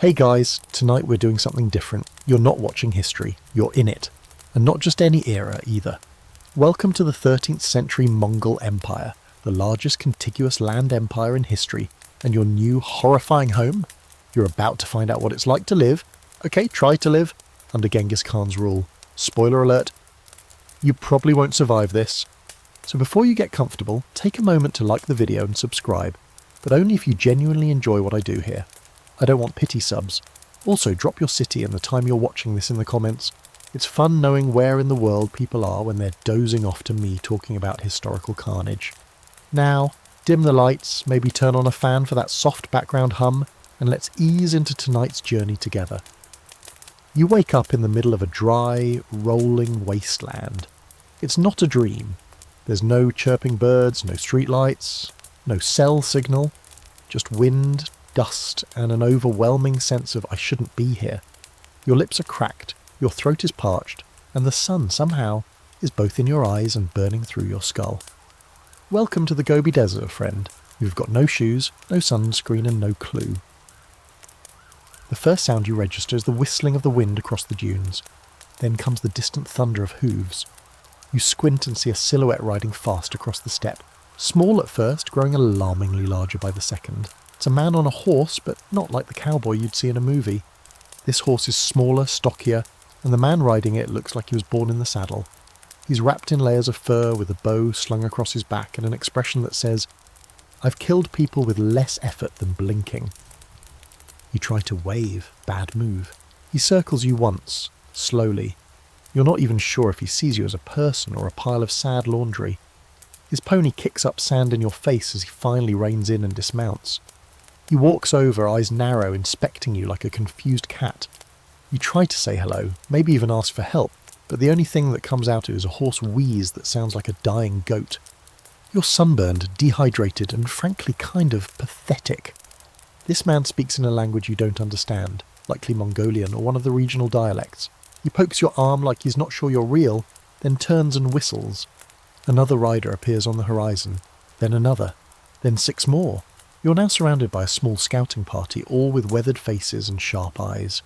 Hey guys, tonight we're doing something different. You're not watching history, you're in it. And not just any era either. Welcome to the 13th century Mongol Empire, the largest contiguous land empire in history, and your new horrifying home? You're about to find out what it's like to live, try to live, under Genghis Khan's rule. Spoiler alert, you probably won't survive this. So before you get comfortable, take a moment to like the video and subscribe, but only if you genuinely enjoy what I do here. I don't want pity subs. Also, drop your city and the time you're watching this in the comments. It's fun knowing where in the world people are when they're dozing off to me talking about historical carnage. Now, dim the lights, maybe turn on a fan for that soft background hum, and let's ease into tonight's journey together. You wake up in the middle of a dry, rolling wasteland. It's not a dream. There's no chirping birds, no streetlights, no cell signal, just wind, dust, and an overwhelming sense of I shouldn't be here. Your lips are cracked, your throat is parched, and the sun, somehow, is both in your eyes and burning through your skull. Welcome to the Gobi Desert, friend. You've got no shoes, no sunscreen, and no clue. The first sound you register is the whistling of the wind across the dunes. Then comes the distant thunder of hooves. You squint and see a silhouette riding fast across the steppe. Small at first, growing alarmingly larger by the second. It's a man on a horse, but not like the cowboy you'd see in a movie. This horse is smaller, stockier, and the man riding it looks like he was born in the saddle. He's wrapped in layers of fur with a bow slung across his back and an expression that says, "I've killed people with less effort than blinking." You try to wave, bad move. He circles you once, slowly. You're not even sure if he sees you as a person or a pile of sad laundry. His pony kicks up sand in your face as he finally reins in and dismounts. He walks over, eyes narrow, inspecting you like a confused cat. You try to say hello, maybe even ask for help, but the only thing that comes out is a hoarse wheeze that sounds like a dying goat. You're sunburned, dehydrated, and frankly kind of pathetic. This man speaks in a language you don't understand, likely Mongolian or one of the regional dialects. He pokes your arm like he's not sure you're real, then turns and whistles. Another rider appears on the horizon, then another, then 6 more. You're now surrounded by a small scouting party, all with weathered faces and sharp eyes.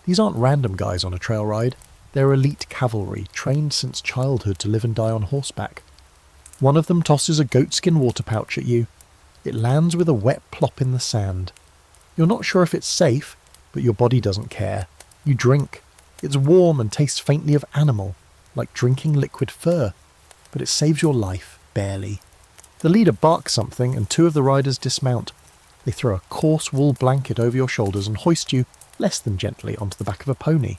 These aren't random guys on a trail ride. They're elite cavalry, trained since childhood to live and die on horseback. One of them tosses a goatskin water pouch at you. It lands with a wet plop in the sand. You're not sure if it's safe, but your body doesn't care. You drink. It's warm and tastes faintly of animal, like drinking liquid fur, but it saves your life, barely. The leader barks something and 2 of the riders dismount. They throw a coarse wool blanket over your shoulders and hoist you, less than gently, onto the back of a pony.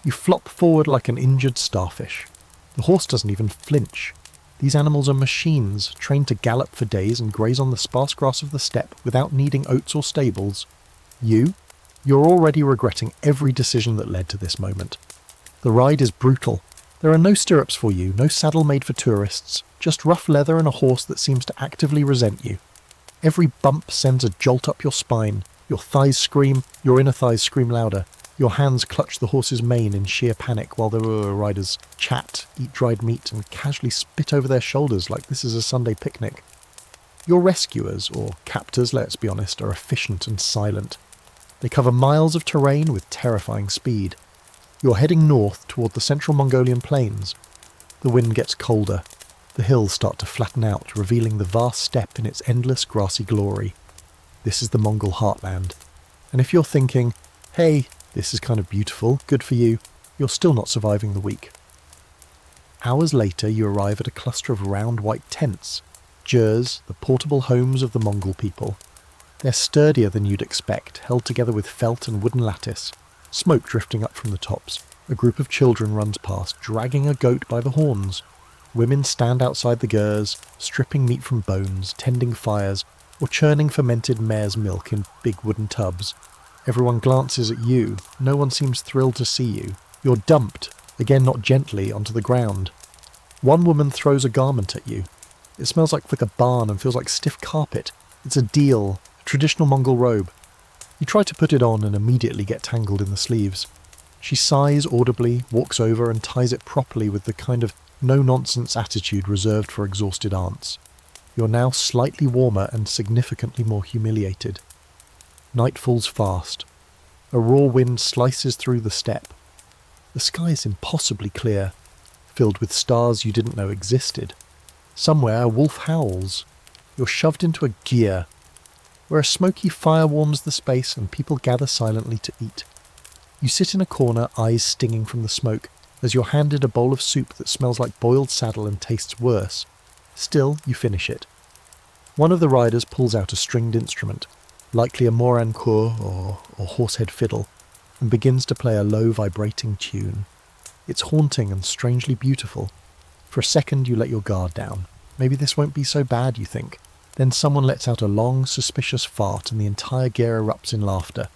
You flop forward like an injured starfish. The horse doesn't even flinch. These animals are machines, trained to gallop for days and graze on the sparse grass of the steppe without needing oats or stables. You're already regretting every decision that led to this moment. The ride is brutal. There are no stirrups for you, no saddle made for tourists, just rough leather and a horse that seems to actively resent you. Every bump sends a jolt up your spine. Your thighs scream, your inner thighs scream louder. Your hands clutch the horse's mane in sheer panic while the riders chat, eat dried meat, and casually spit over their shoulders like this is a Sunday picnic. Your rescuers, or captors, let's be honest, are efficient and silent. They cover miles of terrain with terrifying speed. You're heading north toward the central Mongolian plains. The wind gets colder. The hills start to flatten out, revealing the vast steppe in its endless grassy glory. This is the Mongol Heartland. And if you're thinking, hey, this is kind of beautiful, good for you, you're still not surviving the week. Hours later, you arrive at a cluster of round white tents. Jers, the portable homes of the Mongol people. They're sturdier than you'd expect, held together with felt and wooden lattice. Smoke drifting up from the tops. A group of children runs past, dragging a goat by the horns. Women stand outside the gers, stripping meat from bones, tending fires, or churning fermented mare's milk in big wooden tubs. Everyone glances at you. No one seems thrilled to see you. You're dumped, again not gently, onto the ground. One woman throws a garment at you. It smells like a barn and feels like stiff carpet. It's a deal, a traditional Mongol robe. You try to put it on and immediately get tangled in the sleeves. She sighs audibly, walks over and ties it properly with the kind of no-nonsense attitude reserved for exhausted aunts. You're now slightly warmer and significantly more humiliated. Night falls fast. A raw wind slices through the steppe. The sky is impossibly clear, filled with stars you didn't know existed. Somewhere a wolf howls. You're shoved into a gyre, where a smoky fire warms the space and people gather silently to eat. You sit in a corner, eyes stinging from the smoke, as you're handed a bowl of soup that smells like boiled saddle and tastes worse. Still, you finish it. One of the riders pulls out a stringed instrument, likely a morancourt or horsehead fiddle, and begins to play a low vibrating tune. It's haunting and strangely beautiful. For a second you let your guard down. Maybe this won't be so bad, you think. Then someone lets out a long, suspicious fart and the entire gear erupts in laughter.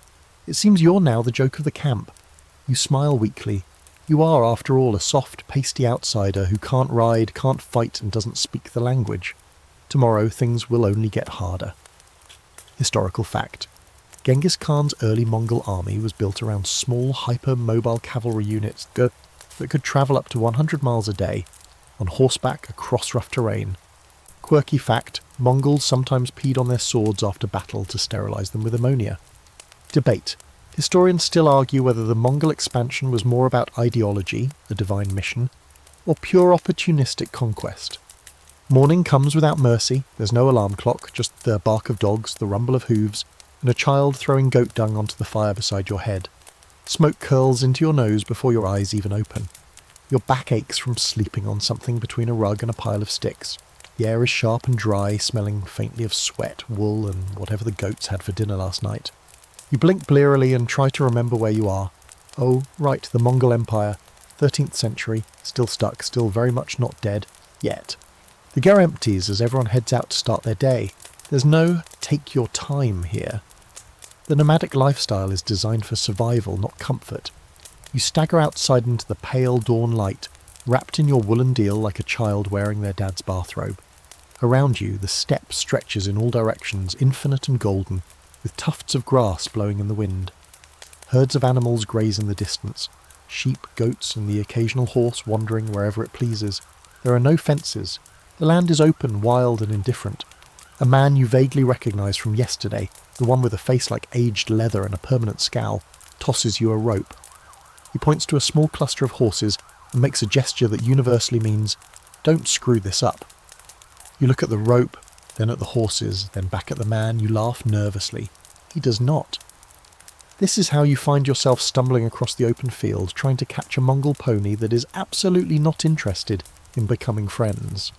It seems you're now the joke of the camp. You smile weakly. You are, after all, a soft, pasty outsider who can't ride, can't fight, and doesn't speak the language. Tomorrow things will only get harder. Historical fact. Genghis Khan's early Mongol army was built around small, hyper-mobile cavalry units that could travel up to 100 miles a day, on horseback across rough terrain. Quirky fact, Mongols sometimes peed on their swords after battle to sterilise them with ammonia. Debate. Historians still argue whether the Mongol expansion was more about ideology, the divine mission, or pure opportunistic conquest. Morning comes without mercy, there's no alarm clock, just the bark of dogs, the rumble of hooves, and a child throwing goat dung onto the fire beside your head. Smoke curls into your nose before your eyes even open. Your back aches from sleeping on something between a rug and a pile of sticks. The air is sharp and dry, smelling faintly of sweat, wool, and whatever the goats had for dinner last night. You blink blearily and try to remember where you are. Oh, right, the Mongol Empire, 13th century, still stuck, still very much not dead, yet. The gyre empties as everyone heads out to start their day. There's no take your time here. The nomadic lifestyle is designed for survival, not comfort. You stagger outside into the pale dawn light, wrapped in your woolen deal like a child wearing their dad's bathrobe. Around you, the steppe stretches in all directions, infinite and golden, with tufts of grass blowing in the wind. Herds of animals graze in the distance, sheep, goats, and the occasional horse wandering wherever it pleases. There are no fences. The land is open, wild, and indifferent. A man you vaguely recognise from yesterday, the one with a face like aged leather and a permanent scowl, tosses you a rope. He points to a small cluster of horses and makes a gesture that universally means, "Don't screw this up." You look at the rope, then at the horses, then back at the man. You laugh nervously. He does not. This is how you find yourself stumbling across the open field, trying to catch a Mongol pony that is absolutely not interested in becoming friends.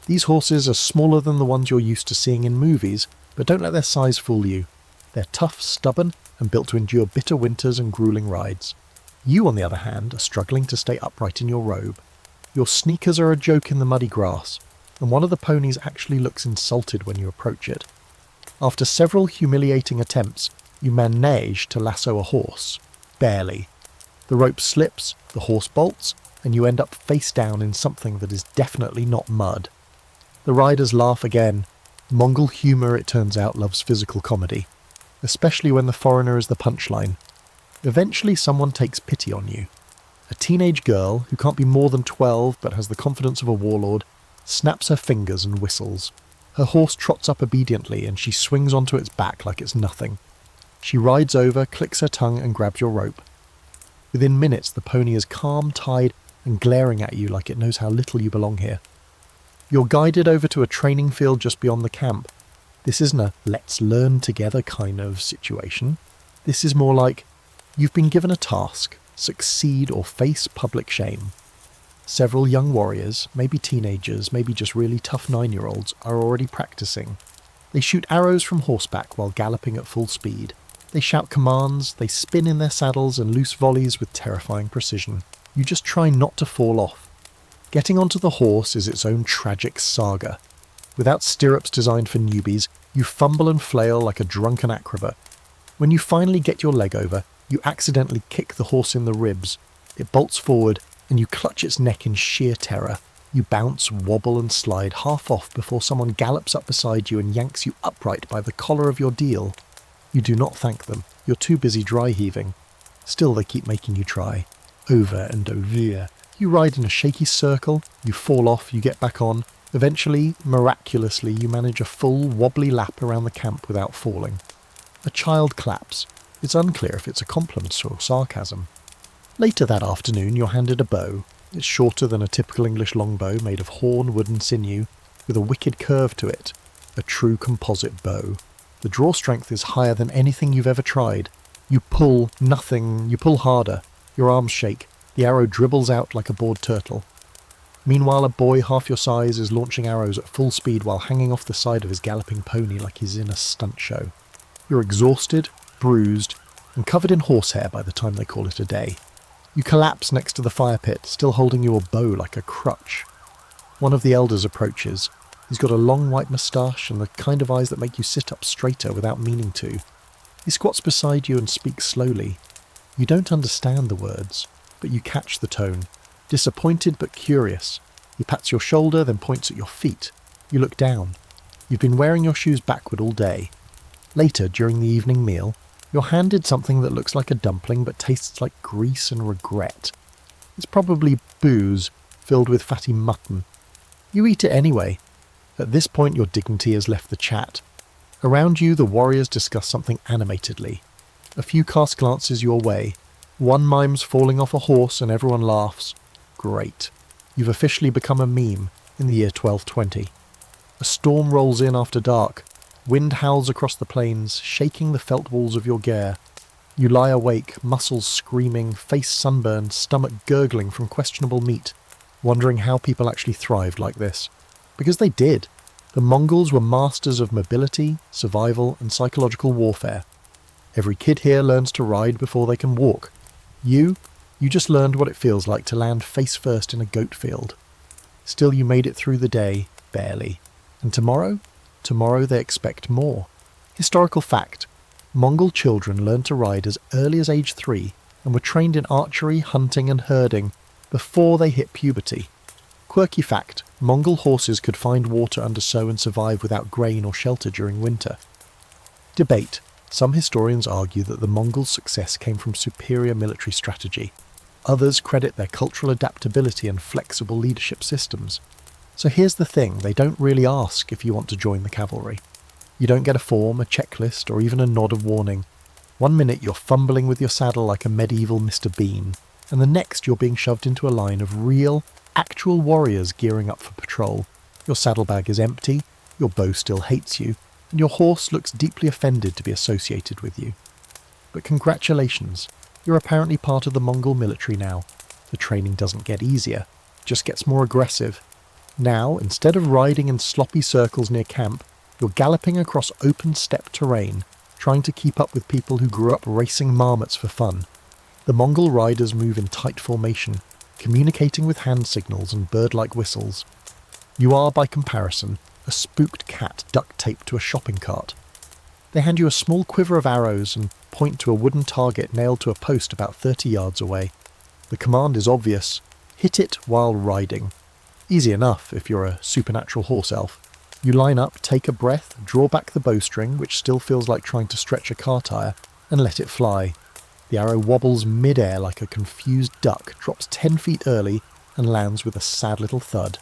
These horses are smaller than the ones you're used to seeing in movies, but don't let their size fool you. They're tough, stubborn, and built to endure bitter winters and grueling rides. You, on the other hand, are struggling to stay upright in your robe. Your sneakers are a joke in the muddy grass, and one of the ponies actually looks insulted when you approach it. After several humiliating attempts, you manage to lasso a horse. Barely. The rope slips, the horse bolts, and you end up face down in something that is definitely not mud. The riders laugh again. Mongol humour, it turns out, loves physical comedy, especially when the foreigner is the punchline. Eventually someone takes pity on you. A teenage girl, who can't be more than 12 but has the confidence of a warlord, snaps her fingers and whistles. Her horse trots up obediently and she swings onto its back like it's nothing. She rides over, clicks her tongue and grabs your rope. Within minutes the pony is calm, tied and glaring at you like it knows how little you belong here. You're guided over to a training field just beyond the camp. This isn't a let's learn together kind of situation. This is more like, you've been given a task, succeed or face public shame. Several young warriors, maybe teenagers, maybe just really tough 9-year-olds, are already practicing. They shoot arrows from horseback while galloping at full speed. They shout commands, they spin in their saddles and loose volleys with terrifying precision. You just try not to fall off. Getting onto the horse is its own tragic saga. Without stirrups designed for newbies, you fumble and flail like a drunken acrobat. When you finally get your leg over, you accidentally kick the horse in the ribs. It bolts forward, and you clutch its neck in sheer terror. You bounce, wobble and slide half off before someone gallops up beside you and yanks you upright by the collar of your deal. You do not thank them. You're too busy dry heaving. Still they keep making you try. Over and over. You ride in a shaky circle, you fall off, you get back on. Eventually, miraculously, you manage a full, wobbly lap around the camp without falling. A child claps. It's unclear if it's a compliment or sarcasm. Later that afternoon, you're handed a bow. It's shorter than a typical English longbow, made of horn, wood and sinew, with a wicked curve to it. A true composite bow. The draw strength is higher than anything you've ever tried. You pull harder. Your arms shake. The arrow dribbles out like a bored turtle. Meanwhile, a boy half your size is launching arrows at full speed while hanging off the side of his galloping pony like he's in a stunt show. You're exhausted, bruised, and covered in horsehair by the time they call it a day. You collapse next to the fire pit, still holding your bow like a crutch. One of the elders approaches. He's got a long white moustache and the kind of eyes that make you sit up straighter without meaning to. He squats beside you and speaks slowly. You don't understand the words, but you catch the tone. Disappointed but curious. He pats your shoulder, then points at your feet. You look down. You've been wearing your shoes backward all day. Later, during the evening meal, you're handed something that looks like a dumpling but tastes like grease and regret. It's probably booze, filled with fatty mutton. You eat it anyway. At this point, your dignity has left the chat. Around you, the warriors discuss something animatedly. A few cast glances your way. One mimes falling off a horse and everyone laughs. Great. You've officially become a meme in the year 1220. A storm rolls in after dark. Wind howls across the plains, shaking the felt walls of your gear. You lie awake, muscles screaming, face sunburned, stomach gurgling from questionable meat, wondering how people actually thrived like this. Because they did. The Mongols were masters of mobility, survival, and psychological warfare. Every kid here learns to ride before they can walk. You just learned what it feels like to land face first in a goat field. Still, you made it through the day, barely. And tomorrow? Tomorrow they expect more. Historical fact. Mongol children learned to ride as early as age 3 and were trained in archery, hunting and herding before they hit puberty. Quirky fact. Mongol horses could find water under sow and survive without grain or shelter during winter. Debate. Some historians argue that the Mongols' success came from superior military strategy. Others credit their cultural adaptability and flexible leadership systems. So here's the thing, they don't really ask if you want to join the cavalry. You don't get a form, a checklist, or even a nod of warning. One minute you're fumbling with your saddle like a medieval Mr. Bean, and the next you're being shoved into a line of real, actual warriors gearing up for patrol. Your saddlebag is empty, your bow still hates you, and your horse looks deeply offended to be associated with you. But congratulations, you're apparently part of the Mongol military now. The training doesn't get easier, it just gets more aggressive. Now, instead of riding in sloppy circles near camp, you're galloping across open steppe terrain, trying to keep up with people who grew up racing marmots for fun. The Mongol riders move in tight formation, communicating with hand signals and bird-like whistles. You are, by comparison, a spooked cat duct-taped to a shopping cart. They hand you a small quiver of arrows and point to a wooden target nailed to a post about 30 yards away. The command is obvious. Hit it while riding. Easy enough if you're a supernatural horse elf. You line up, take a breath, draw back the bowstring, which still feels like trying to stretch a car tyre, and let it fly. The arrow wobbles mid-air like a confused duck, drops 10 feet early, and lands with a sad little thud.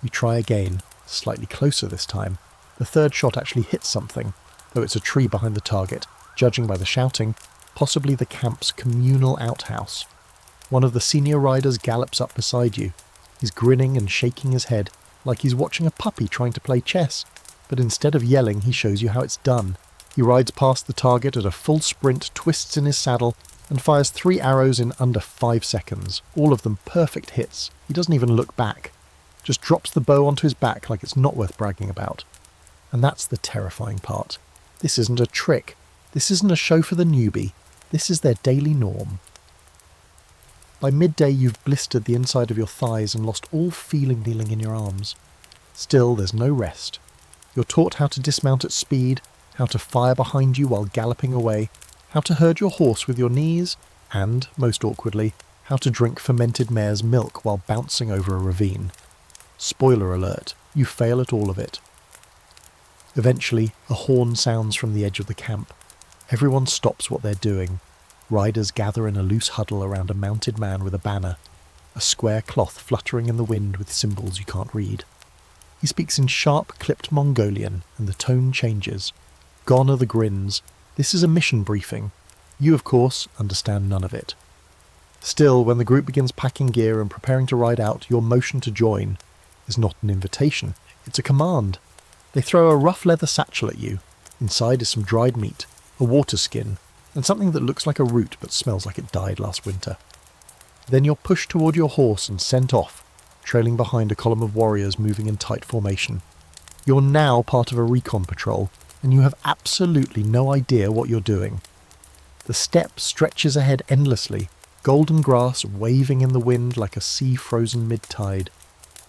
You try again, slightly closer this time. The third shot actually hits something, though it's a tree behind the target, judging by the shouting, possibly the camp's communal outhouse. One of the senior riders gallops up beside you. He's grinning and shaking his head, like he's watching a puppy trying to play chess, but instead of yelling, he shows you how it's done. He rides past the target at a full sprint, twists in his saddle, and fires 3 arrows in under 5 seconds, all of them perfect hits. He doesn't even look back, just drops the bow onto his back like it's not worth bragging about. And that's the terrifying part. This isn't a trick. This isn't a show for the newbie. This is their daily norm. By midday you've blistered the inside of your thighs and lost all feeling kneeling in your arms. Still, there's no rest. You're taught how to dismount at speed, how to fire behind you while galloping away, how to herd your horse with your knees, and, most awkwardly, how to drink fermented mare's milk while bouncing over a ravine. Spoiler alert, you fail at all of it. Eventually, a horn sounds from the edge of the camp. Everyone stops what they're doing. Riders gather in a loose huddle around a mounted man with a banner, a square cloth fluttering in the wind with symbols you can't read. He speaks in sharp, clipped Mongolian, and the tone changes. Gone are the grins. This is a mission briefing. You, of course, understand none of it. Still, when the group begins packing gear and preparing to ride out, your motion to join is not an invitation, it's a command. They throw a rough leather satchel at you. Inside is some dried meat, a water skin, and something that looks like a root but smells like it died last winter. Then you're pushed toward your horse and sent off, trailing behind a column of warriors moving in tight formation. You're now part of a recon patrol, and you have absolutely no idea what you're doing. The steppe stretches ahead endlessly, golden grass waving in the wind like a sea frozen mid-tide.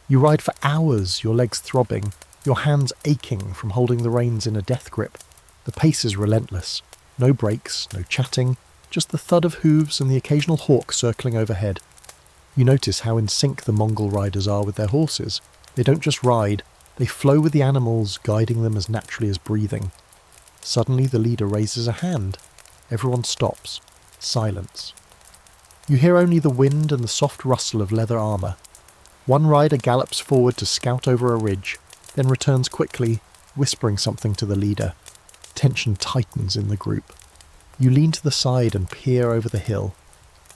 You ride for hours, your legs throbbing, your hands aching from holding the reins in a death grip. The pace is relentless. No brakes, no chatting, just the thud of hooves and the occasional hawk circling overhead. You notice how in sync the Mongol riders are with their horses. They don't just ride, they flow with the animals, guiding them as naturally as breathing. Suddenly the leader raises a hand. Everyone stops. Silence. You hear only the wind and the soft rustle of leather armour. One rider gallops forward to scout over a ridge, then returns quickly, whispering something to the leader. Tension tightens in the group. You lean to the side and peer over the hill.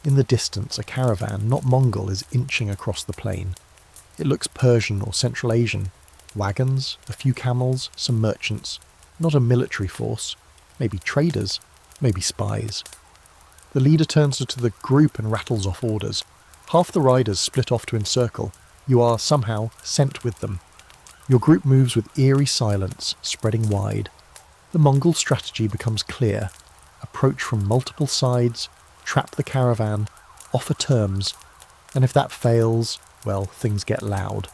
In the distance, a caravan, not Mongol, is inching across the plain. It looks Persian or Central Asian. Wagons, a few camels, some merchants. Not a military force. Maybe traders. Maybe spies. The leader turns to the group and rattles off orders. Half the riders split off to encircle. You are, somehow, sent with them. Your group moves with eerie silence, spreading wide. The Mongol strategy becomes clear. Approach from multiple sides, trap the caravan, offer terms, and if that fails, well, things get loud.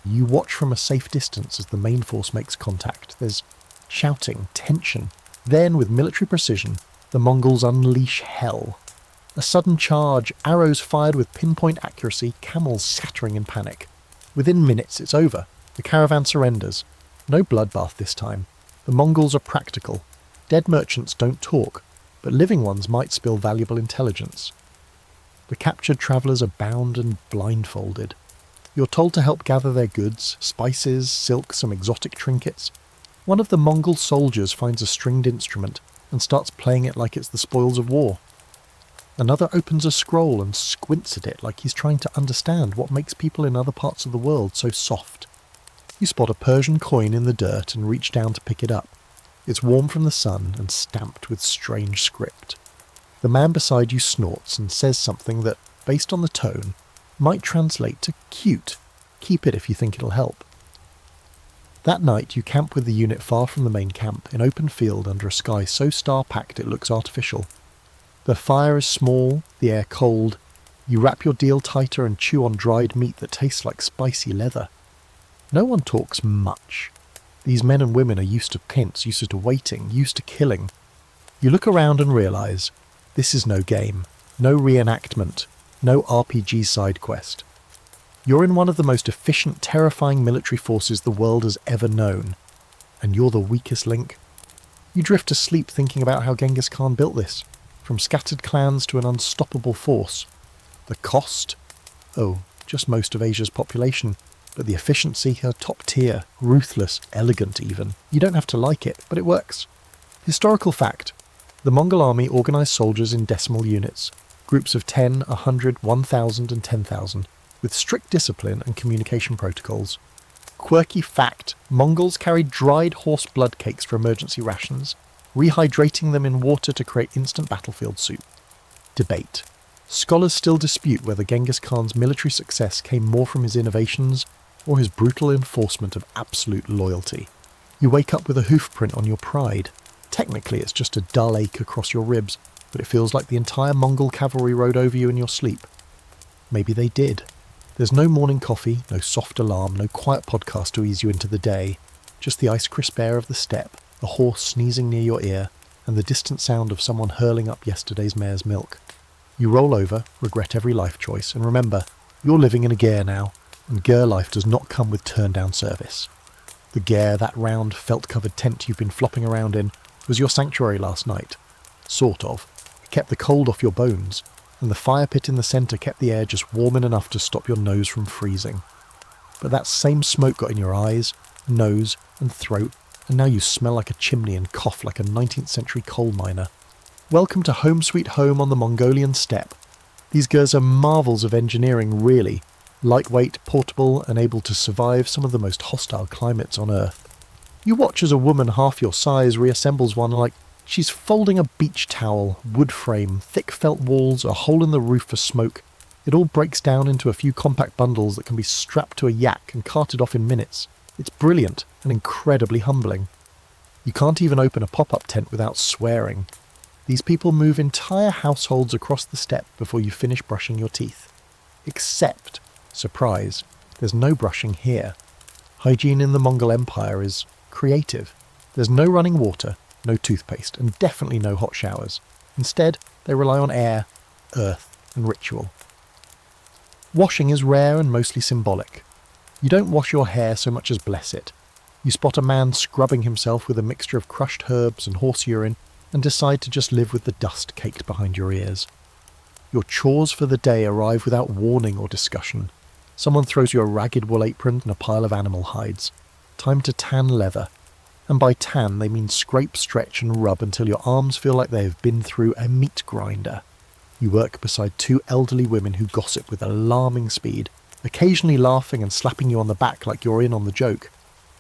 You watch from a safe distance as the main force makes contact. There's shouting, tension. Then, with military precision, the Mongols unleash hell. A sudden charge, arrows fired with pinpoint accuracy, camels scattering in panic. Within minutes, it's over. The caravan surrenders. No bloodbath this time. The Mongols are practical. Dead merchants don't talk, but living ones might spill valuable intelligence. The captured travellers are bound and blindfolded. You're told to help gather their goods, spices, silk, some exotic trinkets. One of the Mongol soldiers finds a stringed instrument and starts playing it like it's the spoils of war. Another opens a scroll and squints at it like he's trying to understand what makes people in other parts of the world so soft. You spot a Persian coin in the dirt and reach down to pick it up. It's warm from the sun and stamped with strange script. The man beside you snorts and says something that, based on the tone, might translate to cute. Keep it if you think it'll help. That night you camp with the unit far from the main camp, in open field under a sky so star-packed it looks artificial. The fire is small, the air cold. You wrap your deal tighter and chew on dried meat that tastes like spicy leather. No one talks much. These men and women are used to tents, used to waiting, used to killing. You look around and realise, this is no game, no reenactment, no RPG side quest. You're in one of the most efficient, terrifying military forces the world has ever known, and you're the weakest link. You drift asleep thinking about how Genghis Khan built this, from scattered clans to an unstoppable force. The cost? Oh, just most of Asia's population. But the efficiency, her top tier, ruthless, elegant even. You don't have to like it, but it works. Historical fact. The Mongol army organised soldiers in decimal units, groups of 10, 100, 1,000 and 10,000, with strict discipline and communication protocols. Quirky fact. Mongols carried dried horse blood cakes for emergency rations, rehydrating them in water to create instant battlefield soup. Debate. Scholars still dispute whether Genghis Khan's military success came more from his innovations or his brutal enforcement of absolute loyalty. You wake up with a hoof print on your pride. Technically it's just a dull ache across your ribs, but it feels like the entire Mongol cavalry rode over you in your sleep. Maybe they did. There's no morning coffee, no soft alarm, no quiet podcast to ease you into the day. Just the ice-crisp air of the steppe, a horse sneezing near your ear, and the distant sound of someone hurling up yesterday's mare's milk. You roll over, regret every life choice, and remember, you're living in a ger now, and ger life does not come with turn-down service. The ger, that round, felt-covered tent you've been flopping around in, was your sanctuary last night. Sort of. It kept the cold off your bones, and the fire pit in the centre kept the air just warm enough to stop your nose from freezing. But that same smoke got in your eyes, nose, and throat, and now you smell like a chimney and cough like a 19th century coal miner. Welcome to home sweet home on the Mongolian steppe. These gers are marvels of engineering, really. Lightweight, portable, and able to survive some of the most hostile climates on Earth. You watch as a woman half your size reassembles one like she's folding a beach towel, wood frame, thick felt walls, a hole in the roof for smoke. It all breaks down into a few compact bundles that can be strapped to a yak and carted off in minutes. It's brilliant and incredibly humbling. You can't even open a pop-up tent without swearing. These people move entire households across the steppe before you finish brushing your teeth. Except, surprise, there's no brushing here. Hygiene in the Mongol Empire is creative. There's no running water, no toothpaste, and definitely no hot showers. Instead, they rely on air, earth, and ritual. Washing is rare and mostly symbolic. You don't wash your hair so much as bless it. You spot a man scrubbing himself with a mixture of crushed herbs and horse urine and decide to just live with the dust caked behind your ears. Your chores for the day arrive without warning or discussion. Someone throws you a ragged wool apron and a pile of animal hides. Time to tan leather. And by tan they mean scrape, stretch and rub until your arms feel like they have been through a meat grinder. You work beside two elderly women who gossip with alarming speed, occasionally laughing and slapping you on the back like you're in on the joke.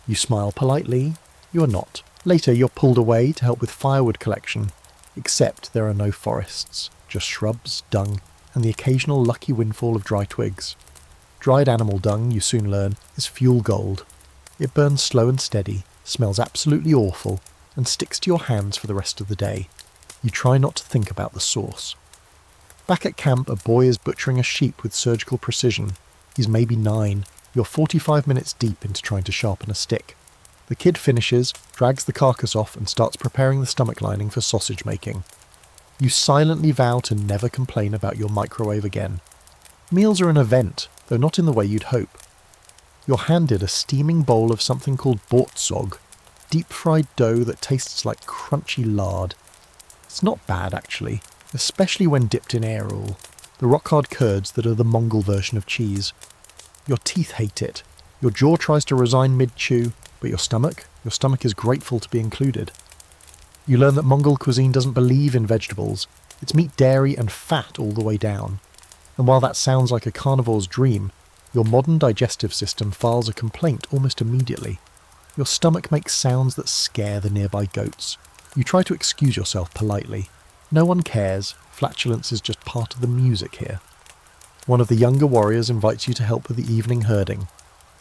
You smile politely. You're not. Later you're pulled away to help with firewood collection, except there are no forests, just shrubs, dung, and the occasional lucky windfall of dry twigs. Dried animal dung, you soon learn, is fuel gold. It burns slow and steady, smells absolutely awful, and sticks to your hands for the rest of the day. You try not to think about the source. Back at camp, a boy is butchering a sheep with surgical precision. He's maybe 9. You're 45 minutes deep into trying to sharpen a stick. The kid finishes, drags the carcass off, and starts preparing the stomach lining for sausage making. You silently vow to never complain about your microwave again. Meals are an event, though not in the way you'd hope. You're handed a steaming bowl of something called bortzog, deep-fried dough that tastes like crunchy lard. It's not bad, actually, especially when dipped in air-oil, the rock-hard curds that are the Mongol version of cheese. Your teeth hate it. Your jaw tries to resign mid-chew, but your stomach is grateful to be included. You learn that Mongol cuisine doesn't believe in vegetables. It's meat, dairy, and fat all the way down. And while that sounds like a carnivore's dream, your modern digestive system files a complaint almost immediately. Your stomach makes sounds that scare the nearby goats. You try to excuse yourself politely. No one cares. Flatulence is just part of the music here. One of the younger warriors invites you to help with the evening herding.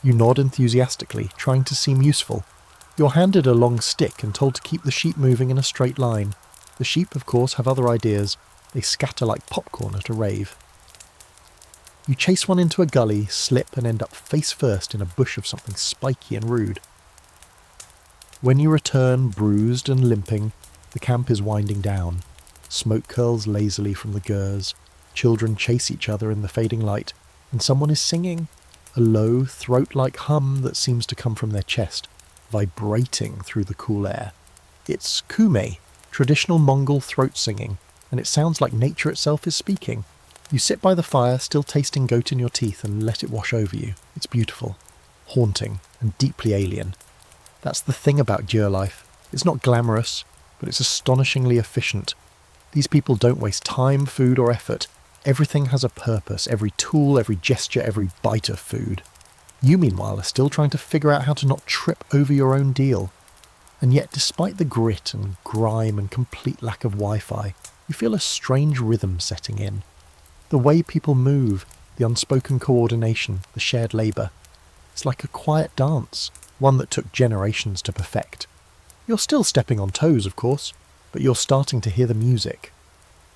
You nod enthusiastically, trying to seem useful. You're handed a long stick and told to keep the sheep moving in a straight line. The sheep, of course, have other ideas. They scatter like popcorn at a rave. You chase one into a gully, slip, and end up face first in a bush of something spiky and rude. When you return, bruised and limping, the camp is winding down. Smoke curls lazily from the gers. Children chase each other in the fading light, and someone is singing. A low, throat-like hum that seems to come from their chest, vibrating through the cool air. It's kume, traditional Mongol throat singing, and it sounds like nature itself is speaking. You sit by the fire, still tasting goat in your teeth, and let it wash over you. It's beautiful, haunting, and deeply alien. That's the thing about gyr life. It's not glamorous, but it's astonishingly efficient. These people don't waste time, food, or effort. Everything has a purpose, every tool, every gesture, every bite of food. You, meanwhile, are still trying to figure out how to not trip over your own deal. And yet, despite the grit and grime and complete lack of Wi-Fi, you feel a strange rhythm setting in. The way people move, the unspoken coordination, the shared labour. It's like a quiet dance, one that took generations to perfect. You're still stepping on toes, of course, but you're starting to hear the music.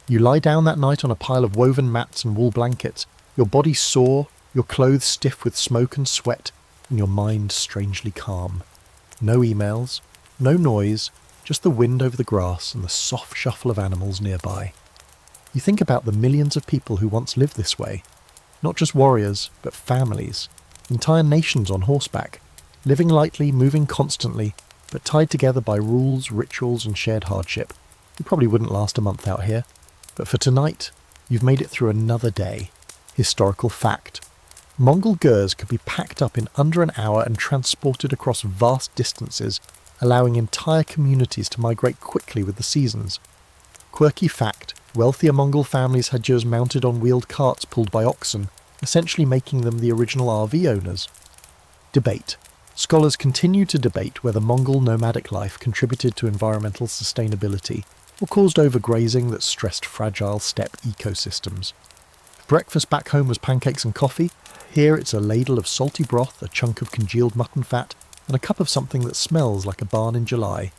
You lie down that night on a pile of woven mats and wool blankets, your body sore, your clothes stiff with smoke and sweat, and your mind strangely calm. No emails, no noise, just the wind over the grass and the soft shuffle of animals nearby. You think about the millions of people who once lived this way. Not just warriors, but families. Entire nations on horseback. Living lightly, moving constantly, but tied together by rules, rituals, and shared hardship. You probably wouldn't last a month out here. But for tonight, you've made it through another day. Historical fact. Mongol gers could be packed up in under an hour and transported across vast distances, allowing entire communities to migrate quickly with the seasons. Quirky fact, wealthier Mongol families had Jews mounted on wheeled carts pulled by oxen, essentially making them the original RV owners. Debate. Scholars continue to debate whether Mongol nomadic life contributed to environmental sustainability or caused overgrazing that stressed fragile steppe ecosystems. If breakfast back home was pancakes and coffee, here it's a ladle of salty broth, a chunk of congealed mutton fat, and a cup of something that smells like a barn in July.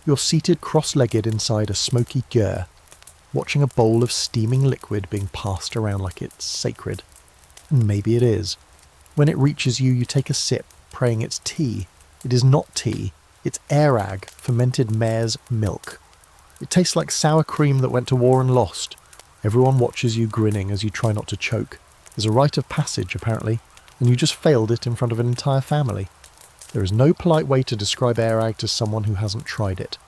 You're seated cross-legged inside a smoky gyre, watching a bowl of steaming liquid being passed around like it's sacred. And maybe it is. When it reaches you, you take a sip, praying it's tea. It is not tea. It's airag, fermented mare's milk. It tastes like sour cream that went to war and lost. Everyone watches you grinning as you try not to choke. There's a rite of passage, apparently, and you just failed it in front of an entire family. There is no polite way to describe airag to someone who hasn't tried it.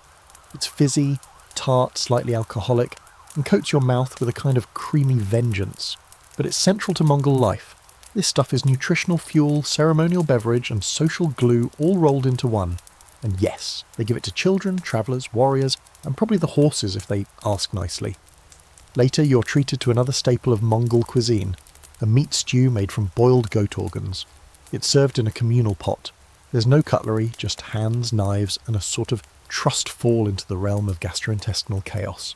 It's fizzy, tart, slightly alcoholic, and coats your mouth with a kind of creamy vengeance. But it's central to Mongol life. This stuff is nutritional fuel, ceremonial beverage, and social glue all rolled into one. And yes, they give it to children, travellers, warriors, and probably the horses if they ask nicely. Later, you're treated to another staple of Mongol cuisine, a meat stew made from boiled goat organs. It's served in a communal pot. There's no cutlery, just hands, knives, and a sort of trust fall into the realm of gastrointestinal chaos.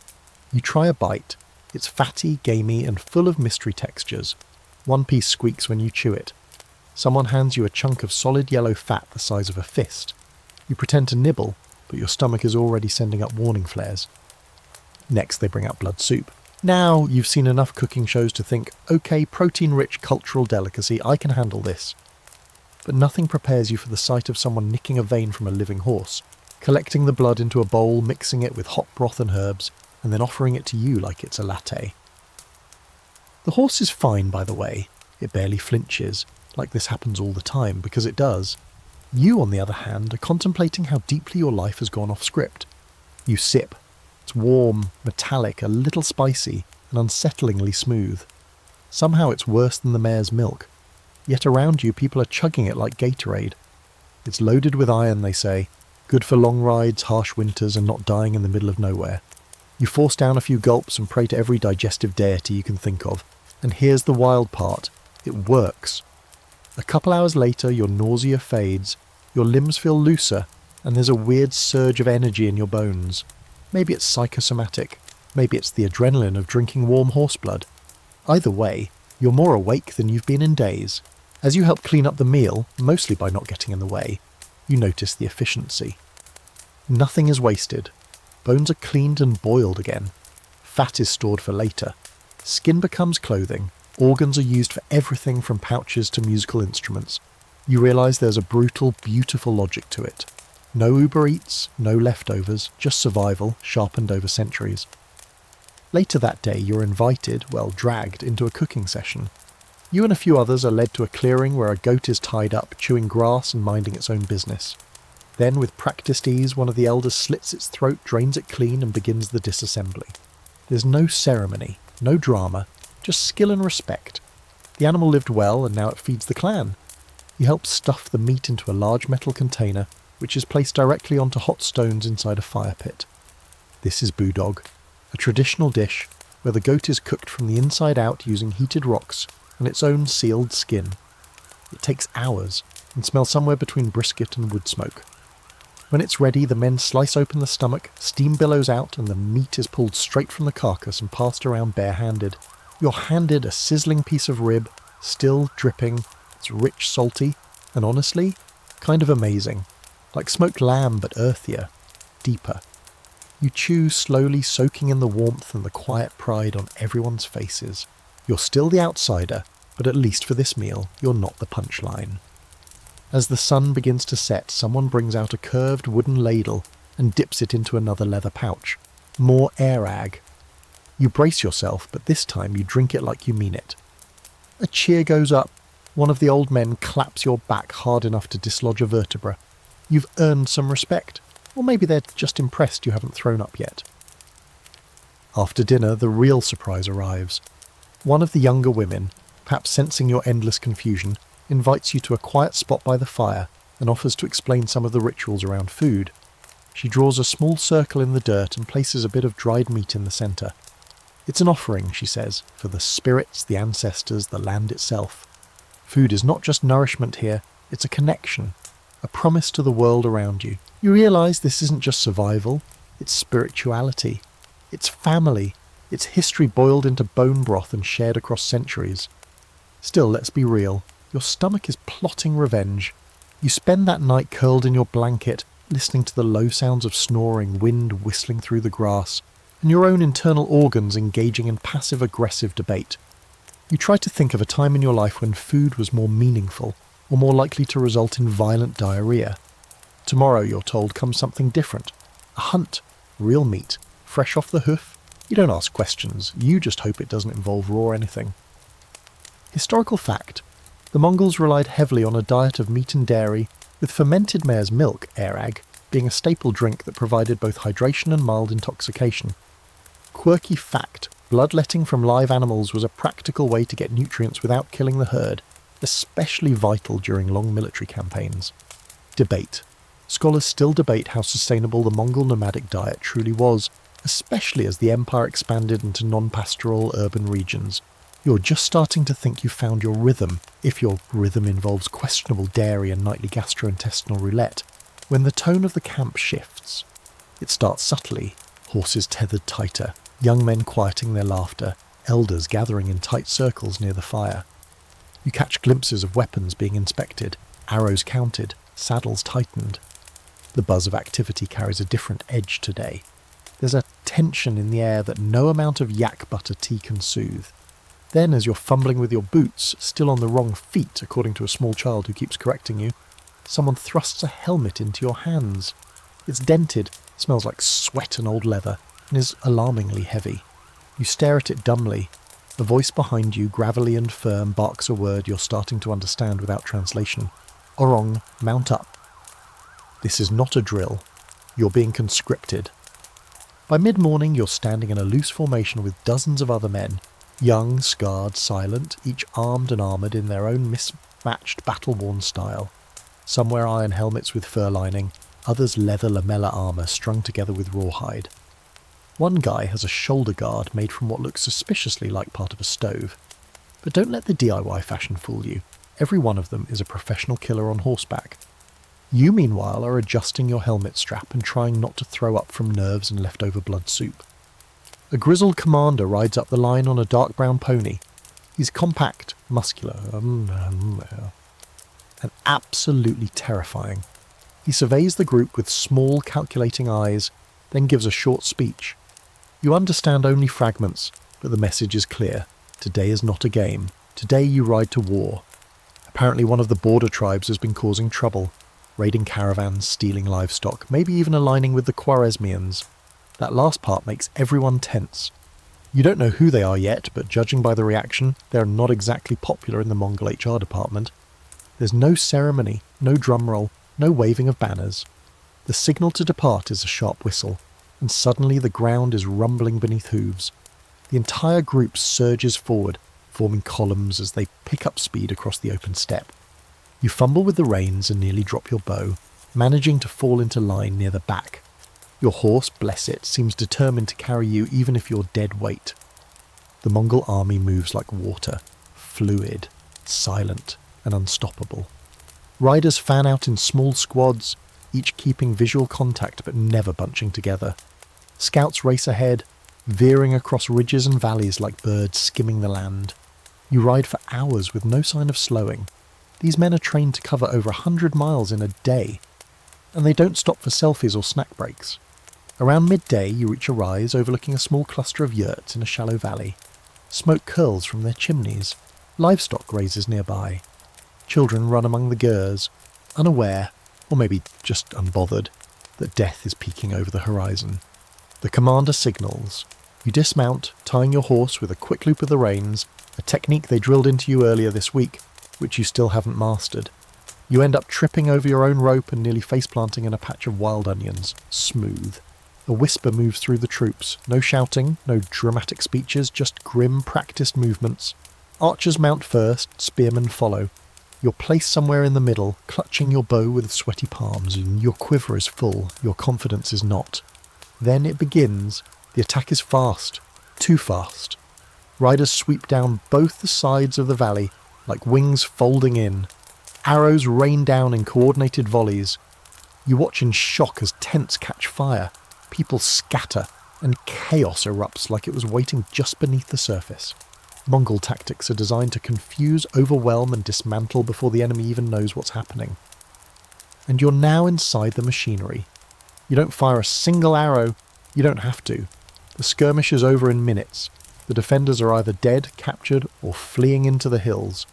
You try a bite. It's fatty, gamey, and full of mystery textures. One piece squeaks when you chew it. Someone hands you a chunk of solid yellow fat the size of a fist. You pretend to nibble, but your stomach is already sending up warning flares. Next, they bring out blood soup. Now you've seen enough cooking shows to think, okay, protein-rich cultural delicacy, I can handle this. But nothing prepares you for the sight of someone nicking a vein from a living horse, collecting the blood into a bowl, mixing it with hot broth and herbs, and then offering it to you like it's a latte. The horse is fine, by the way. It barely flinches, like this happens all the time, because it does. You, on the other hand, are contemplating how deeply your life has gone off script. You sip. It's warm, metallic, a little spicy, and unsettlingly smooth. Somehow it's worse than the mare's milk. Yet around you people are chugging it like Gatorade. It's loaded with iron, they say, good for long rides, harsh winters, and not dying in the middle of nowhere. You force down a few gulps and pray to every digestive deity you can think of. And here's the wild part. It works. A couple hours later, your nausea fades, your limbs feel looser, and there's a weird surge of energy in your bones. Maybe it's psychosomatic. Maybe it's the adrenaline of drinking warm horse blood. Either way, you're more awake than you've been in days. As you help clean up the meal, mostly by not getting in the way, you notice the efficiency. Nothing is wasted. Bones are cleaned and boiled again. Fat is stored for later. Skin becomes clothing. Organs are used for everything from pouches to musical instruments. You realise there's a brutal, beautiful logic to it. No Uber Eats, no leftovers, just survival, sharpened over centuries. Later that day, you're invited, dragged, into a cooking session. You and a few others are led to a clearing where a goat is tied up, chewing grass and minding its own business. Then, with practiced ease, one of the elders slits its throat, drains it clean, and begins the disassembly. There's no ceremony, no drama, just skill and respect. The animal lived well, and now it feeds the clan. You help stuff the meat into a large metal container, which is placed directly onto hot stones inside a fire pit. This is budog, a traditional dish where the goat is cooked from the inside out using heated rocks and its own sealed skin. It takes hours and smells somewhere between brisket and wood smoke. When it's ready, the men slice open the stomach, steam billows out, and the meat is pulled straight from the carcass and passed around bare-handed. You're handed a sizzling piece of rib, still dripping. It's rich, salty, and honestly, kind of amazing. Like smoked lamb, but earthier, deeper. You chew slowly, soaking in the warmth and the quiet pride on everyone's faces. You're still the outsider, but at least for this meal, you're not the punchline. As the sun begins to set, someone brings out a curved wooden ladle and dips it into another leather pouch. More airag. You brace yourself, but this time you drink it like you mean it. A cheer goes up. One of the old men claps your back hard enough to dislodge a vertebra. You've earned some respect. Or maybe they're just impressed you haven't thrown up yet. After dinner, the real surprise arrives. One of the younger women, perhaps sensing your endless confusion, invites you to a quiet spot by the fire and offers to explain some of the rituals around food. She draws a small circle in the dirt and places a bit of dried meat in the centre. It's an offering, she says, for the spirits, the ancestors, the land itself. Food is not just nourishment here, it's a connection, a promise to the world around you. You realise this isn't just survival, it's spirituality, it's family, it's history boiled into bone broth and shared across centuries. Still, let's be real, your stomach is plotting revenge. You spend that night curled in your blanket, listening to the low sounds of snoring, wind whistling through the grass, and your own internal organs engaging in passive-aggressive debate. You try to think of a time in your life when food was more meaningful, or more likely to result in violent diarrhea. Tomorrow, you're told, comes something different. A hunt, real meat, fresh off the hoof. You don't ask questions, you just hope it doesn't involve raw anything. Historical fact. The Mongols relied heavily on a diet of meat and dairy, with fermented mare's milk, erag, being a staple drink that provided both hydration and mild intoxication. Quirky fact. Bloodletting from live animals was a practical way to get nutrients without killing the herd, especially vital during long military campaigns. Debate. Scholars still debate how sustainable the Mongol nomadic diet truly was, especially as the empire expanded into non-pastoral urban regions. You're just starting to think you've found your rhythm, if your rhythm involves questionable dairy and nightly gastrointestinal roulette, when the tone of the camp shifts. It starts subtly, horses tethered tighter, young men quieting their laughter, elders gathering in tight circles near the fire. You catch glimpses of weapons being inspected, arrows counted, saddles tightened. The buzz of activity carries a different edge today. There's a tension in the air that no amount of yak butter tea can soothe. Then, as you're fumbling with your boots, still on the wrong feet according to a small child who keeps correcting you, someone thrusts a helmet into your hands. It's dented, smells like sweat and old leather, and is alarmingly heavy. You stare at it dumbly. A voice behind you, gravelly and firm, barks a word you're starting to understand without translation. Orong, mount up. This is not a drill. You're being conscripted. By mid-morning, you're standing in a loose formation with dozens of other men, young, scarred, silent, each armed and armoured in their own mismatched, battle-worn style. Some wear iron helmets with fur lining, others leather lamella armour strung together with rawhide. One guy has a shoulder guard made from what looks suspiciously like part of a stove. But don't let the DIY fashion fool you. Every one of them is a professional killer on horseback. You, meanwhile, are adjusting your helmet strap and trying not to throw up from nerves and leftover blood soup. A grizzled commander rides up the line on a dark brown pony. He's compact, muscular, and absolutely terrifying. He surveys the group with small, calculating eyes, then gives a short speech. You understand only fragments, but the message is clear. Today is not a game. Today you ride to war. Apparently one of the border tribes has been causing trouble, raiding caravans, stealing livestock, maybe even aligning with the Khwarezmians. That last part makes everyone tense. You don't know who they are yet, but judging by the reaction, they're not exactly popular in the Mongol HR department. There's no ceremony, no drum roll, no waving of banners. The signal to depart is a sharp whistle, and suddenly the ground is rumbling beneath hooves. The entire group surges forward, forming columns as they pick up speed across the open steppe. You fumble with the reins and nearly drop your bow, managing to fall into line near the back. Your horse, bless it, seems determined to carry you even if you're dead weight. The Mongol army moves like water, fluid, silent, and unstoppable. Riders fan out in small squads, each keeping visual contact but never bunching together. Scouts race ahead, veering across ridges and valleys like birds skimming the land. You ride for hours with no sign of slowing. These men are trained to cover over 100 miles in a day, and they don't stop for selfies or snack breaks. Around midday, you reach a rise overlooking a small cluster of yurts in a shallow valley. Smoke curls from their chimneys. Livestock grazes nearby. Children run among the gers, unaware, or maybe just unbothered, that death is peeking over the horizon. The commander signals. You dismount, tying your horse with a quick loop of the reins, a technique they drilled into you earlier this week, which you still haven't mastered. You end up tripping over your own rope and nearly face-planting in a patch of wild onions. Smooth. A whisper moves through the troops. No shouting, no dramatic speeches, just grim, practiced movements. Archers mount first, spearmen follow. You're placed somewhere in the middle, clutching your bow with sweaty palms, and your quiver is full, your confidence is not. Then it begins. The attack is fast. Too fast. Riders sweep down both the sides of the valley, like wings folding in. Arrows rain down in coordinated volleys. You watch in shock as tents catch fire, people scatter, and chaos erupts like it was waiting just beneath the surface. Mongol tactics are designed to confuse, overwhelm, and dismantle before the enemy even knows what's happening. And you're now inside the machinery. You don't fire a single arrow. You don't have to. The skirmish is over in minutes. The defenders are either dead, captured, or fleeing into the hills.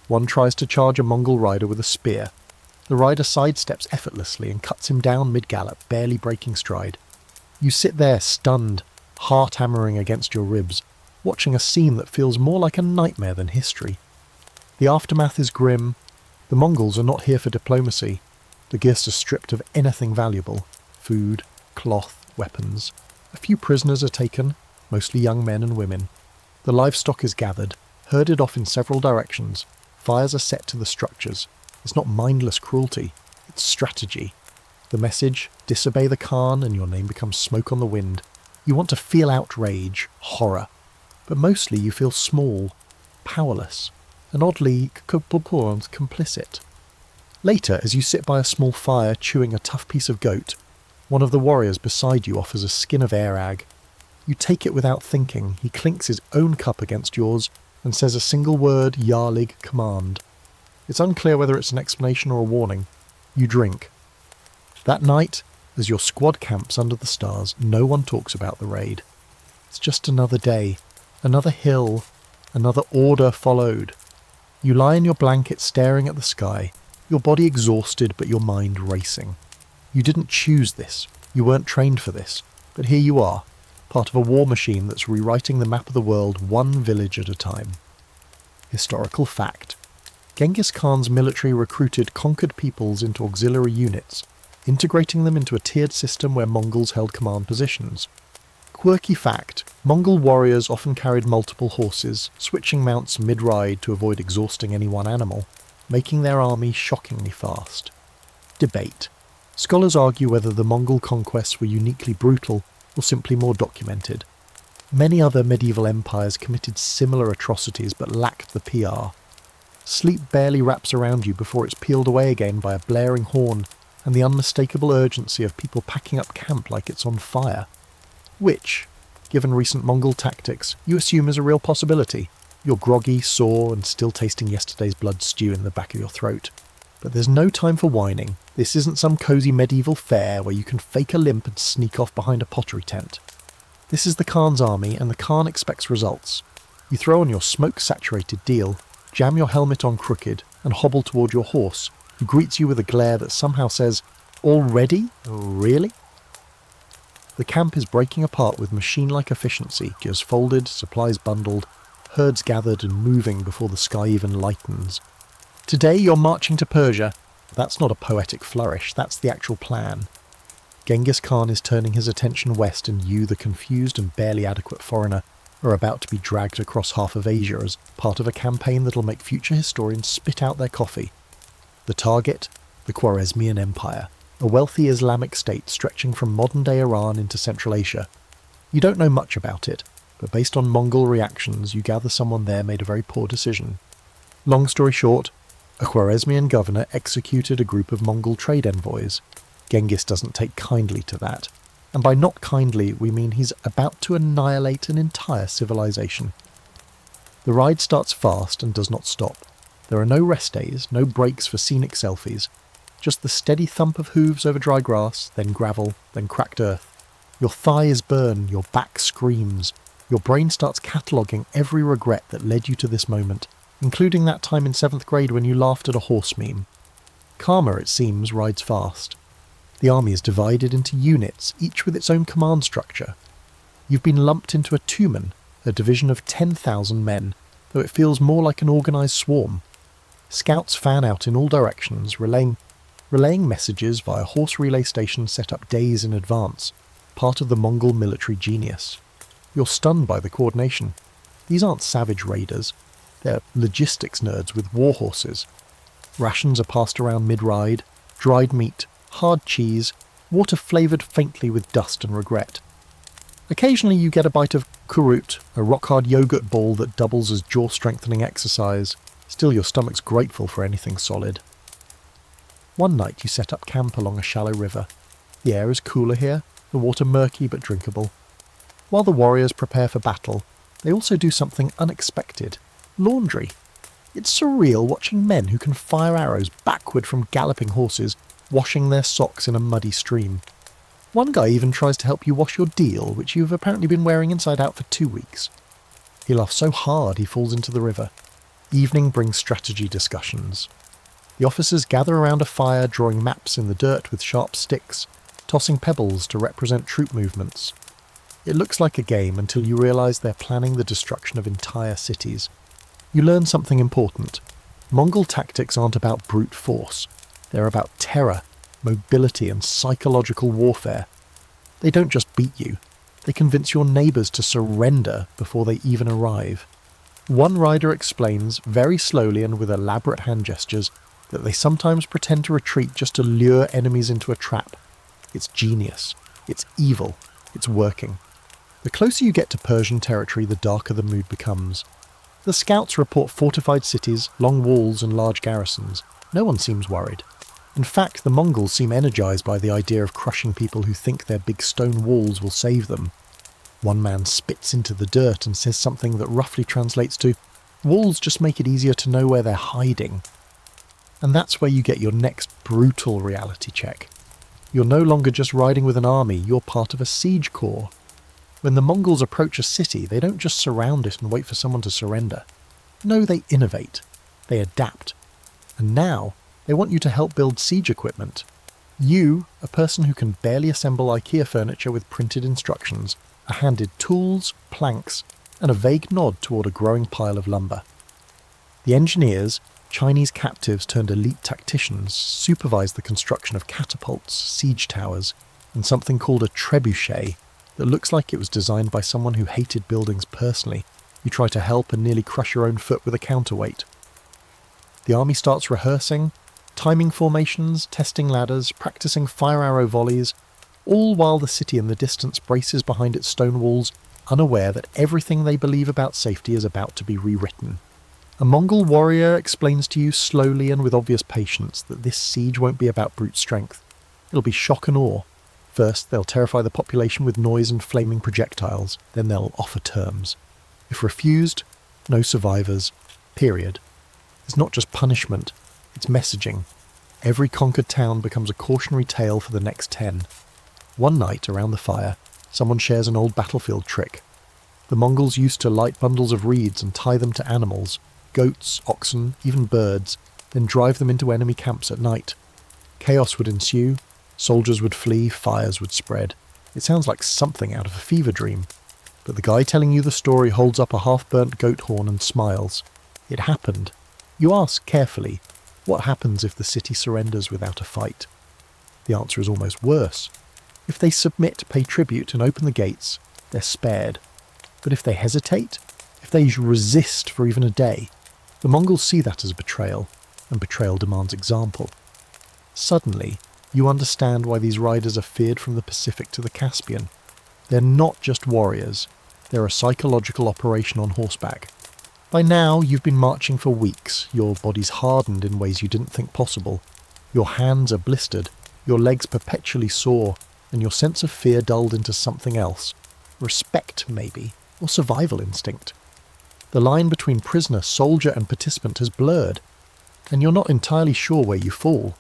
One tries to charge a Mongol rider with a spear. The rider sidesteps effortlessly and cuts him down mid-gallop, barely breaking stride. You sit there stunned, heart hammering against your ribs, watching a scene that feels more like a nightmare than history. The aftermath is grim. The Mongols are not here for diplomacy. The gears are stripped of anything valuable: food, cloth, weapons. A few prisoners are taken, mostly young men and women. The livestock is gathered, herded off in several directions. Fires are set to the structures. It's not mindless cruelty, it's strategy. The message: disobey the Khan and your name becomes smoke on the wind. You want to feel outrage, horror, but mostly you feel small, powerless, and oddly complicit. Later, as you sit by a small fire chewing a tough piece of goat, one of the warriors beside you offers a skin of airag. You take it without thinking. He clinks his own cup against yours and says a single word: Yarlig, command. It's unclear whether it's an explanation or a warning. You drink. That night, as your squad camps under the stars, no one talks about the raid. It's just another day, another hill, another order followed. You lie in your blanket staring at the sky, your body exhausted but your mind racing. You didn't choose this, you weren't trained for this, but here you are, part of a war machine that's rewriting the map of the world one village at a time. Historical fact. Genghis Khan's military recruited conquered peoples into auxiliary units, integrating them into a tiered system where Mongols held command positions. Quirky fact. Mongol warriors often carried multiple horses, switching mounts mid-ride to avoid exhausting any one animal, making their army shockingly fast. Debate. Scholars argue whether the Mongol conquests were uniquely brutal or simply more documented. Many other medieval empires committed similar atrocities but lacked the PR. Sleep barely wraps around you before it's peeled away again by a blaring horn and the unmistakable urgency of people packing up camp like it's on fire. Which, given recent Mongol tactics, you assume is a real possibility. You're groggy, sore, and still tasting yesterday's blood stew in the back of your throat. But there's no time for whining. This isn't some cosy medieval fair where you can fake a limp and sneak off behind a pottery tent. This is the Khan's army, and the Khan expects results. You throw on your smoke-saturated deal, jam your helmet on crooked, and hobble toward your horse, who greets you with a glare that somehow says, "Already? Really?" The camp is breaking apart with machine-like efficiency, gears folded, supplies bundled, herds gathered and moving before the sky even lightens. Today you're marching to Persia. That's not a poetic flourish, that's the actual plan. Genghis Khan is turning his attention west, and you, the confused and barely adequate foreigner, are about to be dragged across half of Asia as part of a campaign that'll make future historians spit out their coffee. The target? The Khwarezmian Empire, a wealthy Islamic state stretching from modern-day Iran into Central Asia. You don't know much about it, but based on Mongol reactions, you gather someone there made a very poor decision. Long story short, a Khwarezmian governor executed a group of Mongol trade envoys. Genghis doesn't take kindly to that, and by not kindly we mean he's about to annihilate an entire civilization. The ride starts fast and does not stop. There are no rest days, no breaks for scenic selfies, just the steady thump of hooves over dry grass, then gravel, then cracked earth. Your thighs burn, your back screams, your brain starts cataloguing every regret that led you to this moment, including that time in 7th grade when you laughed at a horse meme. Karma, it seems, rides fast. The army is divided into units, each with its own command structure. You've been lumped into a Tumen, a division of 10,000 men, though it feels more like an organised swarm. Scouts fan out in all directions, relaying messages via horse relay stations set up days in advance, part of the Mongol military genius. You're stunned by the coordination. These aren't savage raiders. They're logistics nerds with war horses. Rations are passed around mid-ride, dried meat, hard cheese, water flavoured faintly with dust and regret. Occasionally you get a bite of kurut, a rock-hard yogurt ball that doubles as jaw-strengthening exercise. Still, your stomach's grateful for anything solid. One night you set up camp along a shallow river. The air is cooler here, the water murky but drinkable. While the warriors prepare for battle, they also do something unexpected. Laundry. It's surreal watching men who can fire arrows backward from galloping horses, washing their socks in a muddy stream. One guy even tries to help you wash your deal, which you've apparently been wearing inside out for 2 weeks. He laughs so hard he falls into the river. Evening brings strategy discussions. The officers gather around a fire, drawing maps in the dirt with sharp sticks, tossing pebbles to represent troop movements. It looks like a game until you realise they're planning the destruction of entire cities. You learn something important. Mongol tactics aren't about brute force. They're about terror, mobility and psychological warfare. They don't just beat you. They convince your neighbours to surrender before they even arrive. One rider explains, very slowly and with elaborate hand gestures, that they sometimes pretend to retreat just to lure enemies into a trap. It's genius. It's evil. It's working. The closer you get to Persian territory, the darker the mood becomes. The scouts report fortified cities, long walls and large garrisons. No one seems worried. In fact, the Mongols seem energized by the idea of crushing people who think their big stone walls will save them. One man spits into the dirt and says something that roughly translates to, "Walls just make it easier to know where they're hiding." And that's where you get your next brutal reality check. You're no longer just riding with an army, you're part of a siege corps. When the Mongols approach a city, they don't just surround it and wait for someone to surrender. No, they innovate. They adapt. And now, they want you to help build siege equipment. You, a person who can barely assemble IKEA furniture with printed instructions, are handed tools, planks, and a vague nod toward a growing pile of lumber. The engineers, Chinese captives turned elite tacticians, supervise the construction of catapults, siege towers, and something called a trebuchet that looks like it was designed by someone who hated buildings personally. You try to help and nearly crush your own foot with a counterweight. The army starts rehearsing, timing formations, testing ladders, practicing fire arrow volleys, all while the city in the distance braces behind its stone walls, unaware that everything they believe about safety is about to be rewritten. A Mongol warrior explains to you slowly and with obvious patience that this siege won't be about brute strength. It'll be shock and awe. First, they'll terrify the population with noise and flaming projectiles, then they'll offer terms. If refused, no survivors. Period. It's not just punishment, it's messaging. Every conquered town becomes a cautionary tale for the next 10. One night, around the fire, someone shares an old battlefield trick. The Mongols used to light bundles of reeds and tie them to animals, goats, oxen, even birds, then drive them into enemy camps at night. Chaos would ensue, soldiers would flee, fires would spread. It sounds like something out of a fever dream. But the guy telling you the story holds up a half-burnt goat horn and smiles. It happened. You ask carefully, what happens if the city surrenders without a fight? The answer is almost worse. If they submit, pay tribute and open the gates, they're spared. But if they hesitate, if they resist for even a day, the Mongols see that as betrayal, and betrayal demands example. Suddenly, you understand why these riders are feared from the Pacific to the Caspian. They're not just warriors, they're a psychological operation on horseback. By now, you've been marching for weeks, your body's hardened in ways you didn't think possible. Your hands are blistered, your legs perpetually sore, and your sense of fear dulled into something else. Respect, maybe, or survival instinct. The line between prisoner, soldier and participant has blurred, and you're not entirely sure where you fall.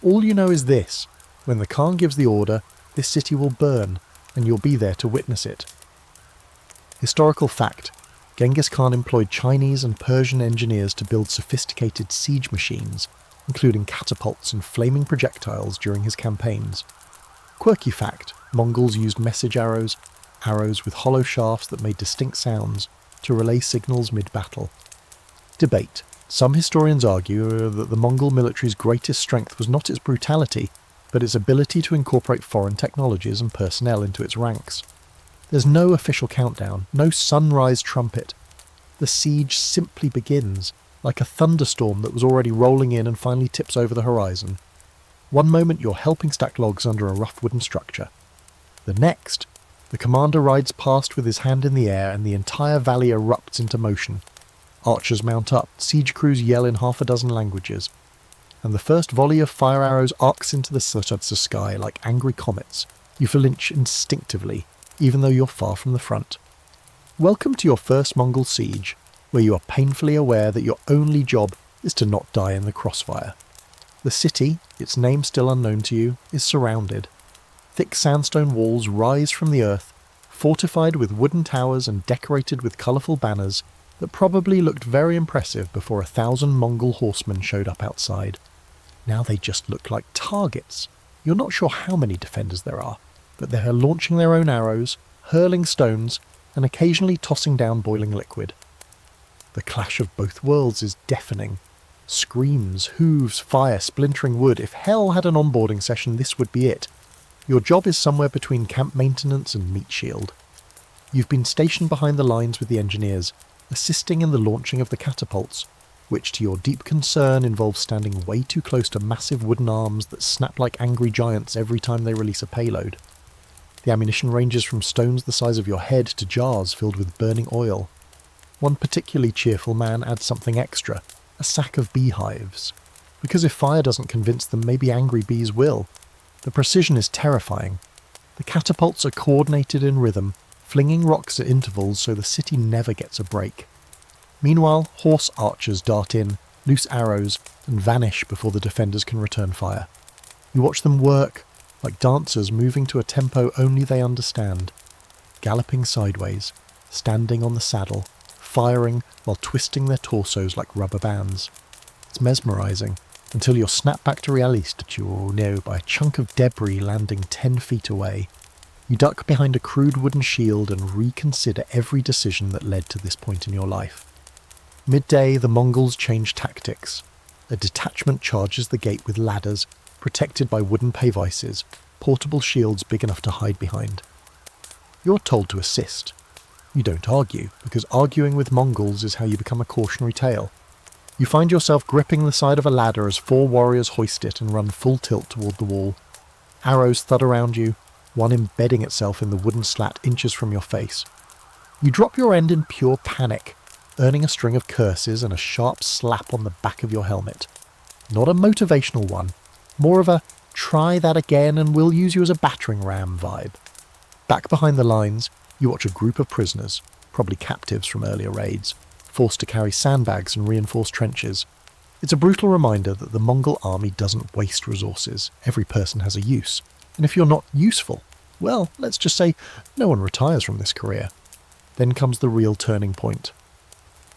All you know is this: when the Khan gives the order, this city will burn, and you'll be there to witness it. Historical fact: Genghis Khan employed Chinese and Persian engineers to build sophisticated siege machines, including catapults and flaming projectiles during his campaigns. Quirky fact: Mongols used message arrows with hollow shafts that made distinct sounds, to relay signals mid-battle. Debate. Some historians argue that the Mongol military's greatest strength was not its brutality, but its ability to incorporate foreign technologies and personnel into its ranks. There's no official countdown, no sunrise trumpet. The siege simply begins, like a thunderstorm that was already rolling in and finally tips over the horizon. One moment you're helping stack logs under a rough wooden structure. The next, the commander rides past with his hand in the air and the entire valley erupts into motion. Archers mount up, siege crews yell in half a dozen languages, and the first volley of fire arrows arcs into the sky like angry comets. You flinch instinctively, even though you're far from the front. Welcome to your first Mongol siege, where you are painfully aware that your only job is to not die in the crossfire. The city, its name still unknown to you, is surrounded. Thick sandstone walls rise from the earth, fortified with wooden towers and decorated with colourful banners that probably looked very impressive before 1,000 Mongol horsemen showed up outside. Now they just look like targets. You're not sure how many defenders there are, but they are launching their own arrows, hurling stones, and occasionally tossing down boiling liquid. The clash of both worlds is deafening. Screams, hooves, fire, splintering wood. If hell had an onboarding session, this would be it. Your job is somewhere between camp maintenance and meat shield. You've been stationed behind the lines with the engineers, assisting in the launching of the catapults, which to your deep concern involves standing way too close to massive wooden arms that snap like angry giants every time they release a payload. The ammunition ranges from stones the size of your head to jars filled with burning oil. One particularly cheerful man adds something extra, a sack of beehives. Because if fire doesn't convince them, maybe angry bees will. The precision is terrifying. The catapults are coordinated in rhythm, flinging rocks at intervals so the city never gets a break. Meanwhile, horse archers dart in, loose arrows, and vanish before the defenders can return fire. You watch them work, like dancers moving to a tempo only they understand, galloping sideways, standing on the saddle, firing while twisting their torsos like rubber bands. It's mesmerising, until you're snapped back to reality by a chunk of debris landing 10 feet away. You duck behind a crude wooden shield and reconsider every decision that led to this point in your life. Midday, the Mongols change tactics. A detachment charges the gate with ladders, protected by wooden pavices, portable shields big enough to hide behind. You're told to assist. You don't argue, because arguing with Mongols is how you become a cautionary tale. You find yourself gripping the side of a ladder as 4 warriors hoist it and run full tilt toward the wall. Arrows thud around you, one embedding itself in the wooden slat inches from your face. You drop your end in pure panic, earning a string of curses and a sharp slap on the back of your helmet. Not a motivational one, more of a try that again and we'll use you as a battering ram vibe. Back behind the lines, you watch a group of prisoners, probably captives from earlier raids, forced to carry sandbags and reinforced trenches. It's a brutal reminder that the Mongol army doesn't waste resources. Every person has a use. And if you're not useful, well, let's just say no one retires from this career. Then comes the real turning point.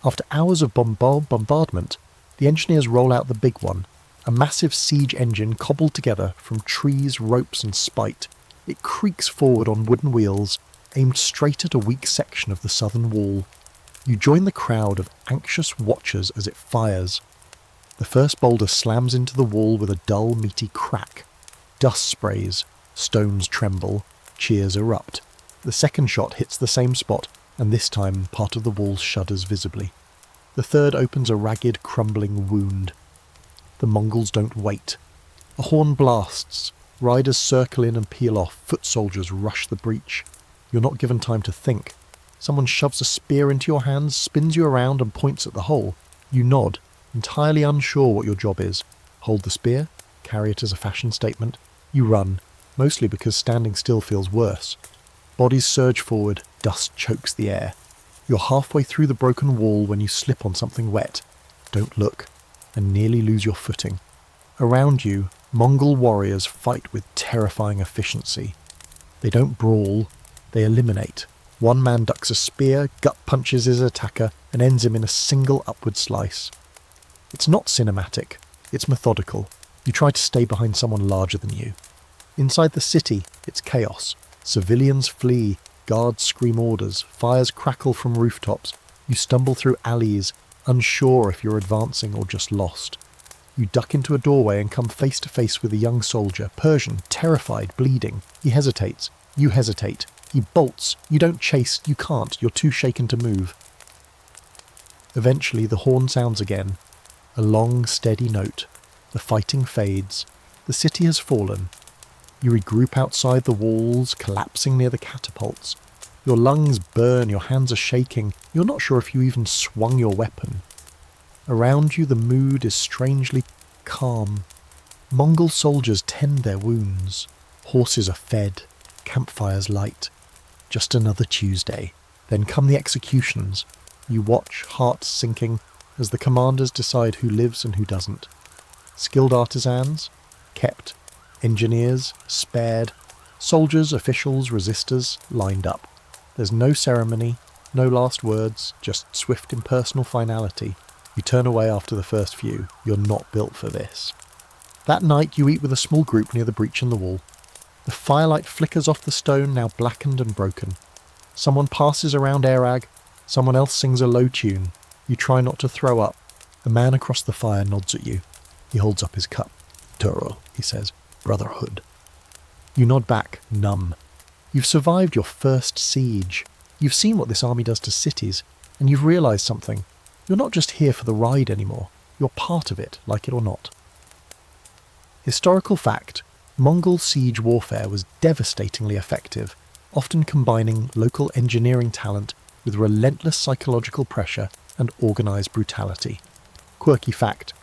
After hours of bombardment, the engineers roll out the big one, a massive siege engine cobbled together from trees, ropes and spite. It creaks forward on wooden wheels, aimed straight at a weak section of the southern wall. You join the crowd of anxious watchers as it fires. The first boulder slams into the wall with a dull, meaty crack. Dust sprays, stones tremble, cheers erupt. The second shot hits the same spot, and this time part of the wall shudders visibly. The third opens a ragged, crumbling wound. The Mongols don't wait. A horn blasts. Riders circle in and peel off. Foot soldiers rush the breach. You're not given time to think. Someone shoves a spear into your hands, spins you around and points at the hole. You nod, entirely unsure what your job is. Hold the spear, carry it as a fashion statement. You run, mostly because standing still feels worse. Bodies surge forward, dust chokes the air. You're halfway through the broken wall when you slip on something wet. Don't look, and nearly lose your footing. Around you, Mongol warriors fight with terrifying efficiency. They don't brawl, they eliminate. One man ducks a spear, gut punches his attacker, and ends him in a single upward slice. It's not cinematic, it's methodical. You try to stay behind someone larger than you. Inside the city, it's chaos. Civilians flee, guards scream orders, fires crackle from rooftops. You stumble through alleys, unsure if you're advancing or just lost. You duck into a doorway and come face to face with a young soldier, Persian, terrified, bleeding. He hesitates. You hesitate. He bolts. You don't chase. You can't. You're too shaken to move. Eventually the horn sounds again, a long, steady note. The fighting fades. The city has fallen. You regroup outside the walls, collapsing near the catapults. Your lungs burn, your hands are shaking. You're not sure if you even swung your weapon. Around you the mood is strangely calm. Mongol soldiers tend their wounds. Horses are fed. Campfires light. Just another Tuesday. Then come the executions. You watch, heart sinking, as the commanders decide who lives and who doesn't. Skilled artisans, kept. Engineers, spared. Soldiers, officials, resistors, lined up. There's no ceremony, no last words, just swift impersonal finality. You turn away after the first few. You're not built for this. That night you eat with a small group near the breach in the wall. The firelight flickers off the stone, now blackened and broken. Someone passes around Airag. Someone else sings a low tune. You try not to throw up. The man across the fire nods at you. He holds up his cup. Turo, he says. Brotherhood. You nod back, numb. You've survived your first siege. You've seen what this army does to cities, and you've realised something. You're not just here for the ride anymore. You're part of it, like it or not. Historical fact, Mongol siege warfare was devastatingly effective, often combining local engineering talent with relentless psychological pressure and organised brutality. Quirky fact,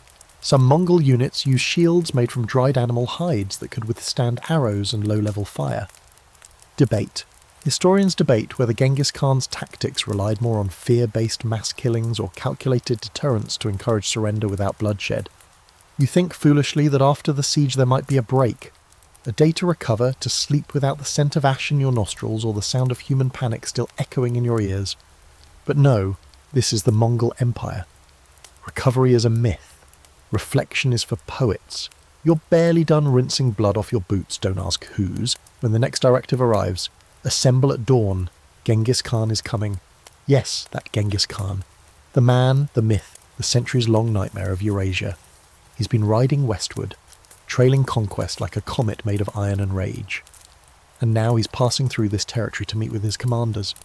some Mongol units use shields made from dried animal hides that could withstand arrows and low-level fire. Debate. Historians debate whether Genghis Khan's tactics relied more on fear-based mass killings or calculated deterrence to encourage surrender without bloodshed. You think foolishly that after the siege there might be a break, a day to recover, to sleep without the scent of ash in your nostrils or the sound of human panic still echoing in your ears. But no, this is the Mongol Empire. Recovery is a myth. Reflection is for poets. You're barely done rinsing blood off your boots, don't ask whose, when the next directive arrives. Assemble at dawn. Genghis Khan is coming. Yes, that Genghis Khan. The man, the myth, the centuries-long nightmare of Eurasia. He's been riding westward, trailing conquest like a comet made of iron and rage. And now he's passing through this territory to meet with his commanders.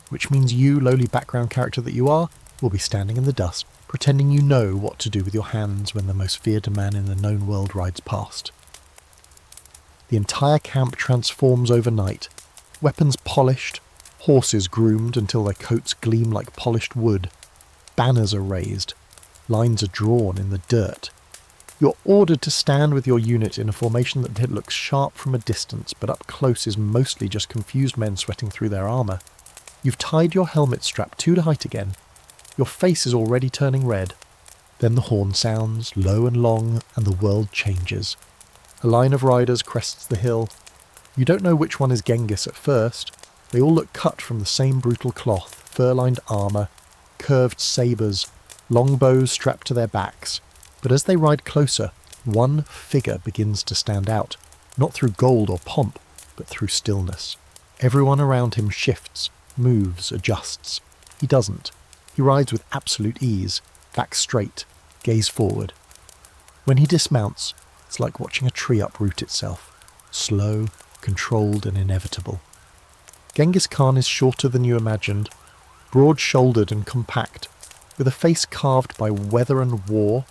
Which means you, lowly background character that you are, will be standing in the dust, pretending you know what to do with your hands when the most feared man in the known world rides past. The entire camp transforms overnight. Weapons polished, horses groomed until their coats gleam like polished wood. Banners are raised. Lines are drawn in the dirt. You're ordered to stand with your unit in a formation that looks sharp from a distance, but up close is mostly just confused men sweating through their armour. You've tied your helmet strap too tight again. Your face is already turning red. Then the horn sounds, low and long, and the world changes. A line of riders crests the hill. You don't know which one is Genghis at first. They all look cut from the same brutal cloth, fur-lined armour, curved sabres, long bows strapped to their backs. But as they ride closer, one figure begins to stand out, not through gold or pomp, but through stillness. Everyone around him shifts, moves, adjusts. He doesn't. He rides with absolute ease, back straight, gaze forward. When he dismounts, it's like watching a tree uproot itself, slow, controlled and inevitable. Genghis Khan is shorter than you imagined, broad-shouldered and compact, with a face carved by weather and war.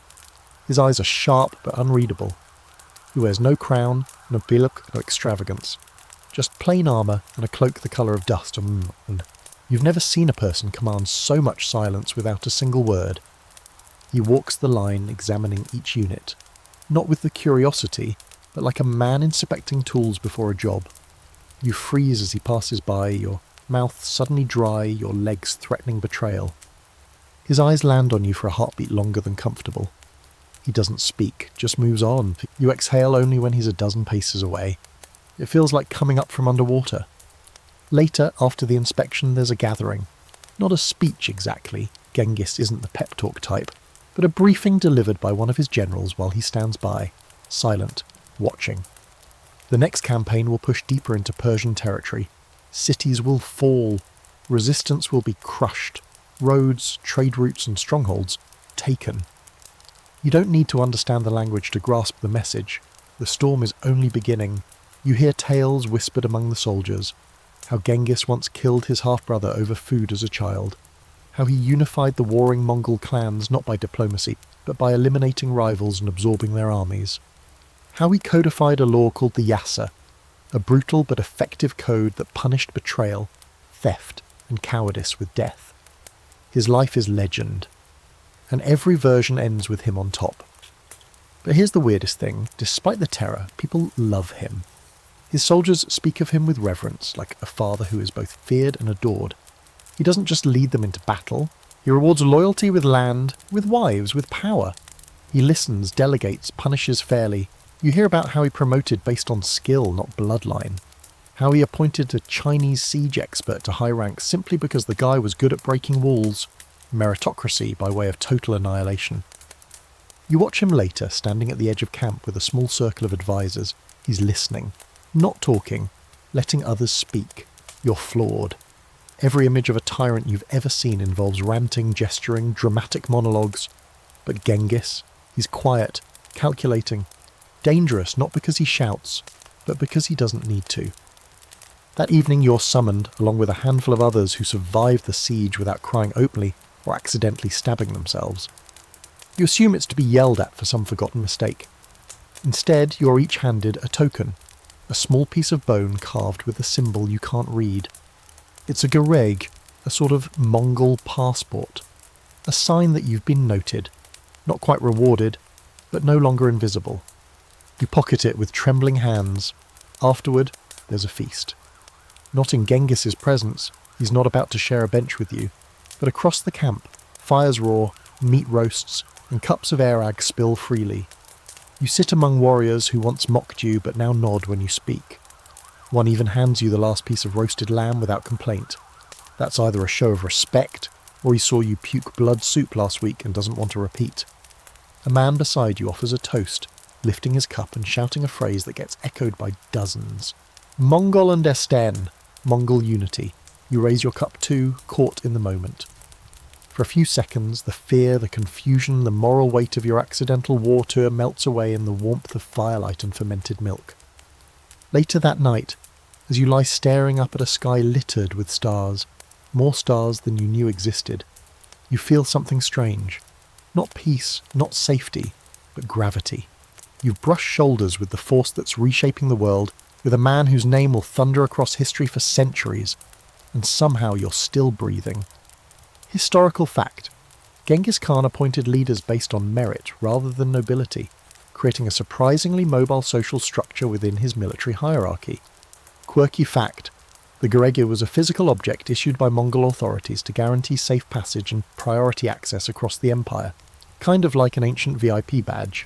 His eyes are sharp but unreadable. He wears no crown, no biluk, no extravagance. Just plain armour and a cloak the colour of dust and you've never seen a person command so much silence without a single word. He walks the line, examining each unit, not with the curiosity, but like a man inspecting tools before a job. You freeze as he passes by, your mouth suddenly dry, your legs threatening betrayal. His eyes land on you for a heartbeat longer than comfortable. He doesn't speak, just moves on. You exhale only when he's a dozen paces away. It feels like coming up from underwater. Later, after the inspection, there's a gathering. Not a speech exactly, Genghis isn't the pep talk type, but a briefing delivered by one of his generals while he stands by, silent, watching. The next campaign will push deeper into Persian territory. Cities will fall. Resistance will be crushed. Roads, trade routes and strongholds taken. You don't need to understand the language to grasp the message. The storm is only beginning. You hear tales whispered among the soldiers, how Genghis once killed his half-brother over food as a child, how he unified the warring Mongol clans not by diplomacy, but by eliminating rivals and absorbing their armies. How he codified a law called the Yasa, a brutal but effective code that punished betrayal, theft, and cowardice with death. His life is legend, and every version ends with him on top. But here's the weirdest thing: despite the terror, people love him. His soldiers speak of him with reverence, like a father who is both feared and adored. He doesn't just lead them into battle, he rewards loyalty with land, with wives, with power. He listens, delegates, punishes fairly. You hear about how he promoted based on skill, not bloodline. How he appointed a Chinese siege expert to high rank simply because the guy was good at breaking walls. Meritocracy by way of total annihilation. You watch him later, standing at the edge of camp with a small circle of advisors. He's listening, not talking, letting others speak. You're floored. Every image of a tyrant you've ever seen involves ranting, gesturing, dramatic monologues. But Genghis, he's quiet, calculating, dangerous not because he shouts, but because he doesn't need to. That evening you're summoned, along with a handful of others who survived the siege without crying openly or accidentally stabbing themselves. You assume it's to be yelled at for some forgotten mistake. Instead, you're each handed a token, a small piece of bone carved with a symbol you can't read. It's a gereg, a sort of Mongol passport, a sign that you've been noted, not quite rewarded, but no longer invisible. You pocket it with trembling hands. Afterward, there's a feast. Not in Genghis's presence, he's not about to share a bench with you, but across the camp, fires roar, meat roasts, and cups of arag spill freely. You sit among warriors who once mocked you but now nod when you speak. One even hands you the last piece of roasted lamb without complaint. That's either a show of respect, or he saw you puke blood soup last week and doesn't want to repeat. A man beside you offers a toast, lifting his cup and shouting a phrase that gets echoed by dozens. Mongol and Esten, Mongol unity. You raise your cup too, caught in the moment. For a few seconds, the fear, the confusion, the moral weight of your accidental war tour melts away in the warmth of firelight and fermented milk. Later that night, as you lie staring up at a sky littered with stars, more stars than you knew existed, you feel something strange. Not peace, not safety, but gravity. You've brushed shoulders with the force that's reshaping the world, with a man whose name will thunder across history for centuries, and somehow you're still breathing. Historical fact: Genghis Khan appointed leaders based on merit rather than nobility, creating a surprisingly mobile social structure within his military hierarchy. Quirky fact: the gerege was a physical object issued by Mongol authorities to guarantee safe passage and priority access across the empire, kind of like an ancient VIP badge.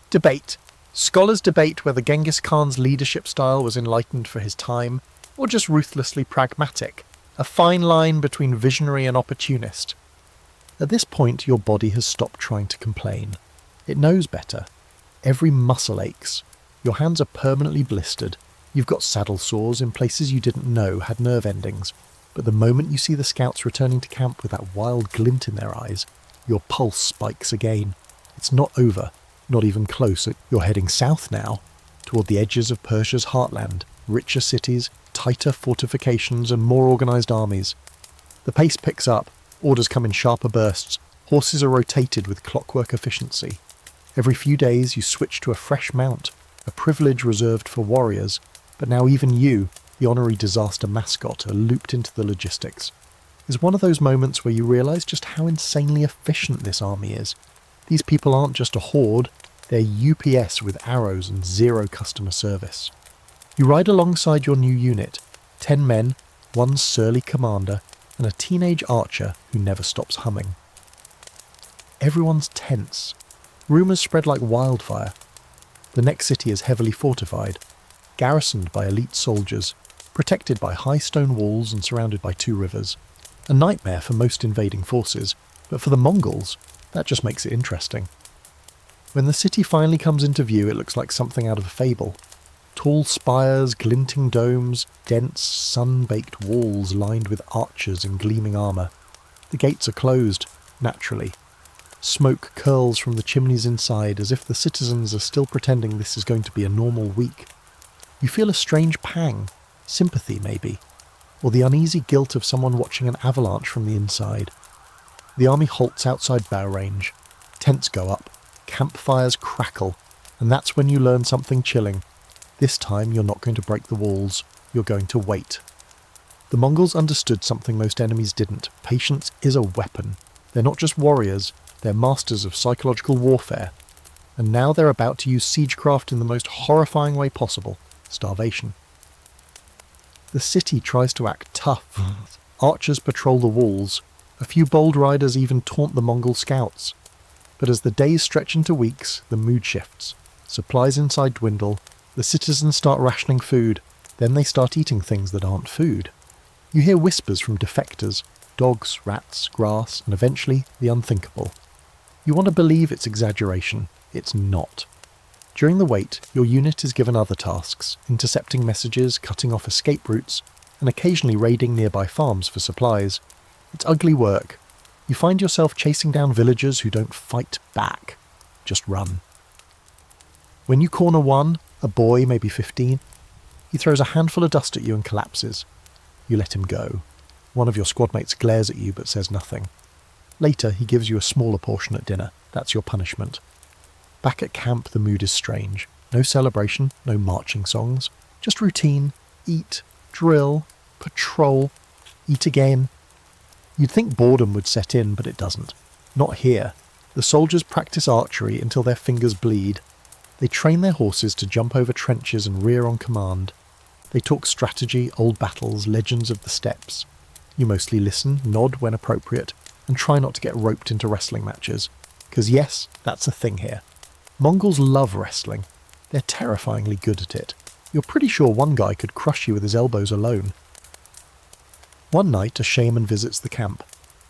Debate. Scholars debate whether Genghis Khan's leadership style was enlightened for his time, or just ruthlessly pragmatic, a fine line between visionary and opportunist. At this point, your body has stopped trying to complain. It knows better. Every muscle aches. Your hands are permanently blistered. You've got saddle sores in places you didn't know had nerve endings. But the moment you see the scouts returning to camp with that wild glint in their eyes, your pulse spikes again. It's not over. Not even close. You're heading south now, toward the edges of Persia's heartland, richer cities, tighter fortifications and more organised armies. The pace picks up, orders come in sharper bursts, horses are rotated with clockwork efficiency. Every few days you switch to a fresh mount, a privilege reserved for warriors, but now even you, the honorary disaster mascot, are looped into the logistics. It's one of those moments where you realise just how insanely efficient this army is. These people aren't just a horde, they're UPS with arrows and zero customer service. You ride alongside your new unit, 10 men, one surly commander, and a teenage archer who never stops humming. Everyone's tense. Rumours spread like wildfire. The next city is heavily fortified, garrisoned by elite soldiers, protected by high stone walls and surrounded by 2 rivers. A nightmare for most invading forces, but for the Mongols, that just makes it interesting. When the city finally comes into view, it looks like something out of a fable. Tall spires, glinting domes, dense, sun-baked walls lined with archers in gleaming armour. The gates are closed, naturally. Smoke curls from the chimneys inside as if the citizens are still pretending this is going to be a normal week. You feel a strange pang, sympathy maybe. or the uneasy guilt of someone watching an avalanche from the inside. The army halts outside bow range. Tents go up, campfires crackle, and that's when you learn something chilling. This time you're not going to break the walls, you're going to wait. The Mongols understood something most enemies didn't. Patience is a weapon. They're not just warriors, they're masters of psychological warfare. And now they're about to use siegecraft in the most horrifying way possible: starvation. The city tries to act tough. Archers patrol the walls. A few bold riders even taunt the Mongol scouts. But as the days stretch into weeks, the mood shifts. Supplies inside dwindle. The citizens start rationing food. Then they start eating things that aren't food. You hear whispers from defectors, dogs, rats, grass, and eventually the unthinkable. You want to believe it's exaggeration. It's not. During the wait, your unit is given other tasks: intercepting messages, cutting off escape routes, and occasionally raiding nearby farms for supplies. It's ugly work. You find yourself chasing down villagers who don't fight back, just run. When you corner one, a boy, maybe 15, he throws a handful of dust at you and collapses. You let him go. One of your squad mates glares at you but says nothing. Later, he gives you a smaller portion at dinner. That's your punishment. Back at camp, the mood is strange. No celebration, no marching songs. Just routine. Eat, drill, patrol, eat again. You'd think boredom would set in, but it doesn't. Not here. The soldiers practice archery until their fingers bleed. They train their horses to jump over trenches and rear on command. They talk strategy, old battles, legends of the steppes. You mostly listen, nod when appropriate, and try not to get roped into wrestling matches. Because yes, that's a thing here. Mongols love wrestling. They're terrifyingly good at it. You're pretty sure one guy could crush you with his elbows alone. One night, a shaman visits the camp.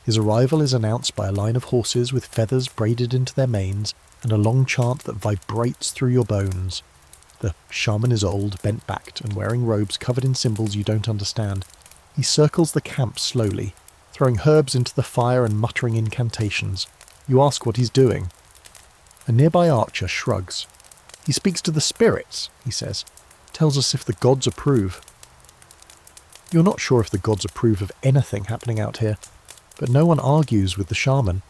His arrival is announced by a line of horses with feathers braided into their manes and a long chant that vibrates through your bones. The shaman is old, bent-backed, and wearing robes covered in symbols you don't understand. He circles the camp slowly, throwing herbs into the fire and muttering incantations. You ask what he's doing. A nearby archer shrugs. He speaks to the spirits, he says. Tells us if the gods approve. You're not sure if the gods approve of anything happening out here, but no one argues with the shaman.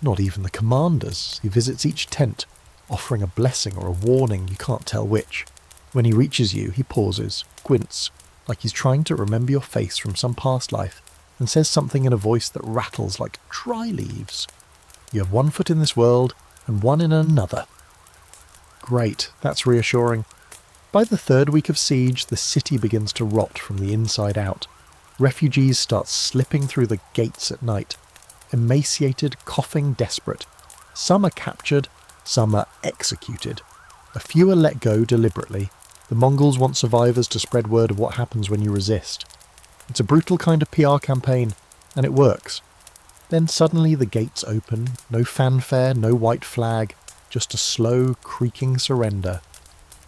Not even the commanders. He visits each tent, offering a blessing or a warning, you can't tell which. When he reaches you, he pauses, squints, like he's trying to remember your face from some past life, and says something in a voice that rattles like dry leaves. You have one foot in this world and one in another. Great, that's reassuring. By the third week of siege, the city begins to rot from the inside out. Refugees start slipping through the gates at night. Emaciated, coughing, desperate. Some are captured, some are executed. A few are let go deliberately. The Mongols want survivors to spread word of what happens when you resist. It's a brutal kind of PR campaign, and it works. Then suddenly the gates open, no fanfare, no white flag, just a slow, creaking surrender.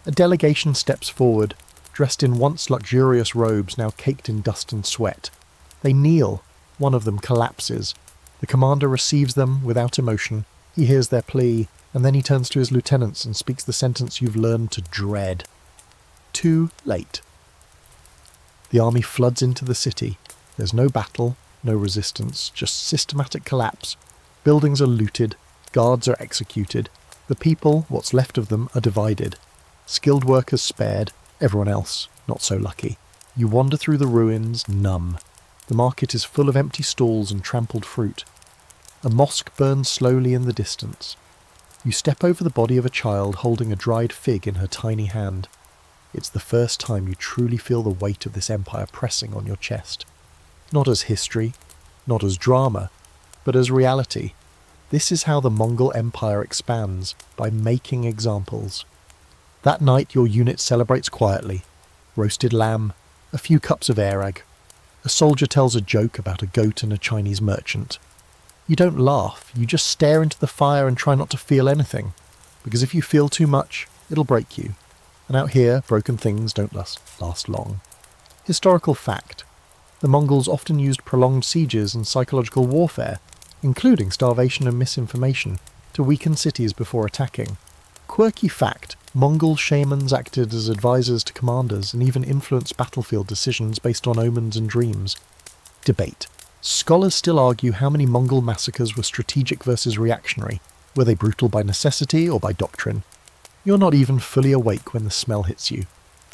A delegation steps forward, dressed in once luxurious robes now caked in dust and sweat. They kneel. One of them collapses. The commander receives them without emotion. He hears their plea, and then he turns to his lieutenants and speaks the sentence you've learned to dread. Too late. The army floods into the city. There's no battle, no resistance, just systematic collapse. Buildings are looted, guards are executed. The people, what's left of them, are divided. Skilled workers spared, everyone else not so lucky. You wander through the ruins, numb. The market is full of empty stalls and trampled fruit. A mosque burns slowly in the distance. You step over the body of a child holding a dried fig in her tiny hand. It's the first time you truly feel the weight of this empire pressing on your chest. Not as history, not as drama, but as reality. This is how the Mongol Empire expands, by making examples. That night your unit celebrates quietly. Roasted lamb, a few cups of airag. A soldier tells a joke about a goat and a Chinese merchant. You don't laugh, you just stare into the fire and try not to feel anything, because if you feel too much, it'll break you. And out here, broken things don't last long. Historical fact. The Mongols often used prolonged sieges and psychological warfare, including starvation and misinformation, to weaken cities before attacking. Quirky fact. Mongol shamans acted as advisors to commanders and even influenced battlefield decisions based on omens and dreams. Debate. Scholars still argue how many Mongol massacres were strategic versus reactionary. Were they brutal by necessity or by doctrine? You're not even fully awake when the smell hits you.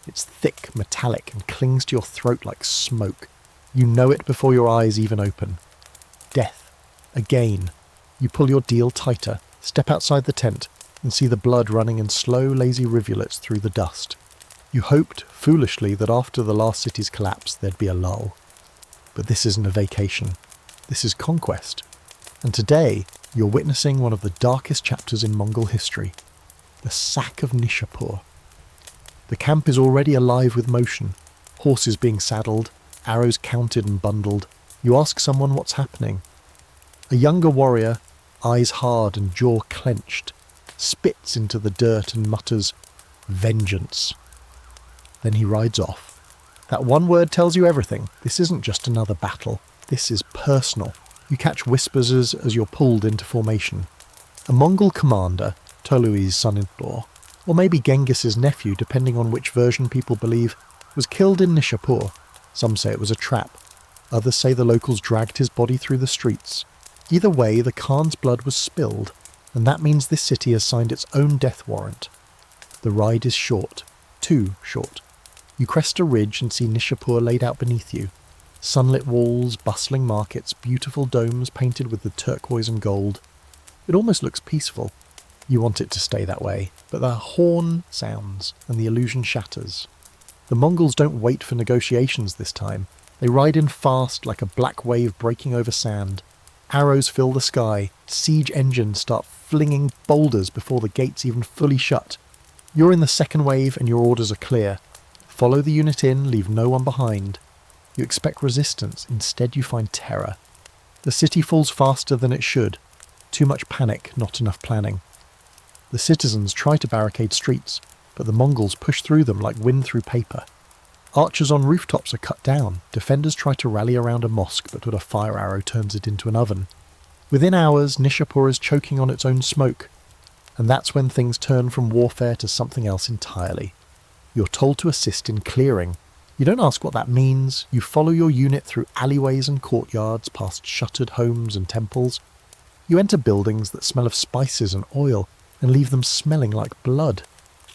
It's thick, metallic, and clings to your throat like smoke. You know it before your eyes even open. Death. Again. You pull your deal tighter, step outside the tent, and see the blood running in slow, lazy rivulets through the dust. You hoped, foolishly, that after the last city's collapse there'd be a lull. But this isn't a vacation. This is conquest. And today, you're witnessing one of the darkest chapters in Mongol history. The sack of Nishapur. The camp is already alive with motion. Horses being saddled, arrows counted and bundled. You ask someone what's happening. A younger warrior, eyes hard and jaw clenched, spits into the dirt and mutters, "Vengeance." Then he rides off. That one word tells you everything. This isn't just another battle. This is personal. You catch whispers as you're pulled into formation. A Mongol commander, Tolui's son-in-law, or maybe Genghis's nephew, depending on which version people believe, was killed in Nishapur. Some say it was a trap. Others say the locals dragged his body through the streets. Either way, the Khan's blood was spilled, and that means this city has signed its own death warrant. The ride is short. Too short. You crest a ridge and see Nishapur laid out beneath you. Sunlit walls, bustling markets, beautiful domes painted with the turquoise and gold. It almost looks peaceful. You want it to stay that way, but the horn sounds and the illusion shatters. The Mongols don't wait for negotiations this time. They ride in fast like a black wave breaking over sand. Arrows fill the sky. Siege engines start flinging boulders before the gates even fully shut. You're in the second wave and your orders are clear. Follow the unit in, leave no one behind. You expect resistance, instead you find terror. The city falls faster than it should. Too much panic, not enough planning. The citizens try to barricade streets, but the Mongols push through them like wind through paper. Archers on rooftops are cut down. Defenders try to rally around a mosque, but a fire arrow turns it into an oven. Within hours, Nishapur is choking on its own smoke. And that's when things turn from warfare to something else entirely. You're told to assist in clearing. You don't ask what that means. You follow your unit through alleyways and courtyards, past shuttered homes and temples. You enter buildings that smell of spices and oil and leave them smelling like blood.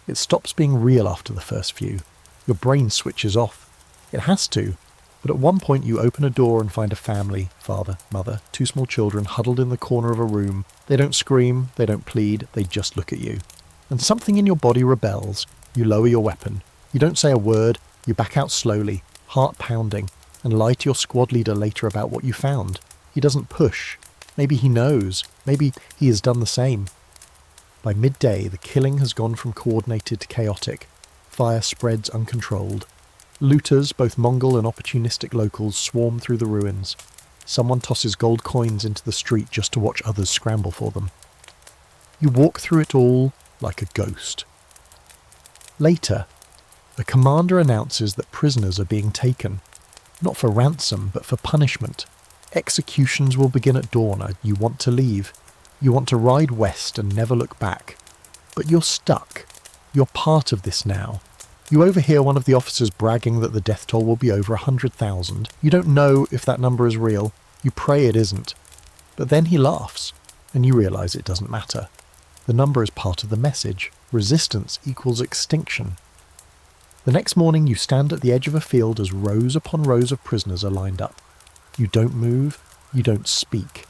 It stops being real after the first few. Your brain switches off. It has to, but at one point you open a door and find a family, father, mother, two small children huddled in the corner of a room. They don't scream, they don't plead, they just look at you. And something in your body rebels. You lower your weapon. You don't say a word, you back out slowly, heart pounding, and lie to your squad leader later about what you found. He doesn't push. Maybe he knows. Maybe he has done the same. By midday, the killing has gone from coordinated to chaotic. Fire spreads uncontrolled. Looters, both Mongol and opportunistic locals, swarm through the ruins. Someone tosses gold coins into the street just to watch others scramble for them. You walk through it all like a ghost. Later, the commander announces that prisoners are being taken. Not for ransom, but for punishment. Executions will begin at dawn. You want to leave. You want to ride west and never look back. But you're stuck. You're part of this now. You overhear one of the officers bragging that the death toll will be over 100,000. You don't know if that number is real. You pray it isn't. But then he laughs, and you realise it doesn't matter. The number is part of the message. Resistance equals extinction. The next morning you stand at the edge of a field as rows upon rows of prisoners are lined up. You don't move. You don't speak.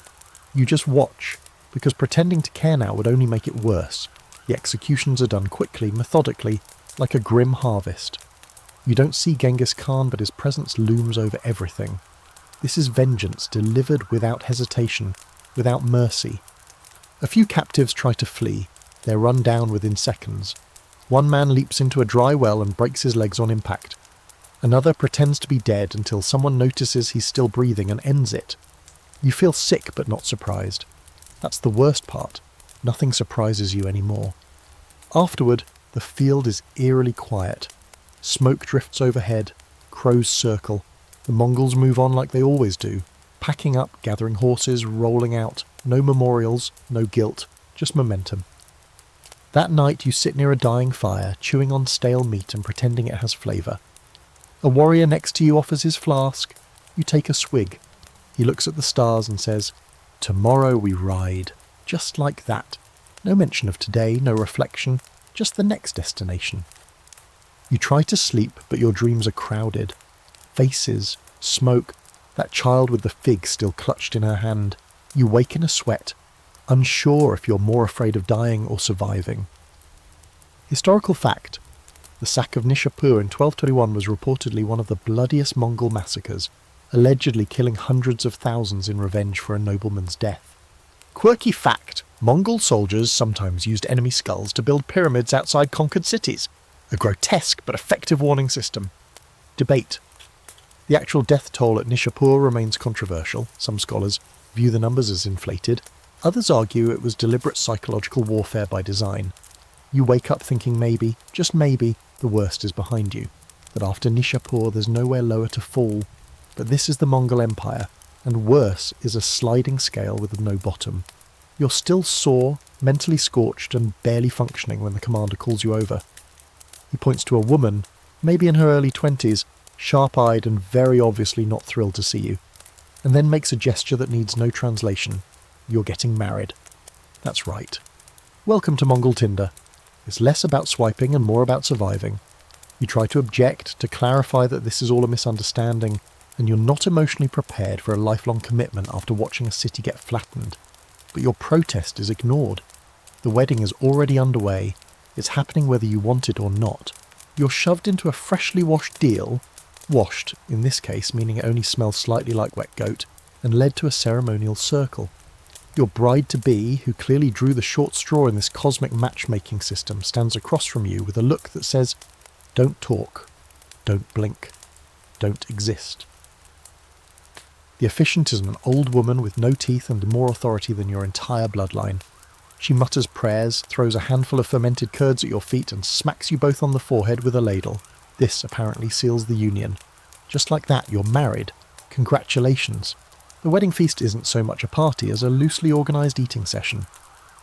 You just watch, because pretending to care now would only make it worse. The executions are done quickly, methodically, like a grim harvest. You don't see Genghis Khan, but his presence looms over everything. This is vengeance delivered without hesitation, without mercy. A few captives try to flee. They're run down within seconds. One man leaps into a dry well and breaks his legs on impact. Another pretends to be dead until someone notices he's still breathing and ends it. You feel sick but not surprised. That's the worst part. Nothing surprises you anymore. Afterward, the field is eerily quiet. Smoke drifts overhead. Crows circle. The Mongols move on like they always do. Packing up, gathering horses, rolling out. No memorials, no guilt, just momentum. That night you sit near a dying fire, chewing on stale meat and pretending it has flavour. A warrior next to you offers his flask. You take a swig. He looks at the stars and says, "Tomorrow we ride." Just like that. No mention of today, no reflection, just the next destination. You try to sleep, but your dreams are crowded. Faces, smoke, that child with the fig still clutched in her hand. You wake in a sweat, unsure if you're more afraid of dying or surviving. Historical fact. The sack of Nishapur in 1221 was reportedly one of the bloodiest Mongol massacres, allegedly killing hundreds of thousands in revenge for a nobleman's death. Quirky fact. Mongol soldiers sometimes used enemy skulls to build pyramids outside conquered cities. A grotesque but effective warning system. Debate. The actual death toll at Nishapur remains controversial. Some scholars view the numbers as inflated. Others argue it was deliberate psychological warfare by design. You wake up thinking maybe, just maybe, the worst is behind you. That after Nishapur there's nowhere lower to fall. But this is the Mongol Empire, and worse is a sliding scale with no bottom. You're still sore, mentally scorched and barely functioning when the commander calls you over. He points to a woman, maybe in her early 20s, sharp-eyed and very obviously not thrilled to see you, and then makes a gesture that needs no translation. You're getting married. That's right. Welcome to Mongol Tinder. It's less about swiping and more about surviving. You try to object, to clarify that this is all a misunderstanding, and you're not emotionally prepared for a lifelong commitment after watching a city get flattened. But your protest is ignored. The wedding is already underway. It's happening whether you want it or not. You're shoved into a freshly washed deal, washed, in this case, meaning it only smells slightly like wet goat, and led to a ceremonial circle. Your bride-to-be, who clearly drew the short straw in this cosmic matchmaking system, stands across from you with a look that says, "Don't talk, don't blink, don't exist." The officiant is an old woman with no teeth and more authority than your entire bloodline. She mutters prayers, throws a handful of fermented curds at your feet and smacks you both on the forehead with a ladle. This apparently seals the union. Just like that, you're married. Congratulations. The wedding feast isn't so much a party as a loosely organised eating session.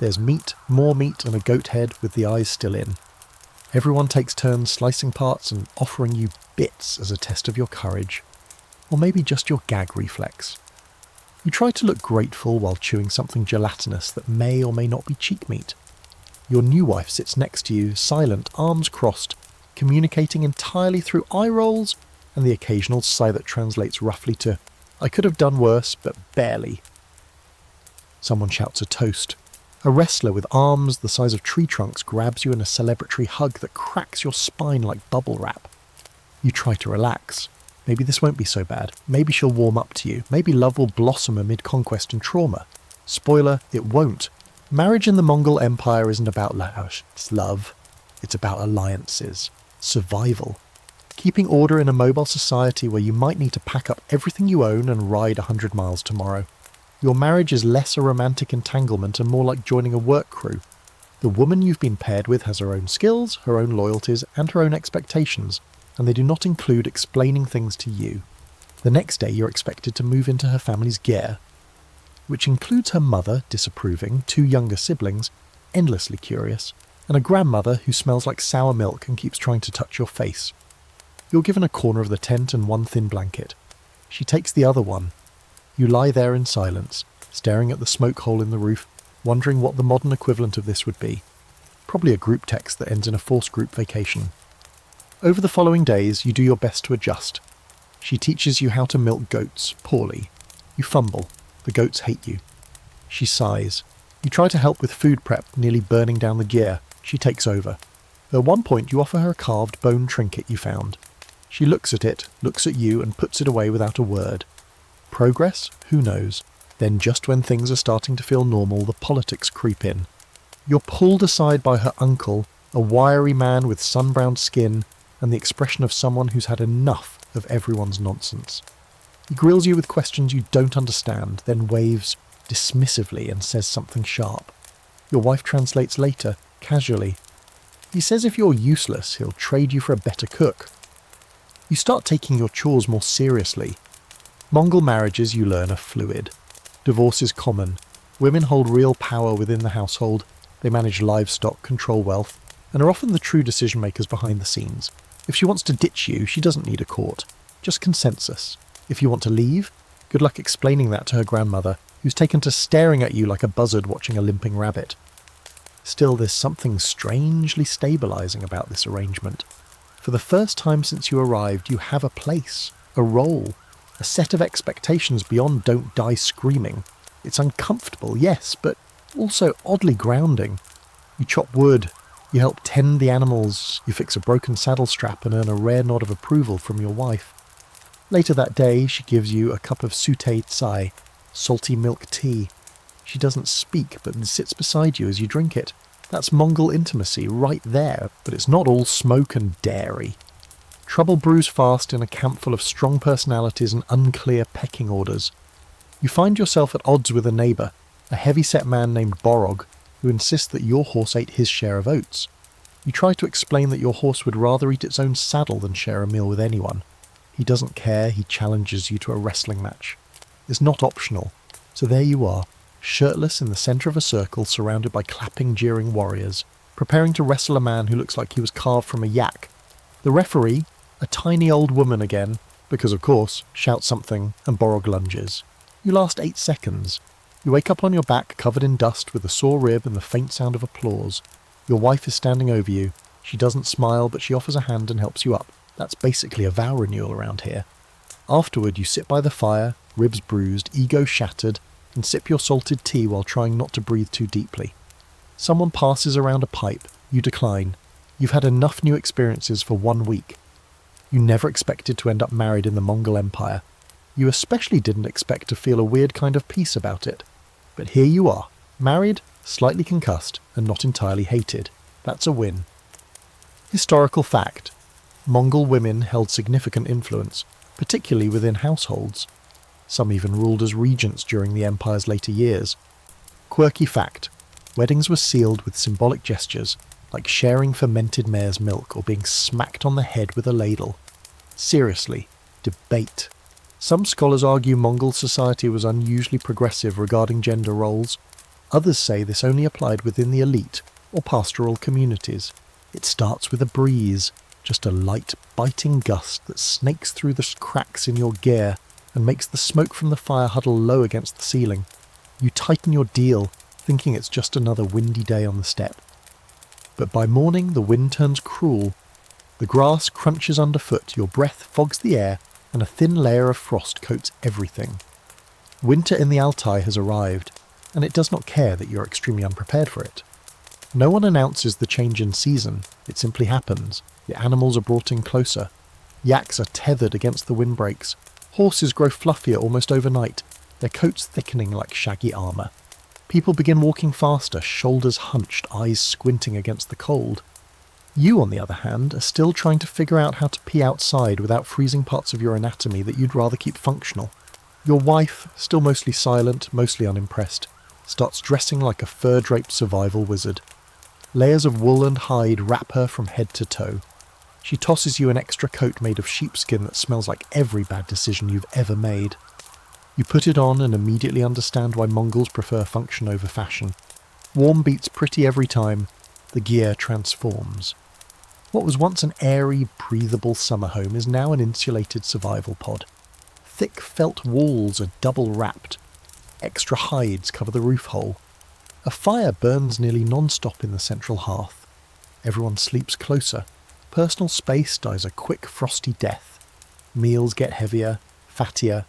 There's meat, more meat, and a goat head with the eyes still in. Everyone takes turns slicing parts and offering you bits as a test of your courage. Or maybe just your gag reflex. You try to look grateful while chewing something gelatinous that may or may not be cheek meat. Your new wife sits next to you, silent, arms crossed, communicating entirely through eye rolls and the occasional sigh that translates roughly to, "I could have done worse, but barely." Someone shouts a toast. A wrestler with arms the size of tree trunks grabs you in a celebratory hug that cracks your spine like bubble wrap. You try to relax. Maybe this won't be so bad. Maybe she'll warm up to you. Maybe love will blossom amid conquest and trauma. Spoiler, it won't. Marriage in the Mongol Empire isn't about love. It's about alliances. Survival. Keeping order in a mobile society where you might need to pack up everything you own and ride 100 miles tomorrow. Your marriage is less a romantic entanglement and more like joining a work crew. The woman you've been paired with has her own skills, her own loyalties, and her own expectations, and they do not include explaining things to you. The next day you're expected to move into her family's ger, which includes her mother, disapproving, 2 younger siblings, endlessly curious, and a grandmother who smells like sour milk and keeps trying to touch your face. You're given a corner of the tent and one thin blanket. She takes the other one. You lie there in silence, staring at the smoke hole in the roof, wondering what the modern equivalent of this would be. Probably a group text that ends in a forced group vacation. Over the following days, you do your best to adjust. She teaches you how to milk goats, poorly. You fumble. The goats hate you. She sighs. You try to help with food prep, nearly burning down the gear. She takes over. At one point, you offer her a carved bone trinket you found. She looks at it, looks at you, and puts it away without a word. Progress? Who knows? Then just when things are starting to feel normal, the politics creep in. You're pulled aside by her uncle, a wiry man with sun-browned skin, and the expression of someone who's had enough of everyone's nonsense. He grills you with questions you don't understand, then waves dismissively and says something sharp. Your wife translates later, casually. He says if you're useless, he'll trade you for a better cook. You start taking your chores more seriously. Mongol marriages, you learn, are fluid. Divorce is common. Women hold real power within the household, They manage livestock, control wealth, and are often the true decision makers behind the scenes. If she wants to ditch you, she doesn't need a court, just consensus. If you want to leave, good luck explaining that to her grandmother, who's taken to staring at you like a buzzard watching a limping rabbit. Still, there's something strangely stabilising about this arrangement. For the first time since you arrived, you have a place, a role, a set of expectations beyond don't die screaming. It's uncomfortable, yes, but also oddly grounding. You chop wood, you help tend the animals, you fix a broken saddle strap and earn a rare nod of approval from your wife. Later that day, she gives you a cup of sute tsai, salty milk tea. She doesn't speak, but sits beside you as you drink it. That's Mongol intimacy right there, but it's not all smoke and dairy. Trouble brews fast in a camp full of strong personalities and unclear pecking orders. You find yourself at odds with a neighbour, a heavy-set man named Borog, who insists that your horse ate his share of oats. You try to explain that your horse would rather eat its own saddle than share a meal with anyone. He doesn't care, he challenges you to a wrestling match. It's not optional, so there you are, shirtless in the centre of a circle surrounded by clapping, jeering warriors, preparing to wrestle a man who looks like he was carved from a yak. The referee, a tiny old woman again, because of course, shouts something and Borog lunges. You last 8 seconds. You wake up on your back covered in dust with a sore rib and the faint sound of applause. Your wife is standing over you. She doesn't smile, but she offers a hand and helps you up. That's basically a vow renewal around here. Afterward, you sit by the fire, ribs bruised, ego shattered, and sip your salted tea while trying not to breathe too deeply. Someone passes around a pipe. You decline. You've had enough new experiences for 1 week. You never expected to end up married in the Mongol Empire. You especially didn't expect to feel a weird kind of peace about it. But here you are, married, slightly concussed, and not entirely hated. That's a win. Historical fact. Mongol women held significant influence, particularly within households. Some even ruled as regents during the empire's later years. Quirky fact. Weddings were sealed with symbolic gestures, like sharing fermented mare's milk or being smacked on the head with a ladle. Seriously, debate. Some scholars argue Mongol society was unusually progressive regarding gender roles. Others say this only applied within the elite or pastoral communities. It starts with a breeze, just a light, biting gust that snakes through the cracks in your gear and makes the smoke from the fire huddle low against the ceiling. You tighten your deal, thinking it's just another windy day on the steppe. But by morning the wind turns cruel. The grass crunches underfoot, your breath fogs the air, and a thin layer of frost coats everything. Winter in the Altai has arrived, and it does not care that you're extremely unprepared for it. No one announces the change in season, it simply happens. The animals are brought in closer. Yaks are tethered against the windbreaks. Horses grow fluffier almost overnight, their coats thickening like shaggy armour. People begin walking faster, shoulders hunched, eyes squinting against the cold. You, on the other hand, are still trying to figure out how to pee outside without freezing parts of your anatomy that you'd rather keep functional. Your wife, still mostly silent, mostly unimpressed, starts dressing like a fur-draped survival wizard. Layers of wool and hide wrap her from head to toe. She tosses you an extra coat made of sheepskin that smells like every bad decision you've ever made. You put it on and immediately understand why Mongols prefer function over fashion. Warm beats pretty every time. The gear transforms. What was once an airy, breathable summer home is now an insulated survival pod. Thick felt walls are double wrapped. Extra hides cover the roof hole. A fire burns nearly non-stop in the central hearth. Everyone sleeps closer. Personal space dies a quick, frosty death. Meals get heavier, fattier.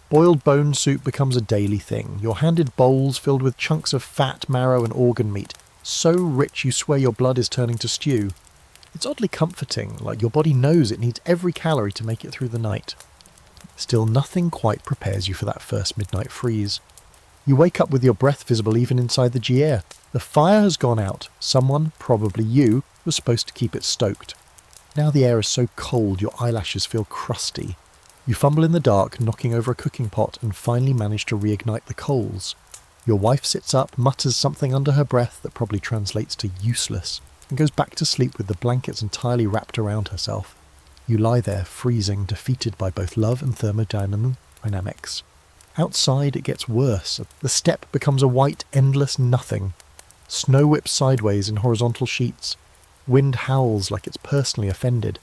Boiled bone soup becomes a daily thing. You're handed bowls filled with chunks of fat, marrow and organ meat, so rich you swear your blood is turning to stew. It's oddly comforting, like your body knows it needs every calorie to make it through the night. Still, nothing quite prepares you for that first midnight freeze. You wake up with your breath visible even inside the GR. The fire has gone out. Someone, probably you, was supposed to keep it stoked. Now the air is so cold your eyelashes feel crusty. You fumble in the dark, knocking over a cooking pot, and finally manage to reignite the coals. Your wife sits up, mutters something under her breath that probably translates to useless, and goes back to sleep with the blankets entirely wrapped around herself. You lie there, freezing, defeated by both love and thermodynamics. Outside it gets worse. The steppe becomes a white, endless nothing. Snow whips sideways in horizontal sheets. Wind howls like it's personally offended.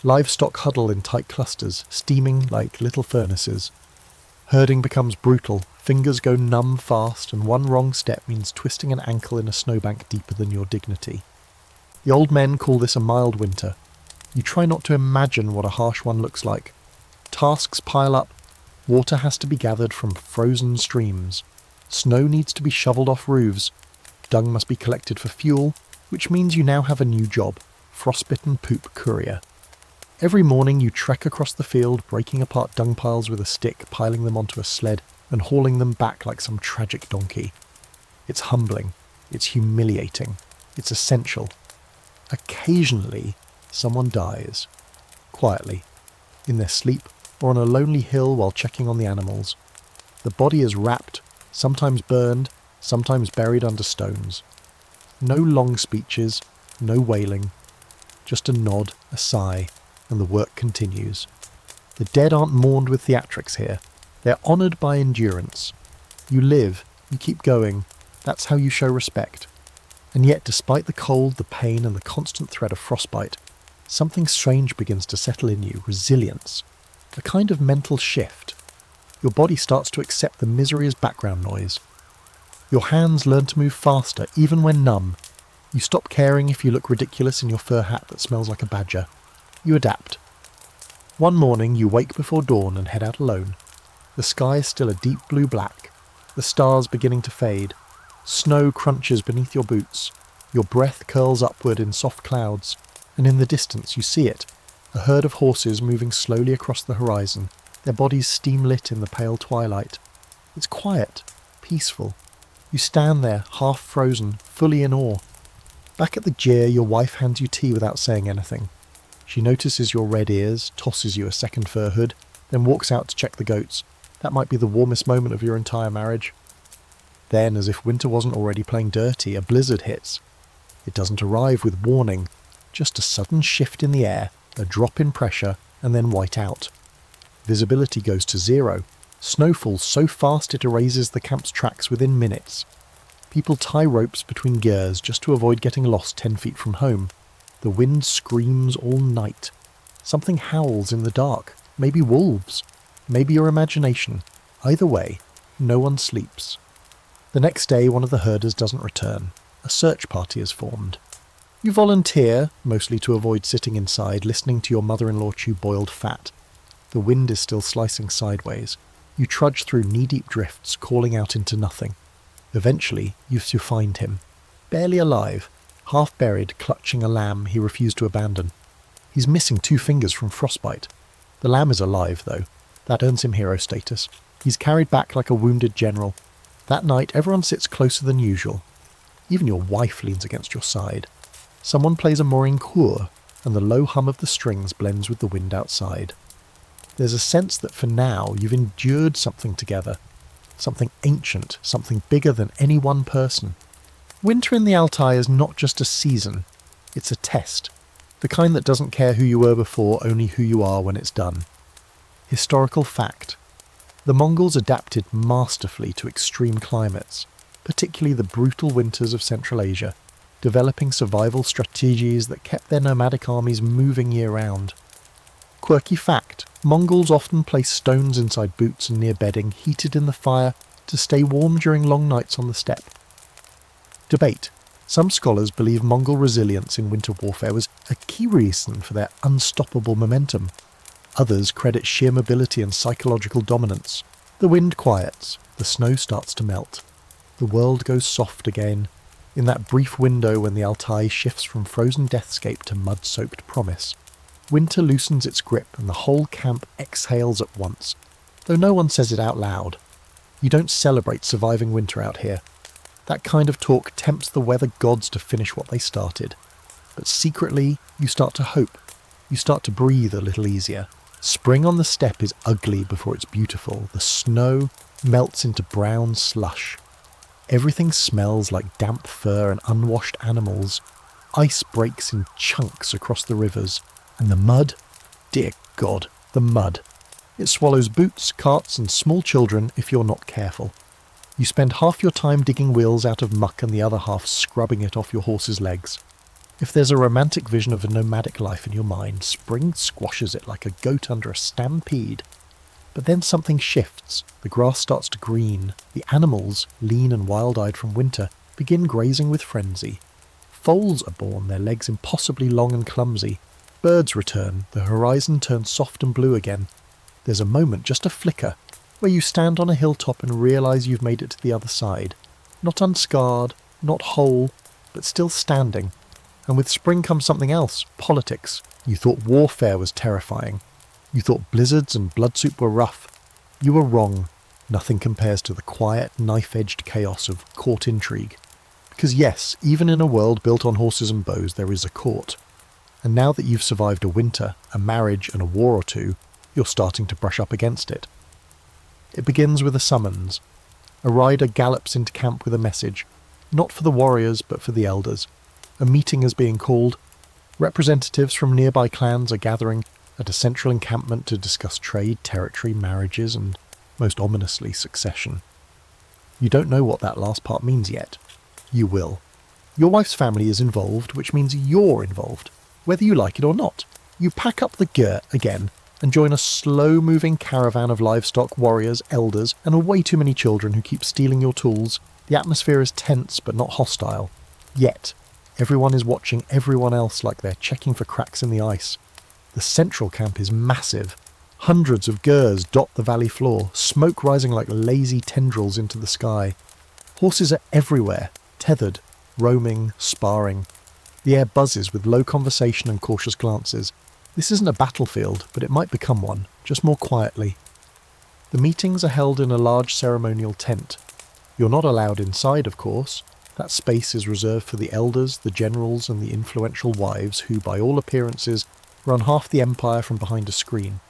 Livestock huddle in tight clusters, steaming like little furnaces. Herding becomes brutal, fingers go numb fast, and one wrong step means twisting an ankle in a snowbank deeper than your dignity. The old men call this a mild winter. You try not to imagine what a harsh one looks like. Tasks pile up. Water has to be gathered from frozen streams. Snow needs to be shoveled off roofs. Dung must be collected for fuel, which means you now have a new job, frostbitten poop courier. Every morning you trek across the field, breaking apart dung piles with a stick, piling them onto a sled, and hauling them back like some tragic donkey. It's humbling. It's humiliating. It's essential. Occasionally, someone dies. Quietly. In their sleep, or on a lonely hill while checking on the animals. The body is wrapped, sometimes burned, sometimes buried under stones. No long speeches, no wailing. Just a nod, a sigh, and the work continues. The dead aren't mourned with theatrics here. They're honoured by endurance. You live, you keep going. That's how you show respect. And yet, despite the cold, the pain, and the constant threat of frostbite, something strange begins to settle in you, resilience. A kind of mental shift. Your body starts to accept the misery as background noise. Your hands learn to move faster, even when numb. You stop caring if you look ridiculous in your fur hat that smells like a badger. You adapt. One morning you wake before dawn and head out alone. The sky is still a deep blue black, the stars beginning to fade. Snow crunches beneath your boots. Your breath curls upward in soft clouds, and in the distance you see it, a herd of horses moving slowly across the horizon, their bodies steam-lit in the pale twilight. It's quiet, peaceful. You stand there, half frozen, fully in awe. Back at the jeer, your wife hands you tea without saying anything. She notices your red ears, tosses you a second fur hood, then walks out to check the goats. That might be the warmest moment of your entire marriage. Then, as if winter wasn't already playing dirty, a blizzard hits. It doesn't arrive with warning, just a sudden shift in the air, a drop in pressure, and then white out. Visibility goes to zero. Snow falls so fast it erases the camp's tracks within minutes. People tie ropes between gears just to avoid getting lost 10 feet from home. The wind screams all night. Something howls in the dark. Maybe wolves. Maybe your imagination. Either way, no one sleeps. The next day, one of the herders doesn't return. A search party is formed. You volunteer, mostly to avoid sitting inside, listening to your mother-in-law chew boiled fat. The wind is still slicing sideways. You trudge through knee-deep drifts, calling out into nothing. Eventually, you find him. Barely alive, half buried, clutching a lamb he refused to abandon. He's missing 2 fingers from frostbite. The lamb is alive, though. That earns him hero status. He's carried back like a wounded general. That night, everyone sits closer than usual. Even your wife leans against your side. Someone plays a morin cour, and the low hum of the strings blends with the wind outside. There's a sense that for now you've endured something together. Something ancient, something bigger than any one person. Winter in the Altai is not just a season. It's a test. The kind that doesn't care who you were before, only who you are when it's done. Historical fact. The Mongols adapted masterfully to extreme climates, particularly the brutal winters of Central Asia, developing survival strategies that kept their nomadic armies moving year-round. Quirky fact, Mongols often place stones inside boots and near bedding, heated in the fire, to stay warm during long nights on the steppe. Debate. Some scholars believe Mongol resilience in winter warfare was a key reason for their unstoppable momentum. Others credit sheer mobility and psychological dominance. The wind quiets, the snow starts to melt. The world goes soft again, in that brief window when the Altai shifts from frozen deathscape to mud-soaked promise. Winter loosens its grip and the whole camp exhales at once, though no one says it out loud. You don't celebrate surviving winter out here. That kind of talk tempts the weather gods to finish what they started. But secretly, you start to hope. You start to breathe a little easier. Spring on the steppe is ugly before it's beautiful. The snow melts into brown slush. Everything smells like damp fur and unwashed animals. Ice breaks in chunks across the rivers. And the mud? Dear God, the mud. It swallows boots, carts and small children if you're not careful. You spend half your time digging wheels out of muck and the other half scrubbing it off your horse's legs. If there's a romantic vision of a nomadic life in your mind, spring squashes it like a goat under a stampede. But then something shifts, the grass starts to green, the animals, lean and wild-eyed from winter, begin grazing with frenzy. Foals are born, their legs impossibly long and clumsy. Birds return, the horizon turns soft and blue again. There's a moment, just a flicker, where you stand on a hilltop and realise you've made it to the other side. Not unscarred, not whole, but still standing. And with spring comes something else, politics. You thought warfare was terrifying. You thought blizzards and blood soup were rough. You were wrong. Nothing compares to the quiet, knife-edged chaos of court intrigue. Because yes, even in a world built on horses and bows, there is a court. And now that you've survived a winter, a marriage and a war or two, you're starting to brush up against it. It begins with a summons. A rider gallops into camp with a message, not for the warriors but for the elders. A meeting is being called. Representatives from nearby clans are gathering at a central encampment to discuss trade, territory, marriages, and, most ominously, succession. You don't know what that last part means yet. You will. Your wife's family is involved, which means you're involved, whether you like it or not. You pack up the gear again and join a slow-moving caravan of livestock, warriors, elders, and way too many children who keep stealing your tools. The atmosphere is tense but not hostile. Yet, everyone is watching everyone else like they're checking for cracks in the ice. The central camp is massive. Hundreds of gers dot the valley floor, smoke rising like lazy tendrils into the sky. Horses are everywhere, tethered, roaming, sparring. The air buzzes with low conversation and cautious glances. This isn't a battlefield, but it might become one, just more quietly. The meetings are held in a large ceremonial tent. You're not allowed inside, of course. That space is reserved for the elders, the generals, and the influential wives who, by all appearances, run half the empire from behind a screen.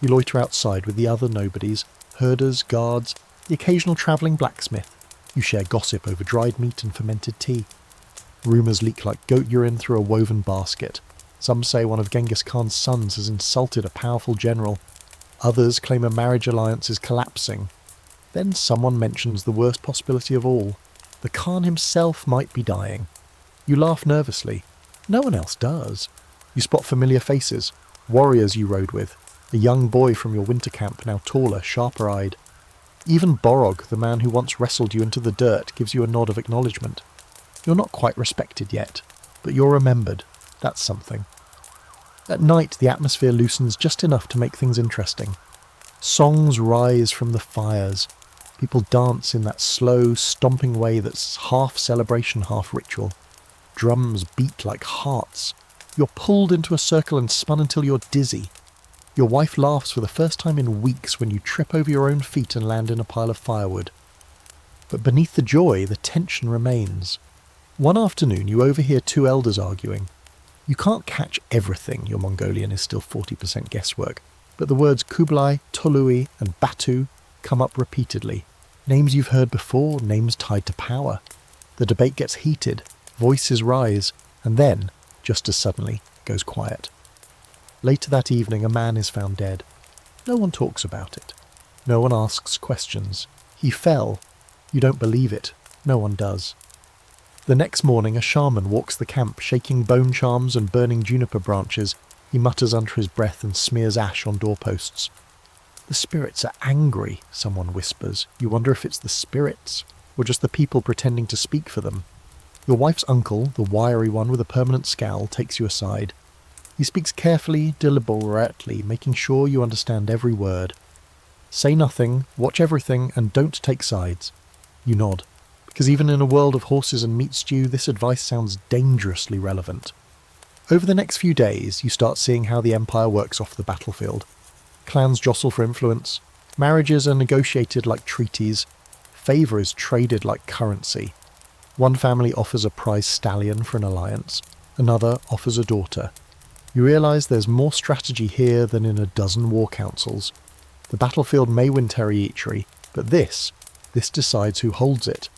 You loiter outside with the other nobodies, herders, guards, the occasional travelling blacksmith. You share gossip over dried meat and fermented tea. Rumours leak like goat urine through a woven basket. Some say one of Genghis Khan's sons has insulted a powerful general. Others claim a marriage alliance is collapsing. Then someone mentions the worst possibility of all. The Khan himself might be dying. You laugh nervously. No one else does. You spot familiar faces, warriors you rode with, a young boy from your winter camp, now taller, sharper-eyed. Even Borog, the man who once wrestled you into the dirt, gives you a nod of acknowledgement. You're not quite respected yet, but you're remembered. That's something. At night, the atmosphere loosens just enough to make things interesting. Songs rise from the fires. People dance in that slow, stomping way that's half celebration, half ritual. Drums beat like hearts. You're pulled into a circle and spun until you're dizzy. Your wife laughs for the first time in weeks when you trip over your own feet and land in a pile of firewood. But beneath the joy, the tension remains. One afternoon, you overhear two elders arguing. You can't catch everything, your Mongolian is still 40% guesswork, but the words Kublai, Tolui, and Batu come up repeatedly. Names you've heard before, names tied to power. The debate gets heated, voices rise, and then, just as suddenly, goes quiet. Later that evening, a man is found dead. No one talks about it. No one asks questions. He fell. You don't believe it. No one does. The next morning, a shaman walks the camp, shaking bone charms and burning juniper branches. He mutters under his breath and smears ash on doorposts. The spirits are angry, someone whispers. You wonder if it's the spirits, or just the people pretending to speak for them. Your wife's uncle, the wiry one with a permanent scowl, takes you aside. He speaks carefully, deliberately, making sure you understand every word. Say nothing, watch everything, and don't take sides. You nod, because even in a world of horses and meat stew, this advice sounds dangerously relevant. Over the next few days, you start seeing how the empire works off the battlefield. Clans jostle for influence, marriages are negotiated like treaties, favour is traded like currency. One family offers a prize stallion for an alliance, another offers a daughter. You realise there's more strategy here than in a dozen war councils. The battlefield may win territory, but this decides who holds it.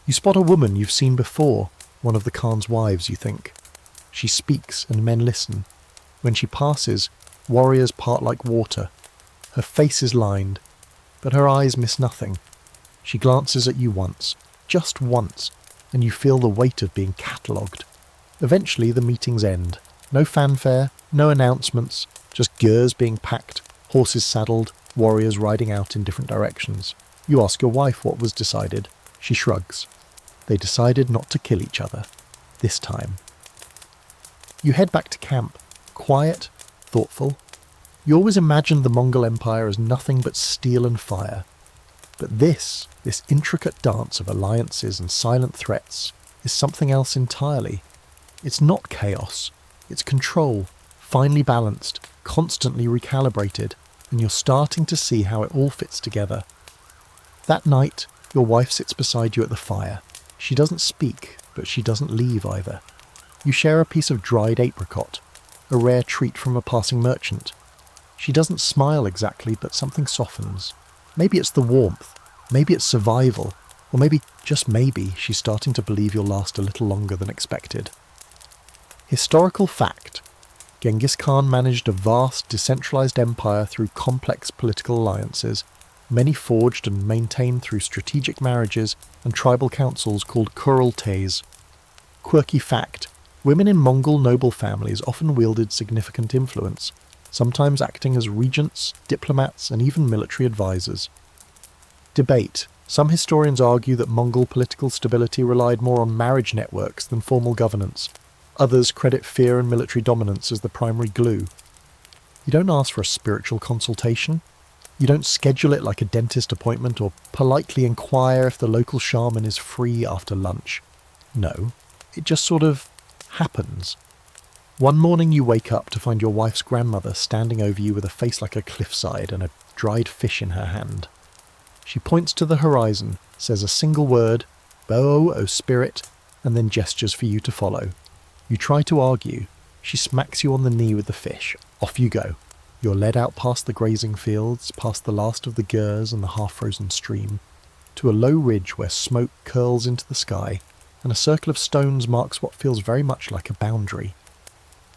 You spot a woman you've seen before, one of the Khan's wives, you think. She speaks and men listen. When she passes, warriors part like water. Her face is lined, but her eyes miss nothing. She glances at you once, just once, and you feel the weight of being catalogued. Eventually the meetings end. No fanfare, no announcements, just gears being packed, horses saddled, warriors riding out in different directions. You ask your wife what was decided. She shrugs. They decided not to kill each other. This time. You head back to camp, quiet, thoughtful. You always imagined the Mongol Empire as nothing but steel and fire. But this intricate dance of alliances and silent threats, is something else entirely. It's not chaos. It's control, finely balanced, constantly recalibrated, and you're starting to see how it all fits together. That night, your wife sits beside you at the fire. She doesn't speak, but she doesn't leave either. You share a piece of dried apricot, a rare treat from a passing merchant. She doesn't smile exactly, but something softens. Maybe it's the warmth, maybe it's survival, or maybe, just maybe, she's starting to believe you'll last a little longer than expected. Historical fact. Genghis Khan managed a vast, decentralized empire through complex political alliances, many forged and maintained through strategic marriages and tribal councils called kurultays. Quirky fact. Women in Mongol noble families often wielded significant influence, sometimes acting as regents, diplomats, and even military advisors. Debate. Some historians argue that Mongol political stability relied more on marriage networks than formal governance. Others credit fear and military dominance as the primary glue. You don't ask for a spiritual consultation. You don't schedule it like a dentist appointment or politely inquire if the local shaman is free after lunch. No, it just sort of happens. One morning you wake up to find your wife's grandmother standing over you with a face like a cliffside and a dried fish in her hand. She points to the horizon, says a single word, "Bo, O spirit," and then gestures for you to follow. You try to argue. She smacks you on the knee with the fish. Off you go. You're led out past the grazing fields, past the last of the gers and the half-frozen stream, to a low ridge where smoke curls into the sky, and a circle of stones marks what feels very much like a boundary.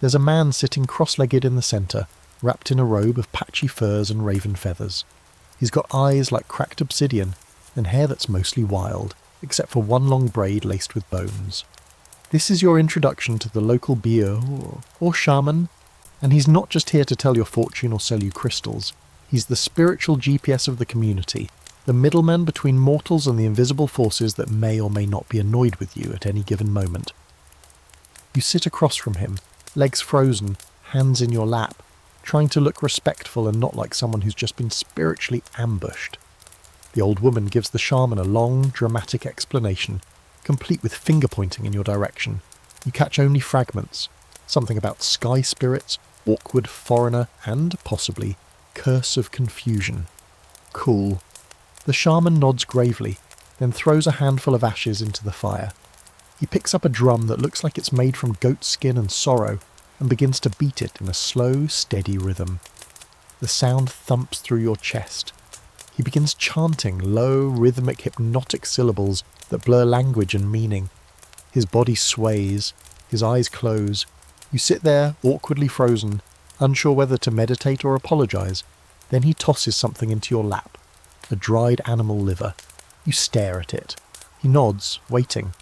There's a man sitting cross-legged in the centre, wrapped in a robe of patchy furs and raven feathers. He's got eyes like cracked obsidian, and hair that's mostly wild, except for one long braid laced with bones. This is your introduction to the local beer or shaman, and he's not just here to tell your fortune or sell you crystals. He's the spiritual GPS of the community, the middleman between mortals and the invisible forces that may or may not be annoyed with you at any given moment. You sit across from him, legs frozen, hands in your lap, trying to look respectful and not like someone who's just been spiritually ambushed. The old woman gives the shaman a long, dramatic explanation, complete with finger-pointing in your direction. You catch only fragments, something about sky spirits, awkward foreigner, and, possibly, curse of confusion. Cool. The shaman nods gravely, then throws a handful of ashes into the fire. He picks up a drum that looks like it's made from goat skin and sorrow, and begins to beat it in a slow, steady rhythm. The sound thumps through your chest. He begins chanting low, rhythmic, hypnotic syllables that blur language and meaning. His body sways, his eyes close. You sit there, awkwardly frozen, unsure whether to meditate or apologize. Then he tosses something into your lap, a dried animal liver. You stare at it. He nods, waiting.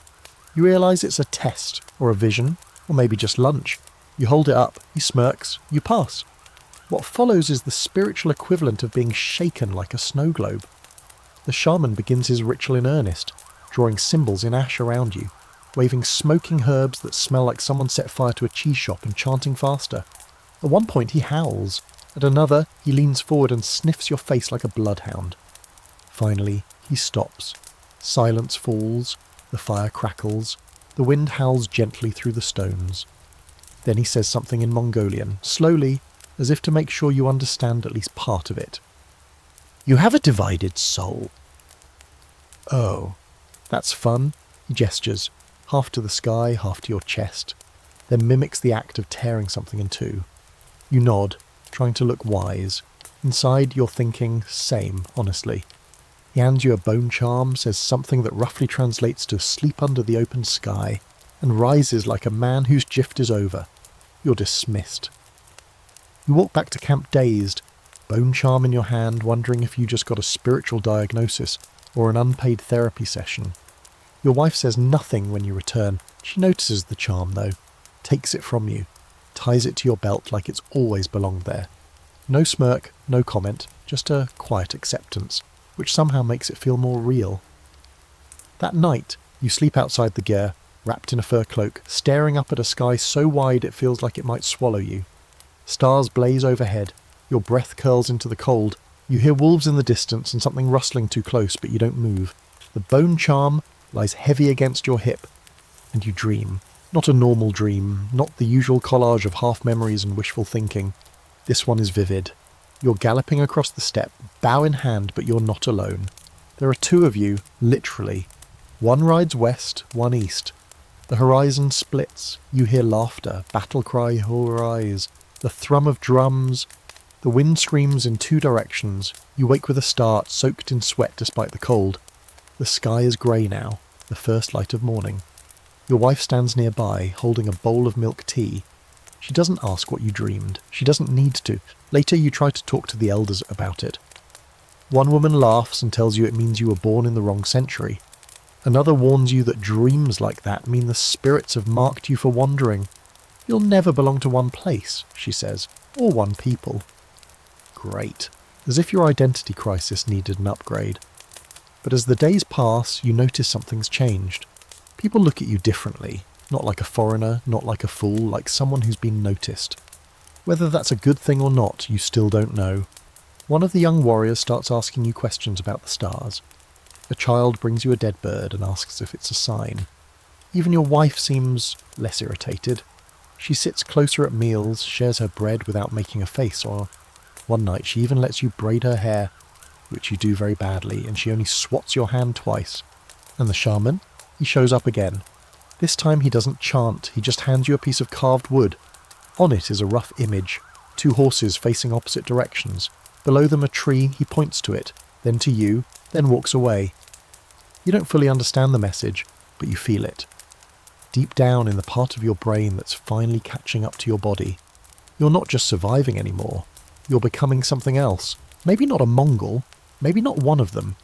You realize it's a test, or a vision, or maybe just lunch. You hold it up, he smirks, you pass. What follows is the spiritual equivalent of being shaken like a snow globe. The shaman begins his ritual in earnest, drawing symbols in ash around you, waving smoking herbs that smell like someone set fire to a cheese shop and chanting faster. At one point he howls. At another, he leans forward and sniffs your face like a bloodhound. Finally, he stops. Silence falls, the fire crackles, the wind howls gently through the stones. Then he says something in Mongolian, slowly, as if to make sure you understand at least part of it. "You have a divided soul." "Oh, that's fun," he gestures, half to the sky, half to your chest, then mimics the act of tearing something in two. You nod, trying to look wise. Inside, you're thinking, same, honestly. He hands you a bone charm, says something that roughly translates to sleep under the open sky, and rises like a man whose gift is over. You're dismissed. You walk back to camp dazed, bone charm in your hand, wondering if you just got a spiritual diagnosis, or an unpaid therapy session. Your wife says nothing when you return. She notices the charm, though, takes it from you, ties it to your belt like it's always belonged there. No smirk, no comment, just a quiet acceptance, which somehow makes it feel more real. That night, you sleep outside the ger, wrapped in a fur cloak, staring up at a sky so wide it feels like it might swallow you. Stars blaze overhead, your breath curls into the cold, you hear wolves in the distance and something rustling too close, but you don't move. The bone charm lies heavy against your hip, and you dream. Not a normal dream, not the usual collage of half-memories and wishful thinking. This one is vivid. You're galloping across the steppe, bow in hand, but you're not alone. There are two of you, literally. One rides west, one east. The horizon splits. You hear laughter, battle cry, hurrahs, the thrum of drums. The wind screams in two directions. You wake with a start, soaked in sweat despite the cold. The sky is grey now, the first light of morning. Your wife stands nearby, holding a bowl of milk tea. She doesn't ask what you dreamed. She doesn't need to. Later you try to talk to the elders about it. One woman laughs and tells you it means you were born in the wrong century. Another warns you that dreams like that mean the spirits have marked you for wandering. You'll never belong to one place, she says, or one people. Great. As if your identity crisis needed an upgrade. But as the days pass, you notice something's changed. People look at you differently, not like a foreigner, not like a fool, like someone who's been noticed. Whether that's a good thing or not, you still don't know. One of the young warriors starts asking you questions about the stars. A child brings you a dead bird and asks if it's a sign. Even your wife seems less irritated. She sits closer at meals, shares her bread without making a face, or one night she even lets you braid her hair, which you do very badly, and she only swats your hand twice. And the shaman? He shows up again. This time he doesn't chant, he just hands you a piece of carved wood. On it is a rough image, two horses facing opposite directions. Below them a tree, he points to it, then to you, then walks away. You don't fully understand the message, but you feel it. Deep down in the part of your brain that's finally catching up to your body. You're not just surviving anymore, you're becoming something else. Maybe not a Mongol, maybe not one of them,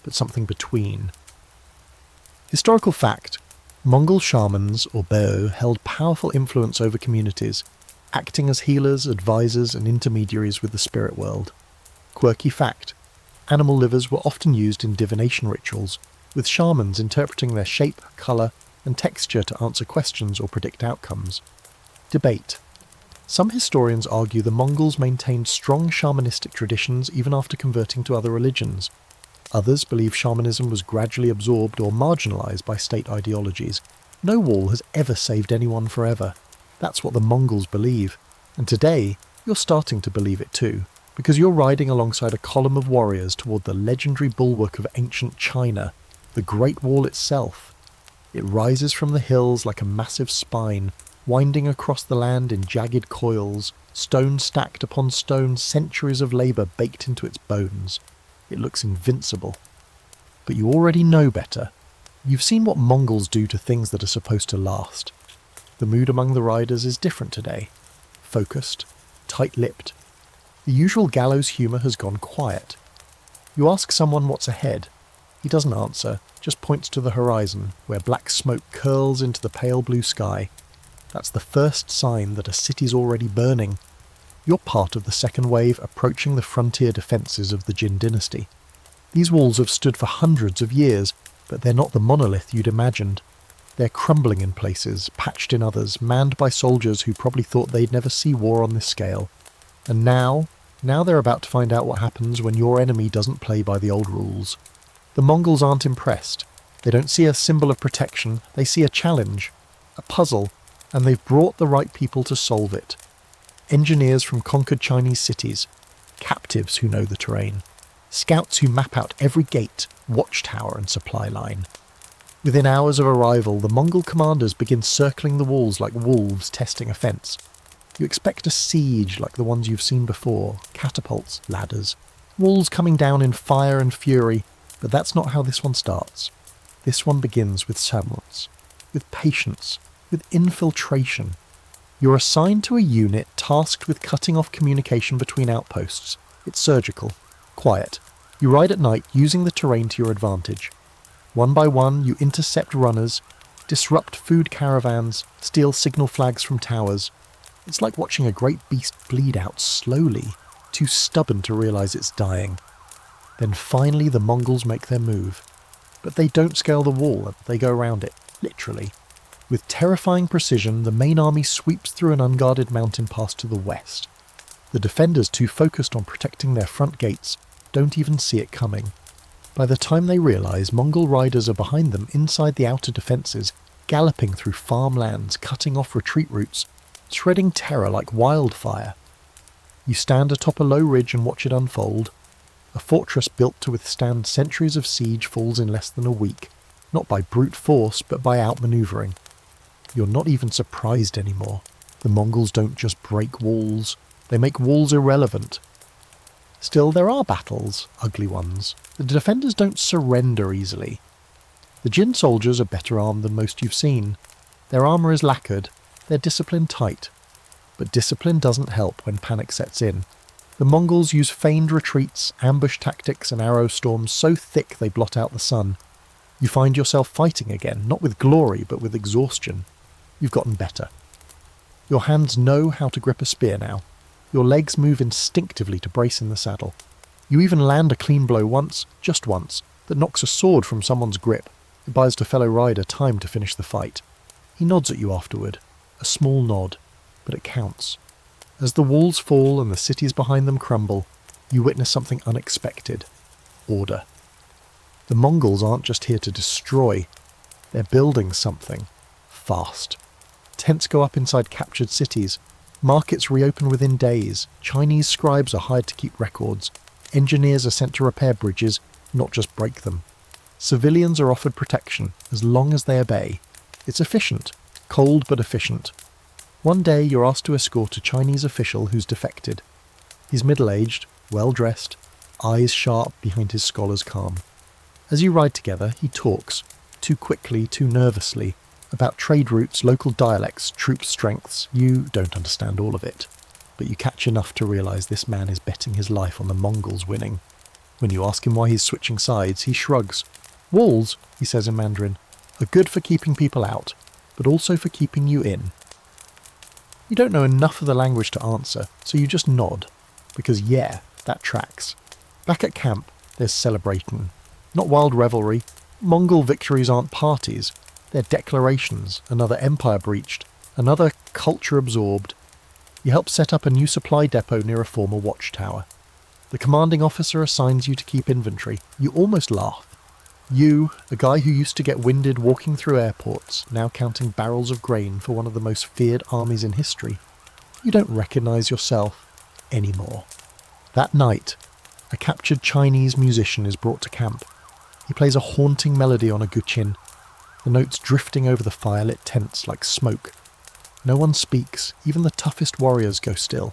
but something between. Historical fact: Mongol shamans, or Bao, held powerful influence over communities, acting as healers, advisors, and intermediaries with the spirit world. Quirky fact: animal livers were often used in divination rituals, with shamans interpreting their shape, colour, and texture to answer questions or predict outcomes. Debate. Some historians argue the Mongols maintained strong shamanistic traditions even after converting to other religions. Others believe shamanism was gradually absorbed or marginalised by state ideologies. No wall has ever saved anyone forever. That's what the Mongols believe. And today, you're starting to believe it too, because you're riding alongside a column of warriors toward the legendary bulwark of ancient China, the Great Wall itself. It rises from the hills like a massive spine, winding across the land in jagged coils, stone stacked upon stone, centuries of labour baked into its bones. It looks invincible. But you already know better. You've seen what Mongols do to things that are supposed to last. The mood among the riders is different today. Focused, tight-lipped. The usual gallows humour has gone quiet. You ask someone what's ahead. He doesn't answer, just points to the horizon, where black smoke curls into the pale blue sky. That's the first sign that a city's already burning. You're part of the second wave approaching the frontier defences of the Jin dynasty. These walls have stood for hundreds of years, but they're not the monolith you'd imagined. They're crumbling in places, patched in others, manned by soldiers who probably thought they'd never see war on this scale. And now they're about to find out what happens when your enemy doesn't play by the old rules. The Mongols aren't impressed. They don't see a symbol of protection, they see a challenge, a puzzle, and they've brought the right people to solve it. Engineers from conquered Chinese cities, captives who know the terrain, scouts who map out every gate, watchtower and supply line. Within hours of arrival, the Mongol commanders begin circling the walls like wolves testing a fence. You expect a siege like the ones you've seen before, catapults, ladders, walls coming down in fire and fury, but that's not how this one starts. This one begins with silence, with patience, with infiltration. You're assigned to a unit tasked with cutting off communication between outposts. It's surgical, quiet, You ride at night using the terrain to your advantage. One by one, you intercept runners, disrupt food caravans, steal signal flags from towers. It's like watching a great beast bleed out slowly, too stubborn to realise it's dying. Then finally the Mongols make their move. But they don't scale the wall, they go around it, literally. With terrifying precision, the main army sweeps through an unguarded mountain pass to the west. The defenders, too focused on protecting their front gates, don't even see it coming. By the time they realise, Mongol riders are behind them inside the outer defences, galloping through farmlands, cutting off retreat routes, spreading terror like wildfire. You stand atop a low ridge and watch it unfold. A fortress built to withstand centuries of siege falls in less than a week, not by brute force but by outmanoeuvring. You're not even surprised anymore. The Mongols don't just break walls, they make walls irrelevant. Still, there are battles, ugly ones. The defenders don't surrender easily. The Jin soldiers are better armed than most you've seen. Their armour is lacquered, their discipline tight. But discipline doesn't help when panic sets in. The Mongols use feigned retreats, ambush tactics and arrow storms so thick they blot out the sun. You find yourself fighting again, not with glory but with exhaustion. You've gotten better. Your hands know how to grip a spear now. Your legs move instinctively to brace in the saddle. You even land a clean blow once, just once, that knocks a sword from someone's grip. It buys the fellow rider time to finish the fight. He nods at you afterward, a small nod, but it counts. As the walls fall and the cities behind them crumble, you witness something unexpected. Order. The Mongols aren't just here to destroy, they're building something. Fast. Tents go up inside captured cities. Markets reopen within days. Chinese scribes are hired to keep records. Engineers are sent to repair bridges, not just break them. Civilians are offered protection, as long as they obey. It's efficient. Cold but efficient. One day you're asked to escort a Chinese official who's defected. He's middle-aged, well-dressed, eyes sharp behind his scholar's calm. As you ride together, he talks, too quickly, too nervously, about trade routes, local dialects, troop strengths. You don't understand all of it, but you catch enough to realise this man is betting his life on the Mongols winning. When you ask him why he's switching sides, he shrugs. Walls, he says in Mandarin, are good for keeping people out, but also for keeping you in. You don't know enough of the language to answer, so you just nod, because yeah, that tracks. Back at camp, there's celebration. Not wild revelry. Mongol victories aren't parties. They're declarations, another empire breached, another culture absorbed. You help set up a new supply depot near a former watchtower. The commanding officer assigns you to keep inventory. You almost laugh. You, a guy who used to get winded walking through airports, now counting barrels of grain for one of the most feared armies in history. You don't recognise yourself anymore. That night, a captured Chinese musician is brought to camp. He plays a haunting melody on a guqin, the notes drifting over the firelit tents like smoke. No one speaks, even the toughest warriors go still.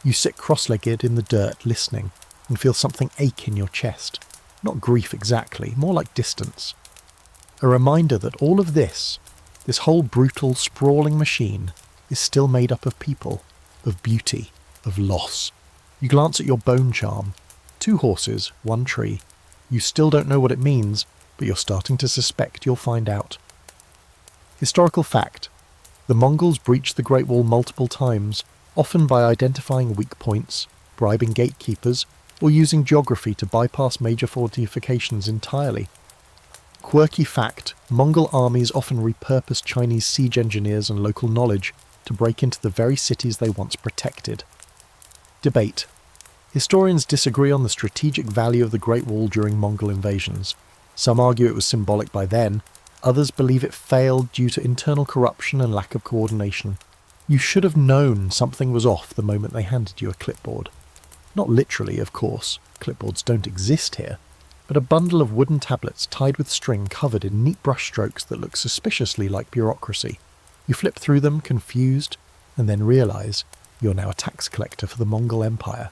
You sit cross-legged in the dirt listening and feel something ache in your chest. Not grief exactly, more like distance. A reminder that all of this whole brutal, sprawling machine, is still made up of people, of beauty, of loss. You glance at your bone charm. 2 horses, 1 tree. You still don't know what it means, but you're starting to suspect you'll find out. Historical fact. The Mongols breached the Great Wall multiple times, often by identifying weak points, bribing gatekeepers, or using geography to bypass major fortifications entirely. Quirky fact, Mongol armies often repurposed Chinese siege engineers and local knowledge to break into the very cities they once protected. Debate. Historians disagree on the strategic value of the Great Wall during Mongol invasions. Some argue it was symbolic by then, others believe it failed due to internal corruption and lack of coordination. You should have known something was off the moment they handed you a clipboard. Not literally, of course, clipboards don't exist here, but a bundle of wooden tablets tied with string covered in neat brushstrokes that look suspiciously like bureaucracy. You flip through them, confused, and then realise you're now a tax collector for the Mongol Empire.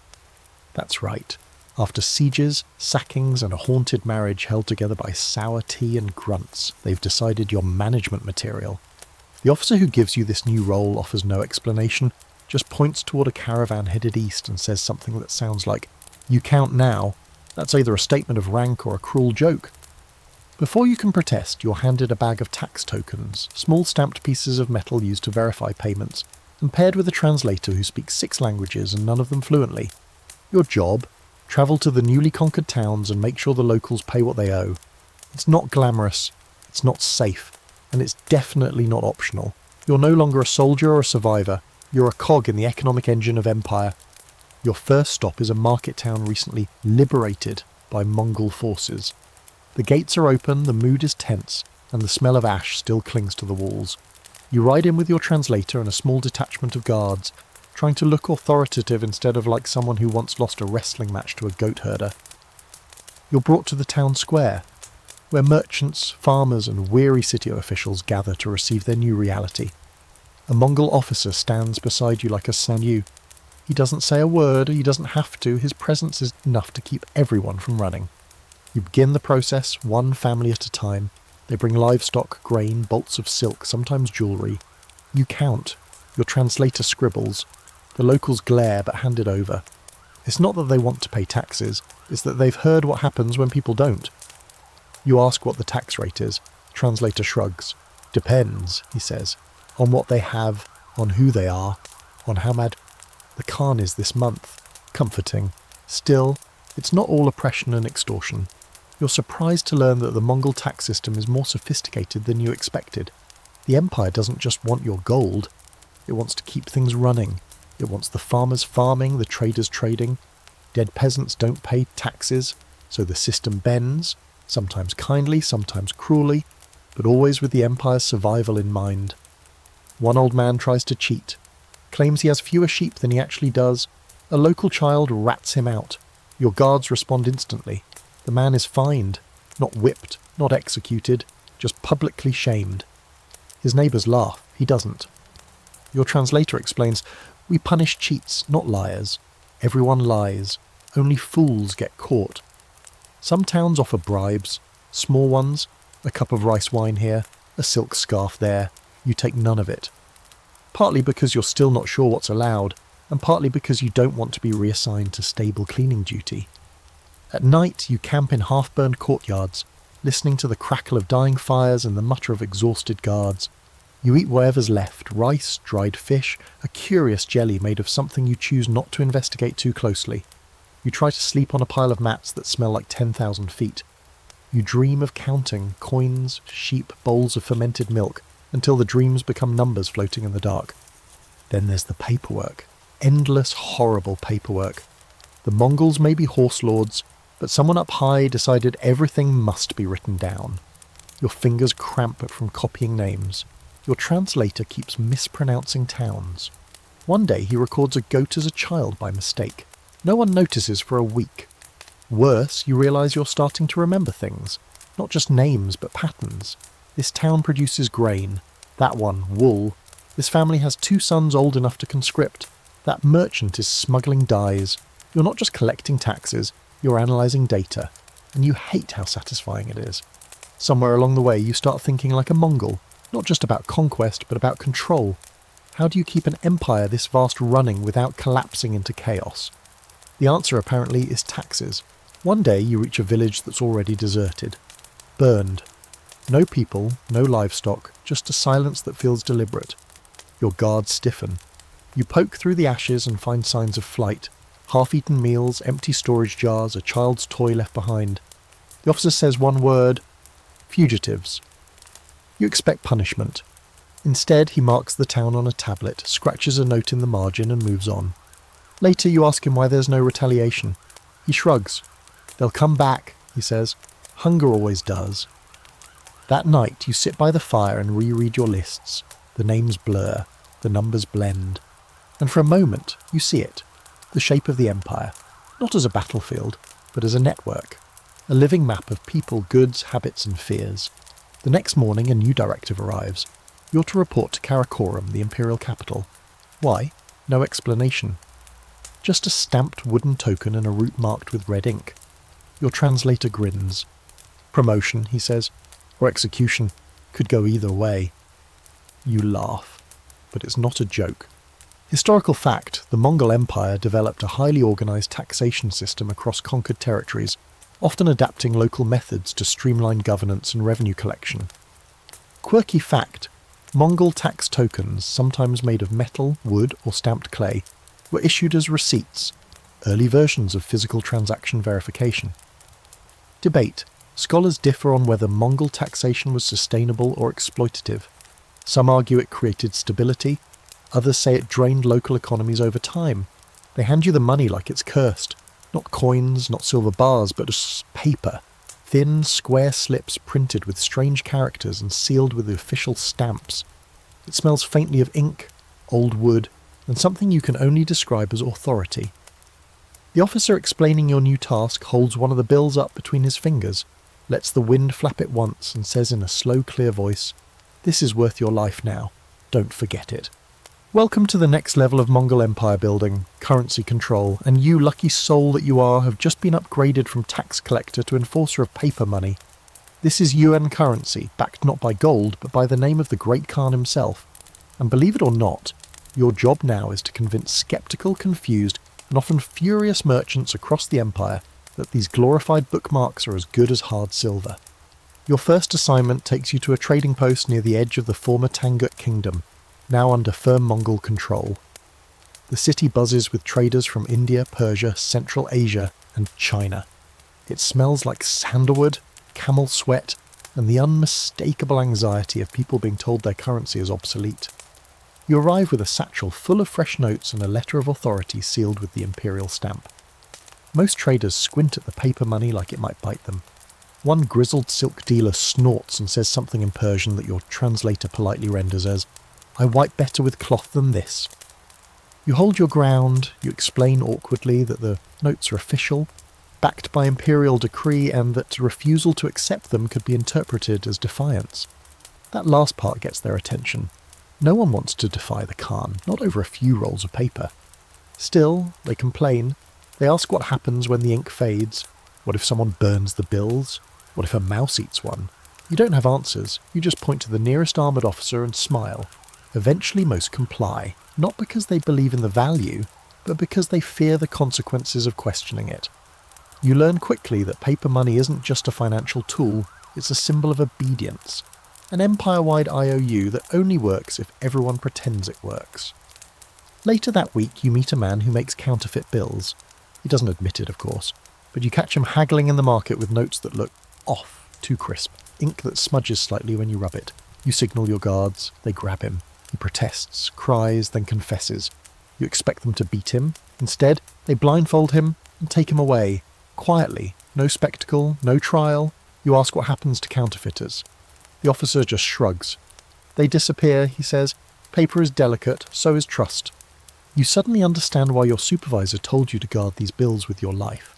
That's right. After sieges, sackings, and a haunted marriage held together by sour tea and grunts, they've decided you're management material. The officer who gives you this new role offers no explanation, just points toward a caravan headed east and says something that sounds like, "You count now," That's either a statement of rank or a cruel joke. Before you can protest, you're handed a bag of tax tokens, small stamped pieces of metal used to verify payments, and paired with a translator who speaks 6 languages and none of them fluently. Your job? Travel to the newly conquered towns and make sure the locals pay what they owe. It's not glamorous, it's not safe, and it's definitely not optional. You're no longer a soldier or a survivor, you're a cog in the economic engine of empire. Your first stop is a market town recently liberated by Mongol forces. The gates are open, the mood is tense, and the smell of ash still clings to the walls. You ride in with your translator and a small detachment of guards, trying to look authoritative instead of like someone who once lost a wrestling match to a goat herder. You're brought to the town square, where merchants, farmers and weary city officials gather to receive their new reality. A Mongol officer stands beside you like a Sanyu. He doesn't say a word, he doesn't have to, his presence is enough to keep everyone from running. You begin the process, one family at a time. They bring livestock, grain, bolts of silk, sometimes jewellery. You count. Your translator scribbles. The locals glare but hand it over. It's not that they want to pay taxes, it's that they've heard what happens when people don't. You ask what the tax rate is. The translator shrugs. Depends, he says, on what they have, on who they are, on how mad the Khan is this month. Comforting. Still, it's not all oppression and extortion. You're surprised to learn that the Mongol tax system is more sophisticated than you expected. The empire doesn't just want your gold, it wants to keep things running. It wants the farmers farming, the traders trading. Dead peasants don't pay taxes, so the system bends, sometimes kindly, sometimes cruelly, but always with the empire's survival in mind. One old man tries to cheat, claims he has fewer sheep than he actually does. A local child rats him out. Your guards respond instantly. The man is fined, not whipped, not executed, just publicly shamed. His neighbours laugh, he doesn't. Your translator explains, we punish cheats, not liars. Everyone lies. Only fools get caught. Some towns offer bribes, small ones, a cup of rice wine here, a silk scarf there. You take none of it. Partly because you're still not sure what's allowed, and partly because you don't want to be reassigned to stable cleaning duty. At night, you camp in half-burned courtyards, listening to the crackle of dying fires and the mutter of exhausted guards. You eat whatever's left, rice, dried fish, a curious jelly made of something you choose not to investigate too closely. You try to sleep on a pile of mats that smell like 10,000 feet. You dream of counting coins, sheep, bowls of fermented milk, until the dreams become numbers floating in the dark. Then there's the paperwork. Endless, horrible paperwork. The Mongols may be horse lords, but someone up high decided everything must be written down. Your fingers cramp from copying names. Your translator keeps mispronouncing towns. One day he records a goat as a child by mistake. No one notices for a week. Worse, you realise you're starting to remember things. Not just names, but patterns. This town produces grain. That one, wool. This family has 2 sons old enough to conscript. That merchant is smuggling dyes. You're not just collecting taxes, you're analysing data. And you hate how satisfying it is. Somewhere along the way you start thinking like a Mongol. Not just about conquest, but about control. How do you keep an empire this vast running without collapsing into chaos? The answer apparently is taxes. One day you reach a village that's already deserted. Burned. No people, no livestock, just a silence that feels deliberate. Your guards stiffen. You poke through the ashes and find signs of flight. Half-eaten meals, empty storage jars, a child's toy left behind. The officer says one word. Fugitives. You expect punishment. Instead, he marks the town on a tablet, scratches a note in the margin and moves on. Later you ask him why there's no retaliation. He shrugs. They'll come back, he says. Hunger always does. That night you sit by the fire and reread your lists. The names blur, the numbers blend. And for a moment you see it, the shape of the empire, not as a battlefield, but as a network, a living map of people, goods, habits and fears. The next morning a new directive arrives. You're to report to Karakorum, the imperial capital. Why? No explanation. Just a stamped wooden token and a route marked with red ink. Your translator grins. Promotion, he says, or execution. Could go either way. You laugh, but it's not a joke. Historical fact, the Mongol Empire developed a highly organised taxation system across conquered territories, often adapting local methods to streamline governance and revenue collection. Quirky fact, Mongol tax tokens, sometimes made of metal, wood or stamped clay, were issued as receipts, early versions of physical transaction verification. Debate. Scholars differ on whether Mongol taxation was sustainable or exploitative. Some argue it created stability, others say it drained local economies over time. They hand you the money like it's cursed. Not coins, not silver bars, but just paper. Thin, square slips printed with strange characters and sealed with the official stamps. It smells faintly of ink, old wood, and something you can only describe as authority. The officer explaining your new task holds one of the bills up between his fingers, lets the wind flap it once, and says in a slow, clear voice, "This is worth your life now. Don't forget it." Welcome to the next level of Mongol Empire building, currency control, and you, lucky soul that you are, have just been upgraded from tax collector to enforcer of paper money. This is yuan currency, backed not by gold, but by the name of the Great Khan himself. And believe it or not, your job now is to convince sceptical, confused, and often furious merchants across the empire that these glorified bookmarks are as good as hard silver. Your first assignment takes you to a trading post near the edge of the former Tangut kingdom, now under firm Mongol control. The city buzzes with traders from India, Persia, Central Asia, and China. It smells like sandalwood, camel sweat, and the unmistakable anxiety of people being told their currency is obsolete. You arrive with a satchel full of fresh notes and a letter of authority sealed with the imperial stamp. Most traders squint at the paper money like it might bite them. One grizzled silk dealer snorts and says something in Persian that your translator politely renders as, "I wipe better with cloth than this." You hold your ground, you explain awkwardly that the notes are official, backed by imperial decree, and that refusal to accept them could be interpreted as defiance. That last part gets their attention. No one wants to defy the Khan, not over a few rolls of paper. Still, they complain. They ask what happens when the ink fades. What if someone burns the bills? What if a mouse eats one? You don't have answers, you just point to the nearest armoured officer and smile. Eventually most comply, not because they believe in the value, but because they fear the consequences of questioning it. You learn quickly that paper money isn't just a financial tool, it's a symbol of obedience. An empire-wide IOU that only works if everyone pretends it works. Later that week you meet a man who makes counterfeit bills. He doesn't admit it, of course, but you catch him haggling in the market with notes that look off, too crisp, ink that smudges slightly when you rub it. You signal your guards, they grab him. He protests, cries, then confesses. You expect them to beat him. Instead, they blindfold him and take him away, quietly. No spectacle, no trial. You ask what happens to counterfeiters. The officer just shrugs. They disappear, he says. Paper is delicate, so is trust. You suddenly understand why your supervisor told you to guard these bills with your life.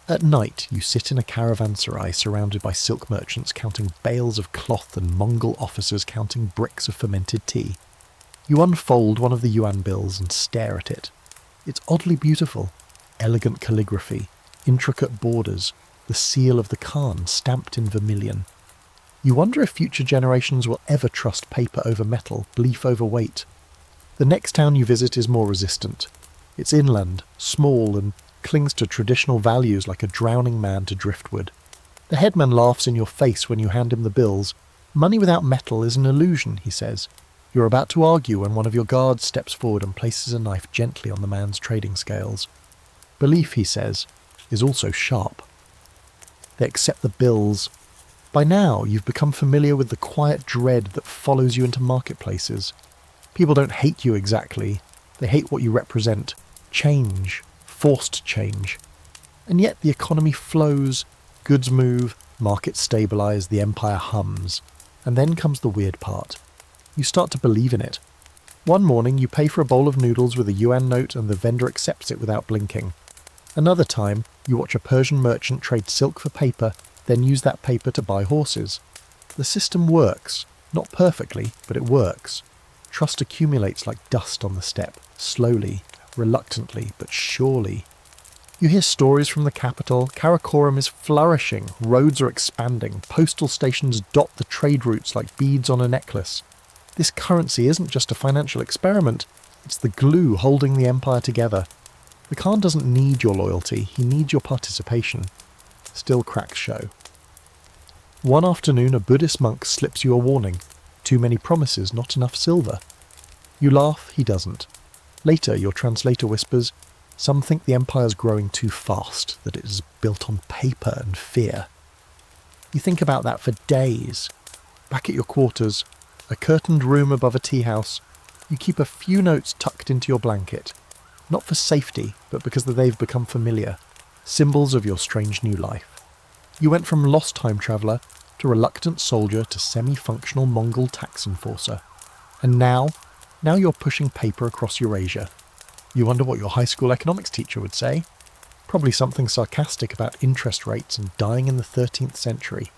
At night, you sit in a caravanserai surrounded by silk merchants counting bales of cloth and Mongol officers counting bricks of fermented tea. You unfold one of the yuan bills and stare at it. It's oddly beautiful. Elegant calligraphy, intricate borders, the seal of the Khan stamped in vermilion. You wonder if future generations will ever trust paper over metal, belief over weight. The next town you visit is more resistant. It's inland, small, and clings to traditional values like a drowning man to driftwood. The headman laughs in your face when you hand him the bills. Money without metal is an illusion, he says. You're about to argue when one of your guards steps forward and places a knife gently on the man's trading scales. Belief, he says, is also sharp. They accept the bills. By now, you've become familiar with the quiet dread that follows you into marketplaces. People don't hate you exactly. They hate what you represent. Change. Forced change. And yet the economy flows, goods move, markets stabilise, the empire hums. And then comes the weird part. You start to believe in it. One morning you pay for a bowl of noodles with a yuan note and the vendor accepts it without blinking. Another time, you watch a Persian merchant trade silk for paper, then use that paper to buy horses. The system works. Not perfectly, but it works. Trust accumulates like dust on the steppe, slowly, reluctantly, but surely. You hear stories from the capital. Karakoram is flourishing, roads are expanding, postal stations dot the trade routes like beads on a necklace. This currency isn't just a financial experiment, It's the glue holding the empire together. The Khan doesn't need your loyalty, he needs your participation. Still cracks show. One afternoon, a Buddhist monk slips you a warning. Too many promises, not enough silver. You laugh, he doesn't. Later, your translator whispers, some think the empire's growing too fast, that it is built on paper and fear. You think about that for days. Back at your quarters, a curtained room above a tea house, you keep a few notes tucked into your blanket. Not for safety, but because they've become familiar. Symbols of your strange new life. You went from lost time traveller to reluctant soldier to semi-functional Mongol tax enforcer. And now you're pushing paper across Eurasia. You wonder what your high school economics teacher would say. Probably something sarcastic about interest rates and dying in the 13th century.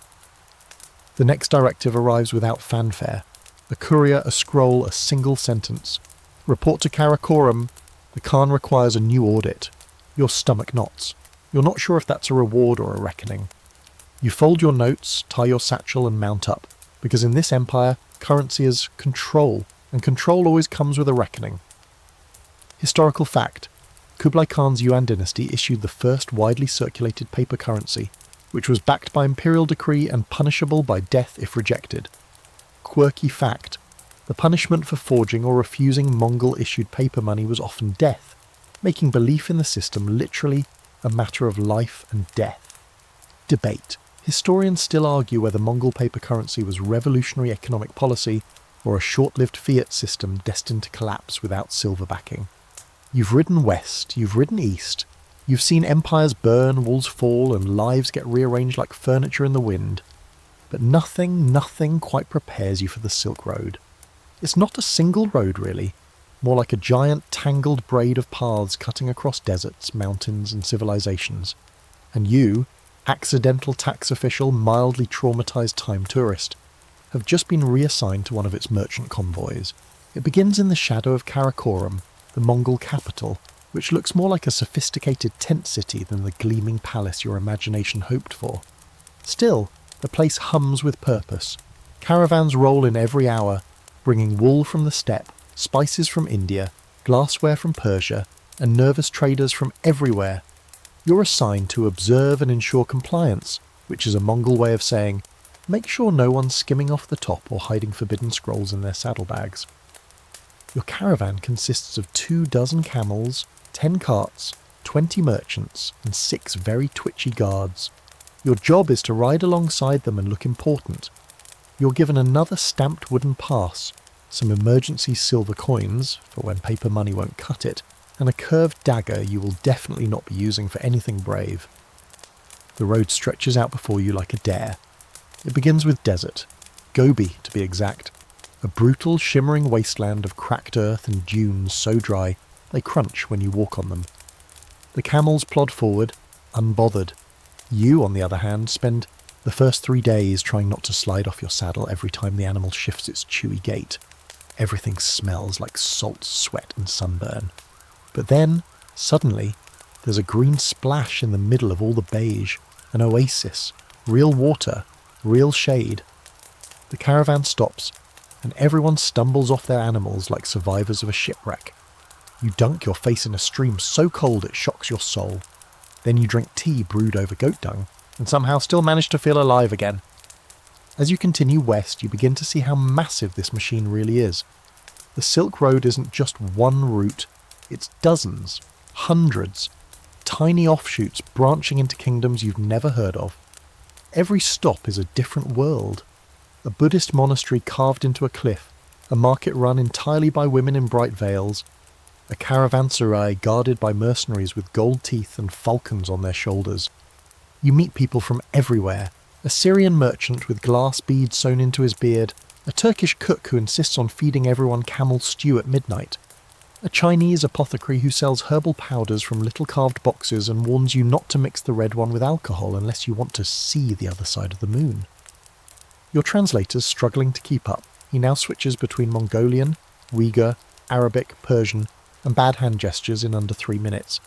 The next directive arrives without fanfare. A courier, a scroll, a single sentence. Report to Karakoram. The Khan requires a new audit. Your stomach knots. You're not sure if that's a reward or a reckoning. You fold your notes, tie your satchel and mount up, because in this empire, currency is control, and control always comes with a reckoning. Historical fact. Kublai Khan's Yuan dynasty issued the first widely circulated paper currency, which was backed by imperial decree and punishable by death if rejected. Quirky fact. The punishment for forging or refusing Mongol-issued paper money was often death, making belief in the system literally a matter of life and death. Debate. Historians still argue whether Mongol paper currency was revolutionary economic policy or a short-lived fiat system destined to collapse without silver backing. You've ridden west, you've ridden east, you've seen empires burn, walls fall, and lives get rearranged like furniture in the wind. But nothing quite prepares you for the Silk Road. It's not a single road, really, more like a giant tangled braid of paths cutting across deserts, mountains, and civilizations. And you, accidental tax official, mildly traumatized time tourist, have just been reassigned to one of its merchant convoys. It begins in the shadow of Karakoram, the Mongol capital, which looks more like a sophisticated tent city than the gleaming palace your imagination hoped for. Still, the place hums with purpose. Caravans roll in every hour, bringing wool from the steppe, spices from India, glassware from Persia, and nervous traders from everywhere. You're assigned to observe and ensure compliance, which is a Mongol way of saying, make sure no one's skimming off the top or hiding forbidden scrolls in their saddlebags. Your caravan consists of 24 camels, 10 carts, 20 merchants, and 6 very twitchy guards. Your job is to ride alongside them and look important. You're given another stamped wooden pass, some emergency silver coins, for when paper money won't cut it, and a curved dagger you will definitely not be using for anything brave. The road stretches out before you like a dare. It begins with desert, Gobi to be exact, a brutal shimmering wasteland of cracked earth and dunes so dry they crunch when you walk on them. The camels plod forward, unbothered. You, on the other hand, spend the first 3 days trying not to slide off your saddle every time the animal shifts its chewy gait. Everything smells like salt, sweat and sunburn. But then, suddenly, there's a green splash in the middle of all the beige, an oasis, real water, real shade. The caravan stops, and everyone stumbles off their animals like survivors of a shipwreck. You dunk your face in a stream so cold it shocks your soul. Then you drink tea brewed over goat dung, and somehow still manage to feel alive again. As you continue west, you begin to see how massive this machine really is. The Silk Road isn't just one route, it's dozens, hundreds, tiny offshoots branching into kingdoms you've never heard of. Every stop is a different world. A Buddhist monastery carved into a cliff, a market run entirely by women in bright veils, a caravanserai guarded by mercenaries with gold teeth and falcons on their shoulders. You meet people from everywhere, a Syrian merchant with glass beads sewn into his beard, a Turkish cook who insists on feeding everyone camel stew at midnight, a Chinese apothecary who sells herbal powders from little carved boxes and warns you not to mix the red one with alcohol unless you want to see the other side of the moon. Your translator's struggling to keep up. He now switches between Mongolian, Uyghur, Arabic, Persian, and bad hand gestures in under 3 minutes.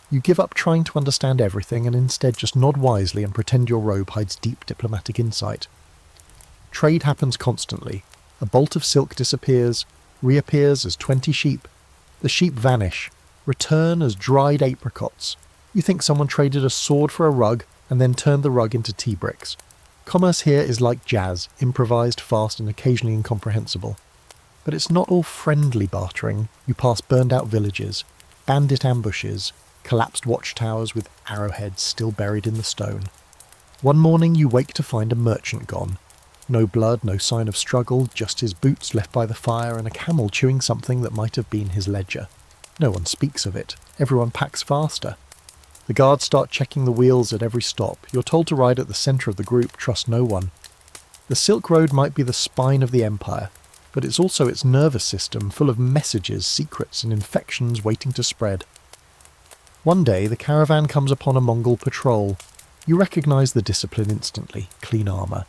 You give up trying to understand everything and instead just nod wisely and pretend your robe hides deep diplomatic insight. Trade happens constantly. A bolt of silk disappears, reappears as 20 sheep. The sheep vanish, return as dried apricots. You think someone traded a sword for a rug and then turned the rug into tea bricks. Commerce here is like jazz, improvised, fast and occasionally incomprehensible. But it's not all friendly bartering. You pass burned-out villages, bandit ambushes, collapsed watchtowers with arrowheads still buried in the stone. One morning you wake to find a merchant gone. No blood, no sign of struggle, just his boots left by the fire and a camel chewing something that might have been his ledger. No one speaks of it. Everyone packs faster. The guards start checking the wheels at every stop. You're told to ride at the centre of the group, trust no one. The Silk Road might be the spine of the empire, but it's also its nervous system, full of messages, secrets and infections waiting to spread. One day the caravan comes upon a Mongol patrol. You recognise the discipline instantly. Clean armour.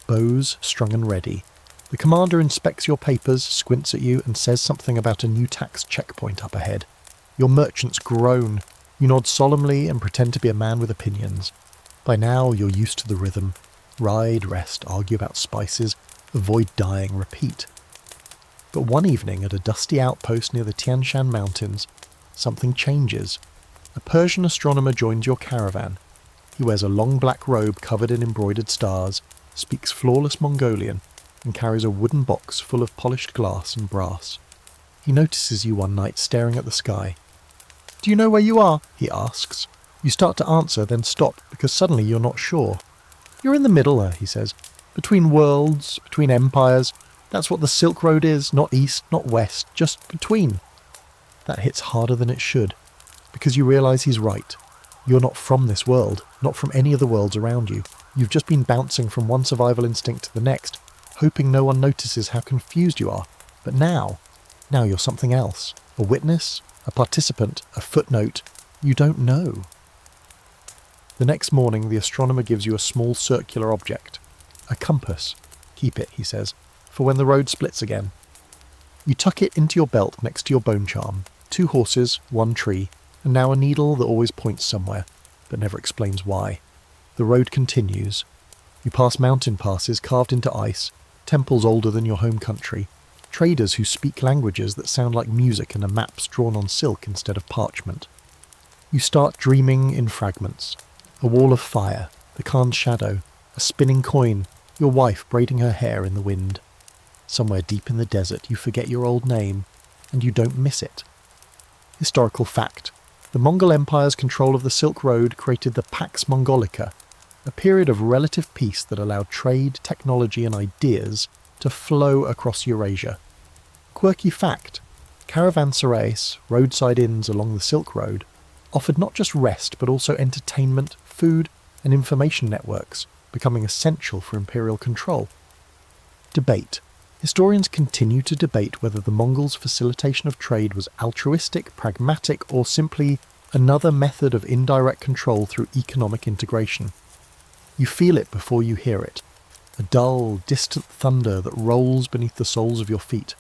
Bows strung and ready. The commander inspects your papers, squints at you and says something about a new tax checkpoint up ahead. Your merchants groan. You nod solemnly and pretend to be a man with opinions. By now you're used to the rhythm. Ride, rest, argue about spices, avoid dying, repeat. But one evening at a dusty outpost near the Tian Shan Mountains, something changes. A Persian astronomer joins your caravan. He wears a long black robe covered in embroidered stars, speaks flawless Mongolian, and carries a wooden box full of polished glass and brass. He notices you one night staring at the sky. "Do you know where you are?" he asks. You start to answer, then stop, because suddenly you're not sure. "You're in the middle," he says. "Between worlds, between empires. That's what the Silk Road is, not east, not west, just between." That hits harder than it should, because you realise he's right. You're not from this world, not from any of the worlds around you. You've just been bouncing from one survival instinct to the next, hoping no one notices how confused you are. But now you're something else. A witness, a participant, a footnote. You don't know. The next morning the astronomer gives you a small circular object. A compass. "Keep it," he says, "for when the road splits again." You tuck it into your belt next to your bone charm. 2 horses, 1 tree, and now a needle that always points somewhere, but never explains why. The road continues. You pass mountain passes carved into ice, temples older than your home country, traders who speak languages that sound like music and are maps drawn on silk instead of parchment. You start dreaming in fragments. A wall of fire, the Khan's shadow, a spinning coin, your wife braiding her hair in the wind. Somewhere deep in the desert you forget your old name, and you don't miss it. Historical fact. The Mongol Empire's control of the Silk Road created the Pax Mongolica, a period of relative peace that allowed trade, technology and ideas to flow across Eurasia. Quirky fact. Caravanserais, roadside inns along the Silk Road, offered not just rest but also entertainment, food and information networks, becoming essential for imperial control. Debate. Historians continue to debate whether the Mongols' facilitation of trade was altruistic, pragmatic, or simply another method of indirect control through economic integration. You feel it before you hear it, a dull, distant thunder that rolls beneath the soles of your feet.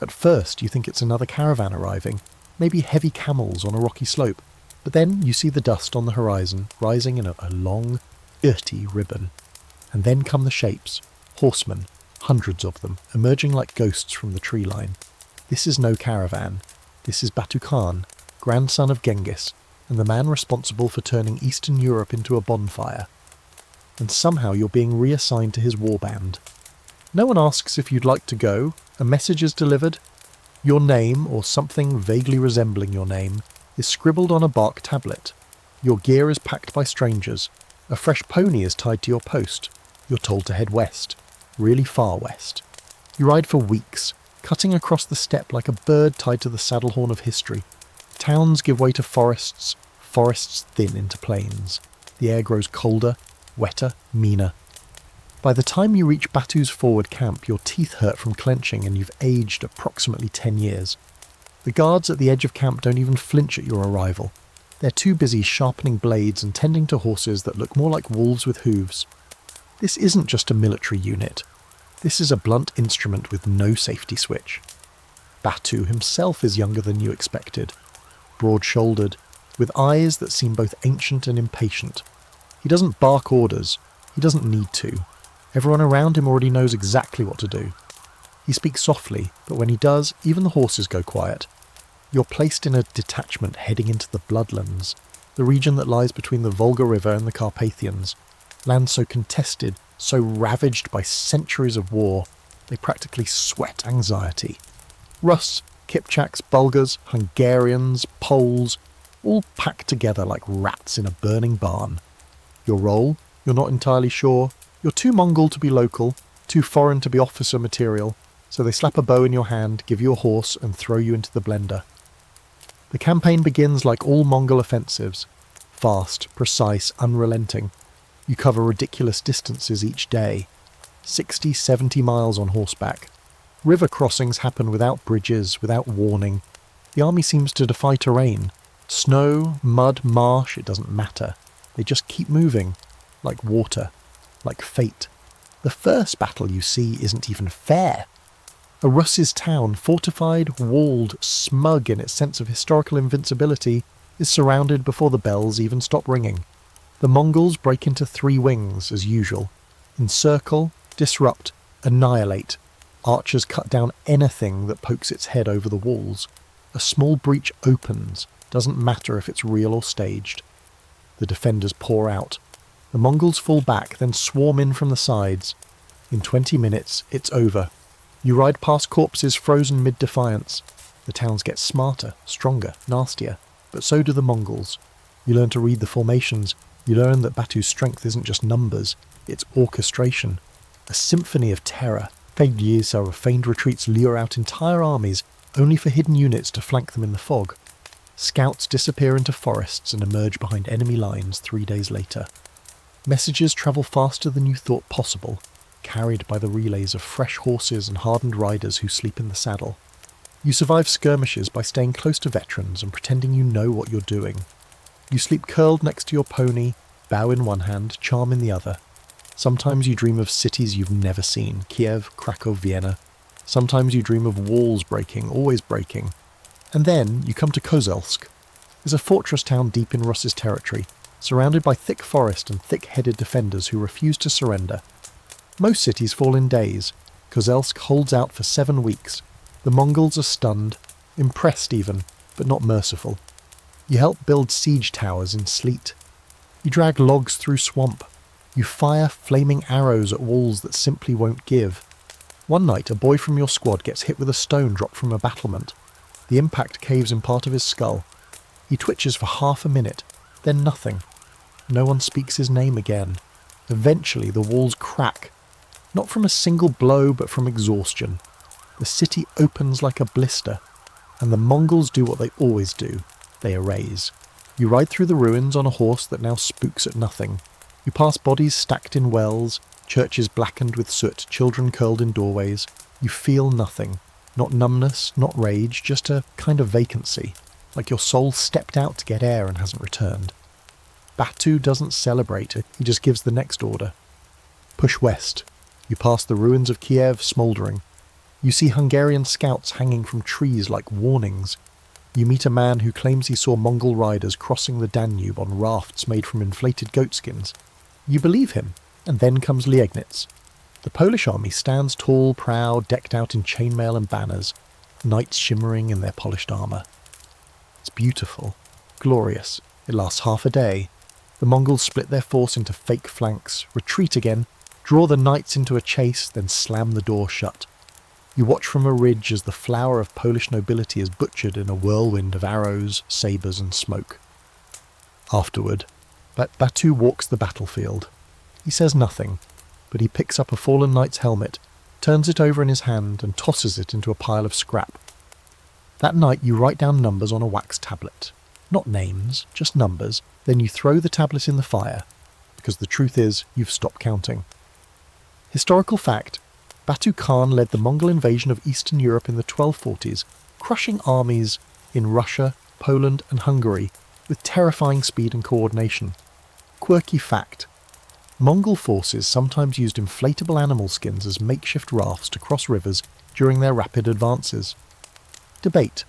At first you think it's another caravan arriving, maybe heavy camels on a rocky slope, but then you see the dust on the horizon rising in a long, dirty ribbon. And then come the shapes, horsemen, hundreds of them, emerging like ghosts from the tree line. This is no caravan. This is Batu Khan, grandson of Genghis, and the man responsible for turning Eastern Europe into a bonfire. And somehow you're being reassigned to his warband. No one asks if you'd like to go. A message is delivered. Your name, or something vaguely resembling your name, is scribbled on a bark tablet. Your gear is packed by strangers. A fresh pony is tied to your post. You're told to head west. Really far west. You ride for weeks, cutting across the steppe like a bird tied to the saddle horn of history. Towns give way to forests, forests thin into plains. The air grows colder, wetter, meaner. By the time you reach Batu's forward camp, your teeth hurt from clenching and you've aged approximately 10 years. The guards at the edge of camp don't even flinch at your arrival. They're too busy sharpening blades and tending to horses that look more like wolves with hooves. This isn't just a military unit. This is a blunt instrument with no safety switch. Batu himself is younger than you expected. Broad-shouldered, with eyes that seem both ancient and impatient. He doesn't bark orders. He doesn't need to. Everyone around him already knows exactly what to do. He speaks softly, but when he does, even the horses go quiet. You're placed in a detachment heading into the Bloodlands, the region that lies between the Volga River and the Carpathians, land so contested, so ravaged by centuries of war, they practically sweat anxiety. Rus, Kipchaks, Bulgars, Hungarians, Poles, all packed together like rats in a burning barn. Your role? You're not entirely sure. You're too Mongol to be local, too foreign to be officer material, so they slap a bow in your hand, give you a horse, and throw you into the blender. The campaign begins like all Mongol offensives. Fast, precise, unrelenting. You cover ridiculous distances each day. 60, 70 miles on horseback. River crossings happen without bridges, without warning. The army seems to defy terrain. Snow, mud, marsh, it doesn't matter. They just keep moving. Like water. Like fate. The first battle you see isn't even fair. A Russ's town, fortified, walled, smug in its sense of historical invincibility, is surrounded before the bells even stop ringing. The Mongols break into 3 wings, as usual. Encircle, disrupt, annihilate. Archers cut down anything that pokes its head over the walls. A small breach opens, doesn't matter if it's real or staged. The defenders pour out. The Mongols fall back, then swarm in from the sides. In 20 minutes, it's over. You ride past corpses frozen mid-defiance. The towns get smarter, stronger, nastier, but so do the Mongols. You learn to read the formations. You learn that Batu's strength isn't just numbers, it's orchestration. A symphony of terror. Feigned Yisa of feigned retreats lure out entire armies, only for hidden units to flank them in the fog. Scouts disappear into forests and emerge behind enemy lines 3 days later. Messages travel faster than you thought possible, carried by the relays of fresh horses and hardened riders who sleep in the saddle. You survive skirmishes by staying close to veterans and pretending you know what you're doing. You sleep curled next to your pony, bow in one hand, charm in the other. Sometimes you dream of cities you've never seen, Kiev, Krakow, Vienna. Sometimes you dream of walls breaking, always breaking. And then you come to Kozelsk. It's a fortress town deep in Russ's territory, surrounded by thick forest and thick-headed defenders who refuse to surrender. Most cities fall in days. Kozelsk holds out for 7 weeks. The Mongols are stunned, impressed even, but not merciful. You help build siege towers in sleet. You drag logs through swamp. You fire flaming arrows at walls that simply won't give. One night, a boy from your squad gets hit with a stone dropped from a battlement. The impact caves in part of his skull. He twitches for half a minute, then nothing. No one speaks his name again. Eventually, the walls crack. Not from a single blow, but from exhaustion. The city opens like a blister, and the Mongols do what they always do. They erase. You ride through the ruins on a horse that now spooks at nothing. You pass bodies stacked in wells, churches blackened with soot, children curled in doorways. You feel nothing. Not numbness, not rage, just a kind of vacancy, like your soul stepped out to get air and hasn't returned. Batu doesn't celebrate, he just gives the next order. Push west. You pass the ruins of Kiev smouldering. You see Hungarian scouts hanging from trees like warnings. You meet a man who claims he saw Mongol riders crossing the Danube on rafts made from inflated goatskins. You believe him, and then comes Liegnitz. The Polish army stands tall, proud, decked out in chainmail and banners, knights shimmering in their polished armour. It's beautiful, glorious. It lasts half a day. The Mongols split their force into fake flanks, retreat again, draw the knights into a chase, then slam the door shut. You watch from a ridge as the flower of Polish nobility is butchered in a whirlwind of arrows, sabres and smoke. Afterward, Batu walks the battlefield. He says nothing, but he picks up a fallen knight's helmet, turns it over in his hand and tosses it into a pile of scrap. That night you write down numbers on a wax tablet. Not names, just numbers. Then you throw the tablet in the fire, because the truth is you've stopped counting. Historical fact, Batu Khan led the Mongol invasion of Eastern Europe in the 1240s, crushing armies in Russia, Poland and Hungary with terrifying speed and coordination. Quirky fact, Mongol forces sometimes used inflatable animal skins as makeshift rafts to cross rivers during their rapid advances. Debate.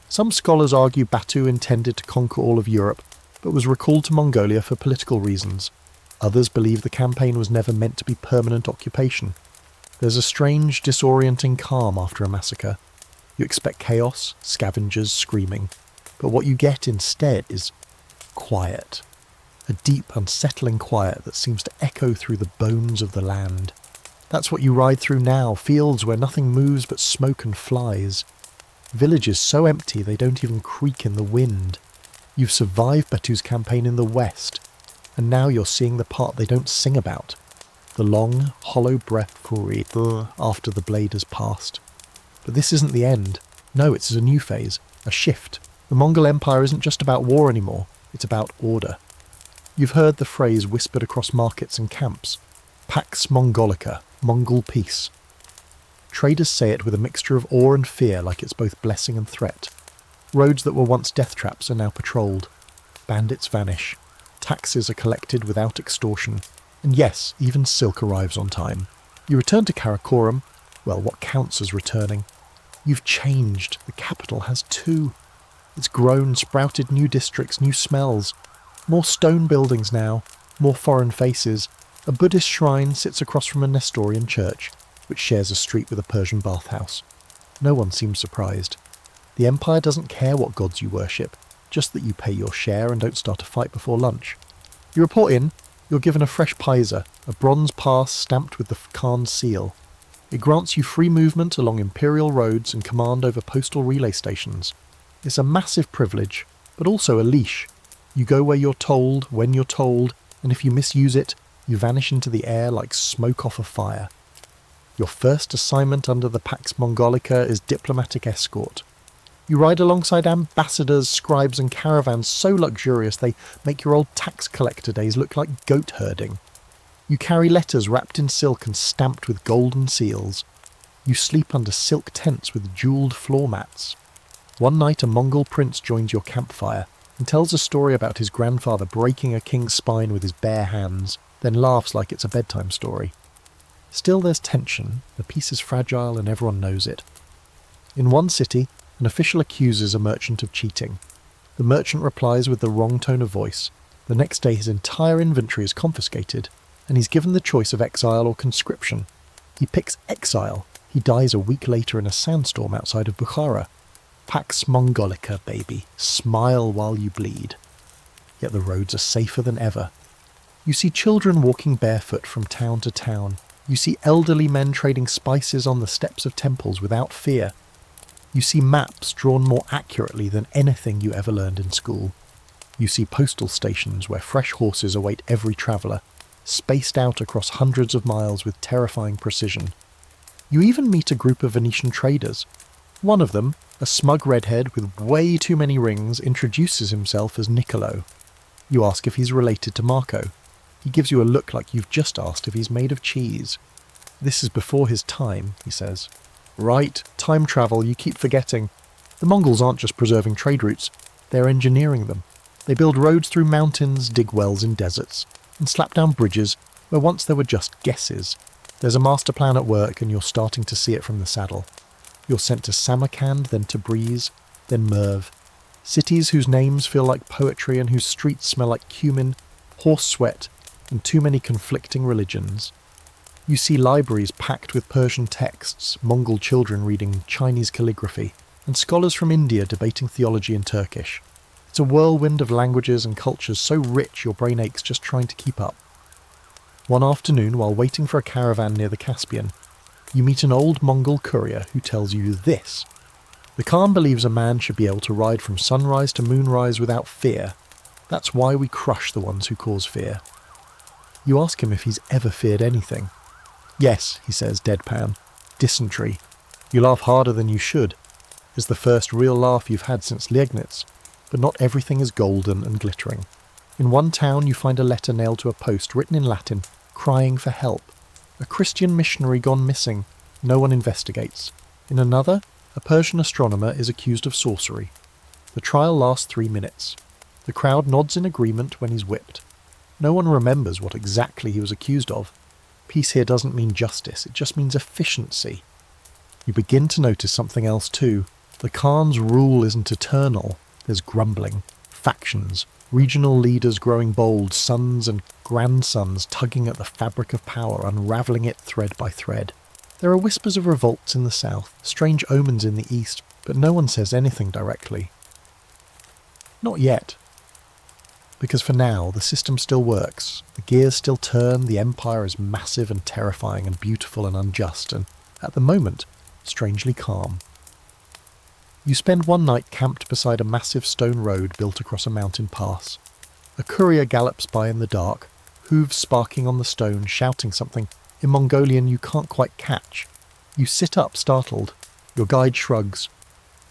Some scholars argue Batu intended to conquer all of Europe, but was recalled to Mongolia for political reasons. Others believe the campaign was never meant to be permanent occupation. There's a strange, disorienting calm after a massacre. You expect chaos, scavengers, screaming, but what you get instead is quiet. A deep, unsettling quiet that seems to echo through the bones of the land. That's what you ride through now, fields where nothing moves but smoke and flies. Villages so empty they don't even creak in the wind. You've survived Batu's campaign in the west, and now you're seeing the part they don't sing about. The long, hollow breath after the blade has passed. But this isn't the end. No, it's a new phase, a shift. The Mongol Empire isn't just about war anymore, it's about order. You've heard the phrase whispered across markets and camps. Pax Mongolica, Mongol peace. Traders say it with a mixture of awe and fear, like it's both blessing and threat. Roads that were once death traps are now patrolled. Bandits vanish. Taxes are collected without extortion. And yes, even silk arrives on time. You return to Karakoram, well, what counts as returning. You've changed. The capital has too. It's grown, sprouted new districts, new smells. More stone buildings now, more foreign faces. A Buddhist shrine sits across from a Nestorian church, which shares a street with a Persian bathhouse. No one seems surprised. The Empire doesn't care what gods you worship, just that you pay your share and don't start a fight before lunch. You report in, you're given a fresh paisa, a bronze pass stamped with the Khan's seal. It grants you free movement along imperial roads and command over postal relay stations. It's a massive privilege, but also a leash. You go where you're told, when you're told, and if you misuse it, you vanish into the air like smoke off a fire. Your first assignment under the Pax Mongolica is diplomatic escort. You ride alongside ambassadors, scribes and caravans so luxurious they make your old tax collector days look like goat herding. You carry letters wrapped in silk and stamped with golden seals. You sleep under silk tents with jewelled floor mats. One night a Mongol prince joins your campfire and tells a story about his grandfather breaking a king's spine with his bare hands, then laughs like it's a bedtime story. Still there's tension, the peace is fragile and everyone knows it. In one city, an official accuses a merchant of cheating. The merchant replies with the wrong tone of voice. The next day his entire inventory is confiscated, and he's given the choice of exile or conscription. He picks exile. He dies a week later in a sandstorm outside of Bukhara. Pax Mongolica, baby. Smile while you bleed. Yet the roads are safer than ever. You see children walking barefoot from town to town. You see elderly men trading spices on the steps of temples without fear. You see maps drawn more accurately than anything you ever learned in school. You see postal stations where fresh horses await every traveller, spaced out across hundreds of miles with terrifying precision. You even meet a group of Venetian traders. One of them, a smug redhead with way too many rings, introduces himself as Niccolo. You ask if he's related to Marco. He gives you a look like you've just asked if he's made of cheese. This is before his time, he says. Right, time travel, you keep forgetting. The Mongols aren't just preserving trade routes, they're engineering them. They build roads through mountains, dig wells in deserts, and slap down bridges where once there were just guesses. There's a master plan at work and you're starting to see it from the saddle. You're sent to Samarkand, then Tabriz, then Merv. Cities whose names feel like poetry and whose streets smell like cumin, horse sweat, and too many conflicting religions. You see libraries packed with Persian texts, Mongol children reading Chinese calligraphy, and scholars from India debating theology in Turkish. It's a whirlwind of languages and cultures so rich your brain aches just trying to keep up. One afternoon, while waiting for a caravan near the Caspian, you meet an old Mongol courier who tells you this. The Khan believes a man should be able to ride from sunrise to moonrise without fear. That's why we crush the ones who cause fear. You ask him if he's ever feared anything. Yes, he says, deadpan. Dysentery. You laugh harder than you should. It's the first real laugh you've had since Liegnitz. But not everything is golden and glittering. In one town you find a letter nailed to a post written in Latin, crying for help. A Christian missionary gone missing. No one investigates. In another, a Persian astronomer is accused of sorcery. The trial lasts 3 minutes. The crowd nods in agreement when he's whipped. No one remembers what exactly he was accused of. Peace here doesn't mean justice, it just means efficiency. You begin to notice something else too. The Khan's rule isn't eternal. There's grumbling, factions, regional leaders growing bold, sons and grandsons tugging at the fabric of power, unravelling it thread by thread. There are whispers of revolts in the south, strange omens in the east, but no one says anything directly. Not yet. Because for now, the system still works, the gears still turn, the empire is massive and terrifying and beautiful and unjust, and, at the moment, strangely calm. You spend one night camped beside a massive stone road built across a mountain pass. A courier gallops by in the dark, hooves sparking on the stone, shouting something in Mongolian you can't quite catch. You sit up, startled. Your guide shrugs.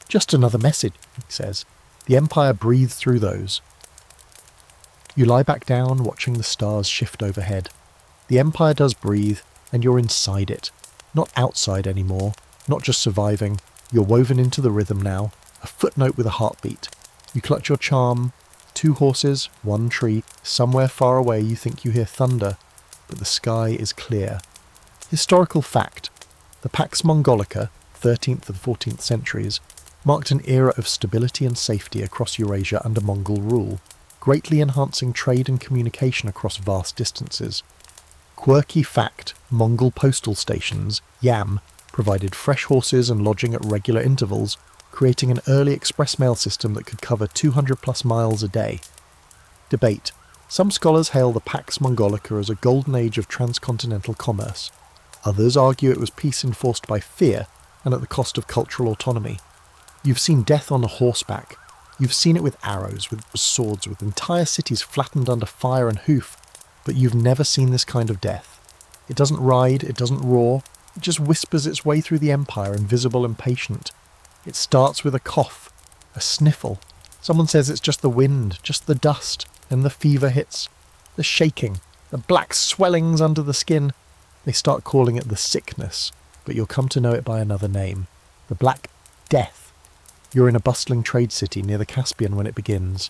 "Just another message," he says. "The Empire breathes through those." You lie back down, watching the stars shift overhead. The Empire does breathe, and you're inside it. Not outside anymore, not just surviving. You're woven into the rhythm now, a footnote with a heartbeat. You clutch your charm. 2 horses, 1 tree. Somewhere far away you think you hear thunder, but the sky is clear. Historical fact. The Pax Mongolica, 13th and 14th centuries, marked an era of stability and safety across Eurasia under Mongol rule, greatly enhancing trade and communication across vast distances. Quirky fact, Mongol postal stations, YAM, provided fresh horses and lodging at regular intervals, creating an early express mail system that could cover 200 plus miles a day. Debate. Some scholars hail the Pax Mongolica as a golden age of transcontinental commerce. Others argue it was peace enforced by fear and at the cost of cultural autonomy. You've seen death on a horseback. You've seen it with arrows, with swords, with entire cities flattened under fire and hoof, but you've never seen this kind of death. It doesn't ride, it doesn't roar, it just whispers its way through the empire, invisible and patient. It starts with a cough, a sniffle. Someone says it's just the wind, just the dust, and the fever hits. The shaking, the black swellings under the skin. They start calling it the sickness, but you'll come to know it by another name. The Black Death. You're in a bustling trade city near the Caspian when it begins.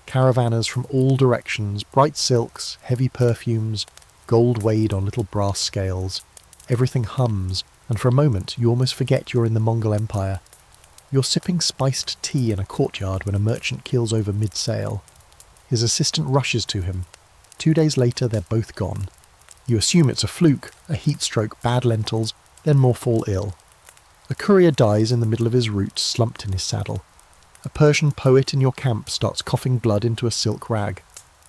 Caravanners from all directions, bright silks, heavy perfumes, gold weighed on little brass scales. Everything hums, and for a moment you almost forget you're in the Mongol Empire. You're sipping spiced tea in a courtyard when a merchant keels over mid-sail. His assistant rushes to him. 2 days later they're both gone. You assume it's a fluke, a heat stroke, bad lentils, then more fall ill. A courier dies in the middle of his route, slumped in his saddle. A Persian poet in your camp starts coughing blood into a silk rag.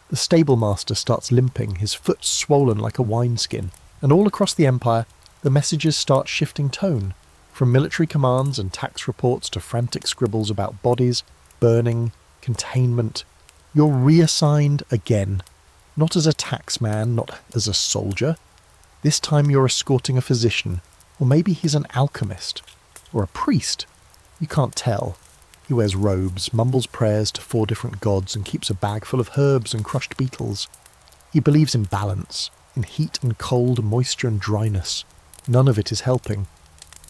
The stablemaster starts limping, his foot swollen like a wineskin, and all across the empire, the messages start shifting tone, from military commands and tax reports to frantic scribbles about bodies, burning, containment. You're reassigned again, not as a taxman, not as a soldier. This time you're escorting a physician, or maybe he's an alchemist, or a priest. You can't tell. He wears robes, mumbles prayers to 4 different gods, and keeps a bag full of herbs and crushed beetles. He believes in balance, in heat and cold, moisture and dryness. None of it is helping.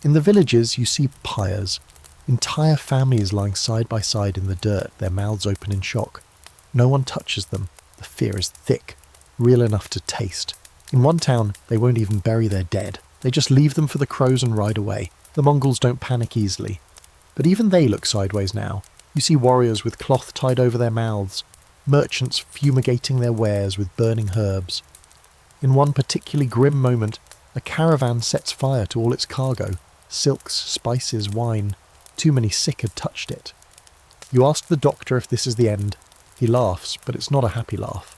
In the villages you see pyres, entire families lying side by side in the dirt, their mouths open in shock. No one touches them. The fear is thick, real enough to taste. In one town, they won't even bury their dead. They just leave them for the crows and ride away. The Mongols don't panic easily. But even they look sideways now. You see warriors with cloth tied over their mouths, merchants fumigating their wares with burning herbs. In one particularly grim moment, a caravan sets fire to all its cargo. Silks, spices, wine. Too many sick had touched it. You ask the doctor if this is the end. He laughs, but it's not a happy laugh.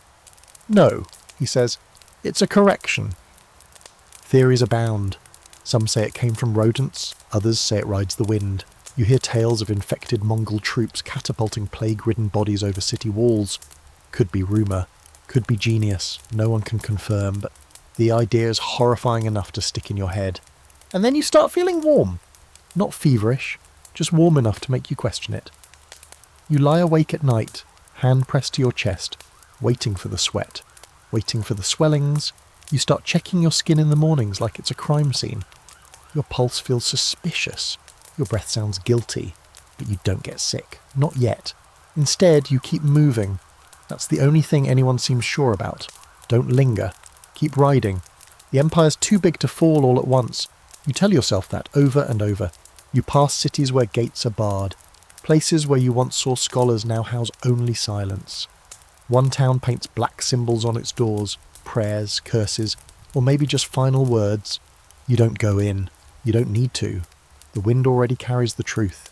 "No," he says, "it's a correction." Theories abound. Some say it came from rodents, others say it rides the wind. You hear tales of infected Mongol troops catapulting plague-ridden bodies over city walls. Could be rumour, could be genius, no one can confirm, but the idea is horrifying enough to stick in your head. And then you start feeling warm. Not feverish, just warm enough to make you question it. You lie awake at night, hand pressed to your chest, waiting for the sweat, waiting for the swellings. You start checking your skin in the mornings like it's a crime scene. Your pulse feels suspicious. Your breath sounds guilty, but you don't get sick. Not yet. Instead, you keep moving. That's the only thing anyone seems sure about. Don't linger. Keep riding. The Empire's too big to fall all at once. You tell yourself that over and over. You pass cities where gates are barred. Places where you once saw scholars now house only silence. One town paints black symbols on its doors, prayers, curses, or maybe just final words. You don't go in. You don't need to. The wind already carries the truth.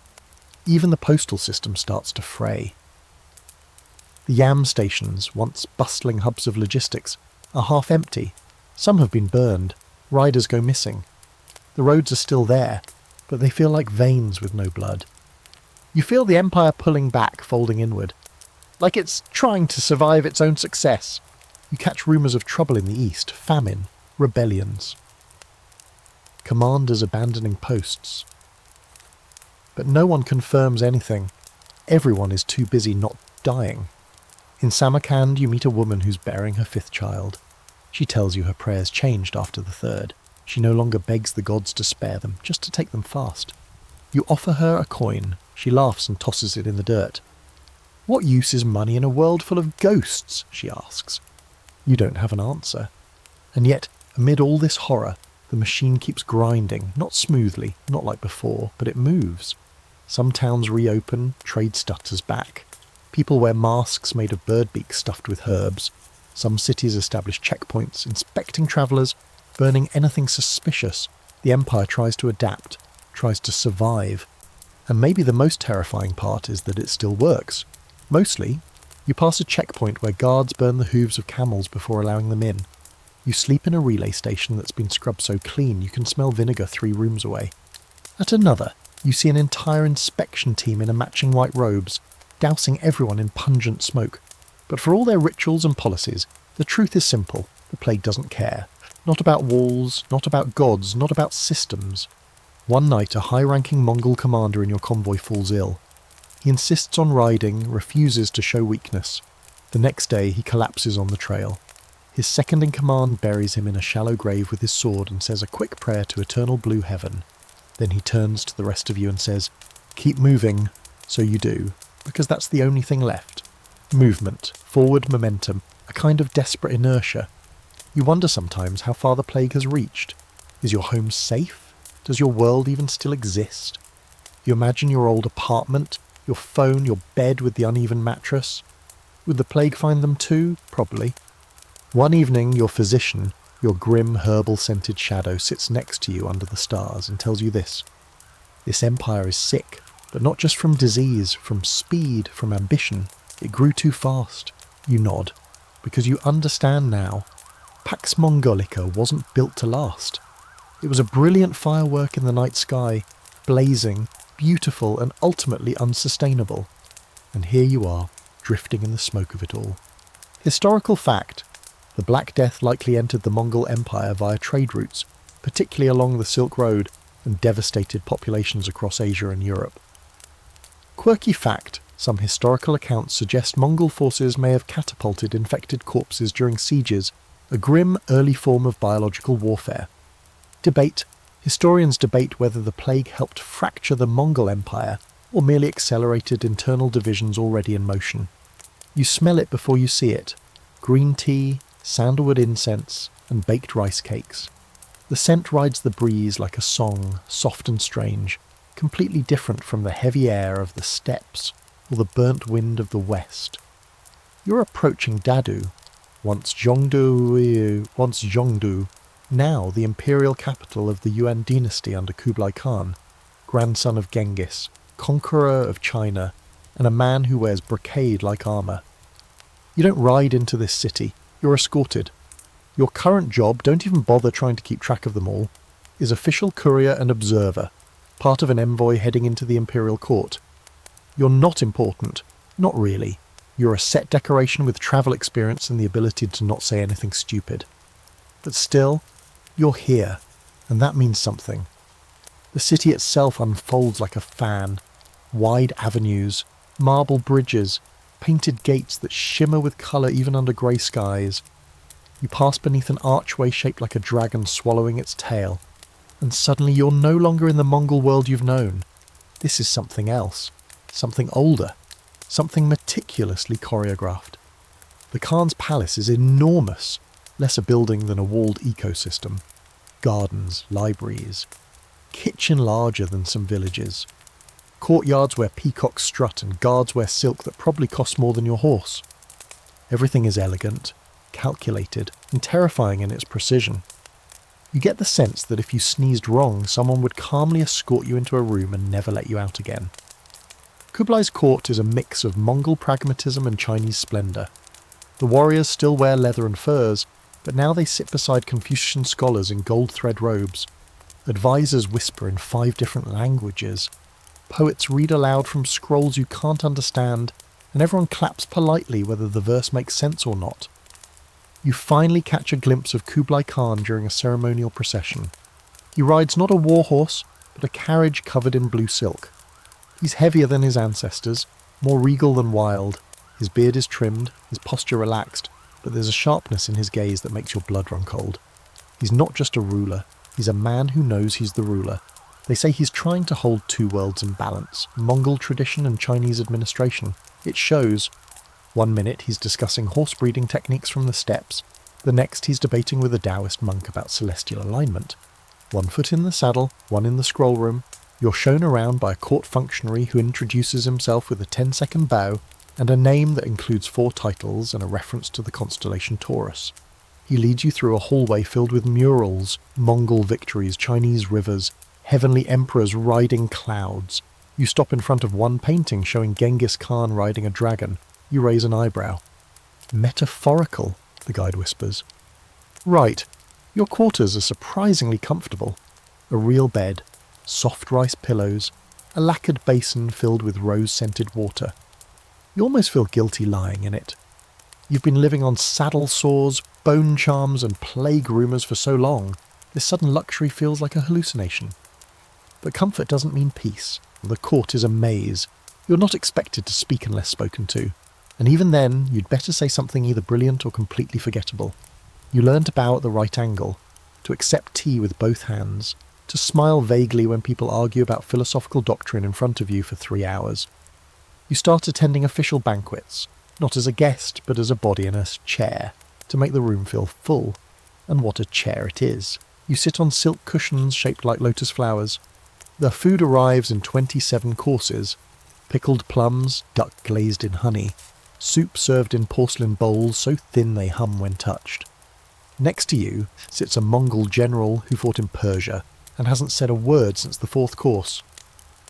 Even the postal system starts to fray. The yam stations, once bustling hubs of logistics, are half empty. Some have been burned. Riders go missing. The roads are still there, but they feel like veins with no blood. You feel the Empire pulling back, folding inward. Like it's trying to survive its own success. You catch rumours of trouble in the east, famine, rebellions. Commanders abandoning posts. But no one confirms anything. Everyone is too busy not dying. In Samarkand you meet a woman who's bearing her 5th child. She tells you her prayers changed after the 3rd. She no longer begs the gods to spare them, just to take them fast. You offer her a coin. She laughs and tosses it in the dirt. "What use is money in a world full of ghosts?" she asks. You don't have an answer. And yet, amid all this horror, the machine keeps grinding, not smoothly, not like before, but it moves. Some towns reopen, trade stutters back. People wear masks made of bird beaks stuffed with herbs. Some cities establish checkpoints, inspecting travellers, burning anything suspicious. The Empire tries to adapt, tries to survive. And maybe the most terrifying part is that it still works. Mostly, you pass a checkpoint where guards burn the hooves of camels before allowing them in. You sleep in a relay station that's been scrubbed so clean you can smell vinegar 3 rooms away. At another, you see an entire inspection team in a matching white robes, dousing everyone in pungent smoke. But for all their rituals and policies, the truth is simple. The plague doesn't care. Not about walls, not about gods, not about systems. One night, a high-ranking Mongol commander in your convoy falls ill. He insists on riding, refuses to show weakness. The next day, he collapses on the trail. His second-in-command buries him in a shallow grave with his sword and says a quick prayer to eternal blue heaven. Then he turns to the rest of you and says, "Keep moving." So you do, because that's the only thing left. Movement, forward momentum, a kind of desperate inertia. You wonder sometimes how far the plague has reached. Is your home safe? Does your world even still exist? You imagine your old apartment, your phone, your bed with the uneven mattress. Would the plague find them too? Probably. One evening, your physician, your grim herbal-scented shadow, sits next to you under the stars and tells you this. This empire is sick, but not just from disease, from speed, from ambition. It grew too fast. You nod, because you understand now. Pax Mongolica wasn't built to last. It was a brilliant firework in the night sky, blazing, beautiful and ultimately unsustainable. And here you are, drifting in the smoke of it all. Historical fact. The Black Death likely entered the Mongol Empire via trade routes, particularly along the Silk Road, and devastated populations across Asia and Europe. Quirky fact. Some historical accounts suggest Mongol forces may have catapulted infected corpses during sieges, a grim early form of biological warfare. Debate. Historians debate whether the plague helped fracture the Mongol Empire or merely accelerated internal divisions already in motion. You smell it before you see it. Green tea, sandalwood incense, and baked rice cakes. The scent rides the breeze like a song, soft and strange, completely different from the heavy air of the steppes or the burnt wind of the west. You're approaching Dadu, once Zhongdu, now the imperial capital of the Yuan dynasty under Kublai Khan, grandson of Genghis, conqueror of China, and a man who wears brocade like armour. You don't ride into this city, you're escorted. Your current job, don't even bother trying to keep track of them all, is official courier and observer, part of an envoy heading into the Imperial Court. You're not important, not really. You're a set decoration with travel experience and the ability to not say anything stupid. But still, you're here, and that means something. The city itself unfolds like a fan. Wide avenues, marble bridges, painted gates that shimmer with colour even under grey skies. You pass beneath an archway shaped like a dragon swallowing its tail, and suddenly you're no longer in the Mongol world you've known. This is something else, something older, something meticulously choreographed. The Khan's palace is enormous, less a building than a walled ecosystem. Gardens, libraries, kitchen larger than some villages. Courtyards where peacocks strut and guards wear silk that probably costs more than your horse. Everything is elegant, calculated, and terrifying in its precision. You get the sense that if you sneezed wrong, someone would calmly escort you into a room and never let you out again. Kublai's court is a mix of Mongol pragmatism and Chinese splendour. The warriors still wear leather and furs, but now they sit beside Confucian scholars in gold thread robes. Advisors whisper in 5 different languages. Poets read aloud from scrolls you can't understand, and everyone claps politely whether the verse makes sense or not. You finally catch a glimpse of Kublai Khan during a ceremonial procession. He rides not a war horse, but a carriage covered in blue silk. He's heavier than his ancestors, more regal than wild. His beard is trimmed, his posture relaxed, but there's a sharpness in his gaze that makes your blood run cold. He's not just a ruler, he's a man who knows he's the ruler. They say he's trying to hold 2 worlds in balance, Mongol tradition and Chinese administration. It shows. One minute he's discussing horse breeding techniques from the steppes, the next he's debating with a Taoist monk about celestial alignment. 1 foot in the saddle, 1 in the scroll room. You're shown around by a court functionary who introduces himself with a 10-second bow and a name that includes 4 titles and a reference to the constellation Taurus. He leads you through a hallway filled with murals, Mongol victories, Chinese rivers, heavenly emperors riding clouds. You stop in front of one painting showing Genghis Khan riding a dragon. You raise an eyebrow. Metaphorical, the guide whispers. Right, your quarters are surprisingly comfortable. A real bed, soft rice pillows, a lacquered basin filled with rose-scented water. You almost feel guilty lying in it. You've been living on saddle sores, bone charms and plague rumours for so long, this sudden luxury feels like a hallucination. But comfort doesn't mean peace. The court is a maze. You're not expected to speak unless spoken to. And even then, you'd better say something either brilliant or completely forgettable. You learn to bow at the right angle, to accept tea with both hands, to smile vaguely when people argue about philosophical doctrine in front of you for 3 hours. You start attending official banquets, not as a guest, but as a body in a chair, to make the room feel full. And what a chair it is. You sit on silk cushions shaped like lotus flowers. The food arrives in 27 courses. Pickled plums, duck glazed in honey, soup served in porcelain bowls so thin they hum when touched. Next to you sits a Mongol general who fought in Persia and hasn't said a word since the 4th course.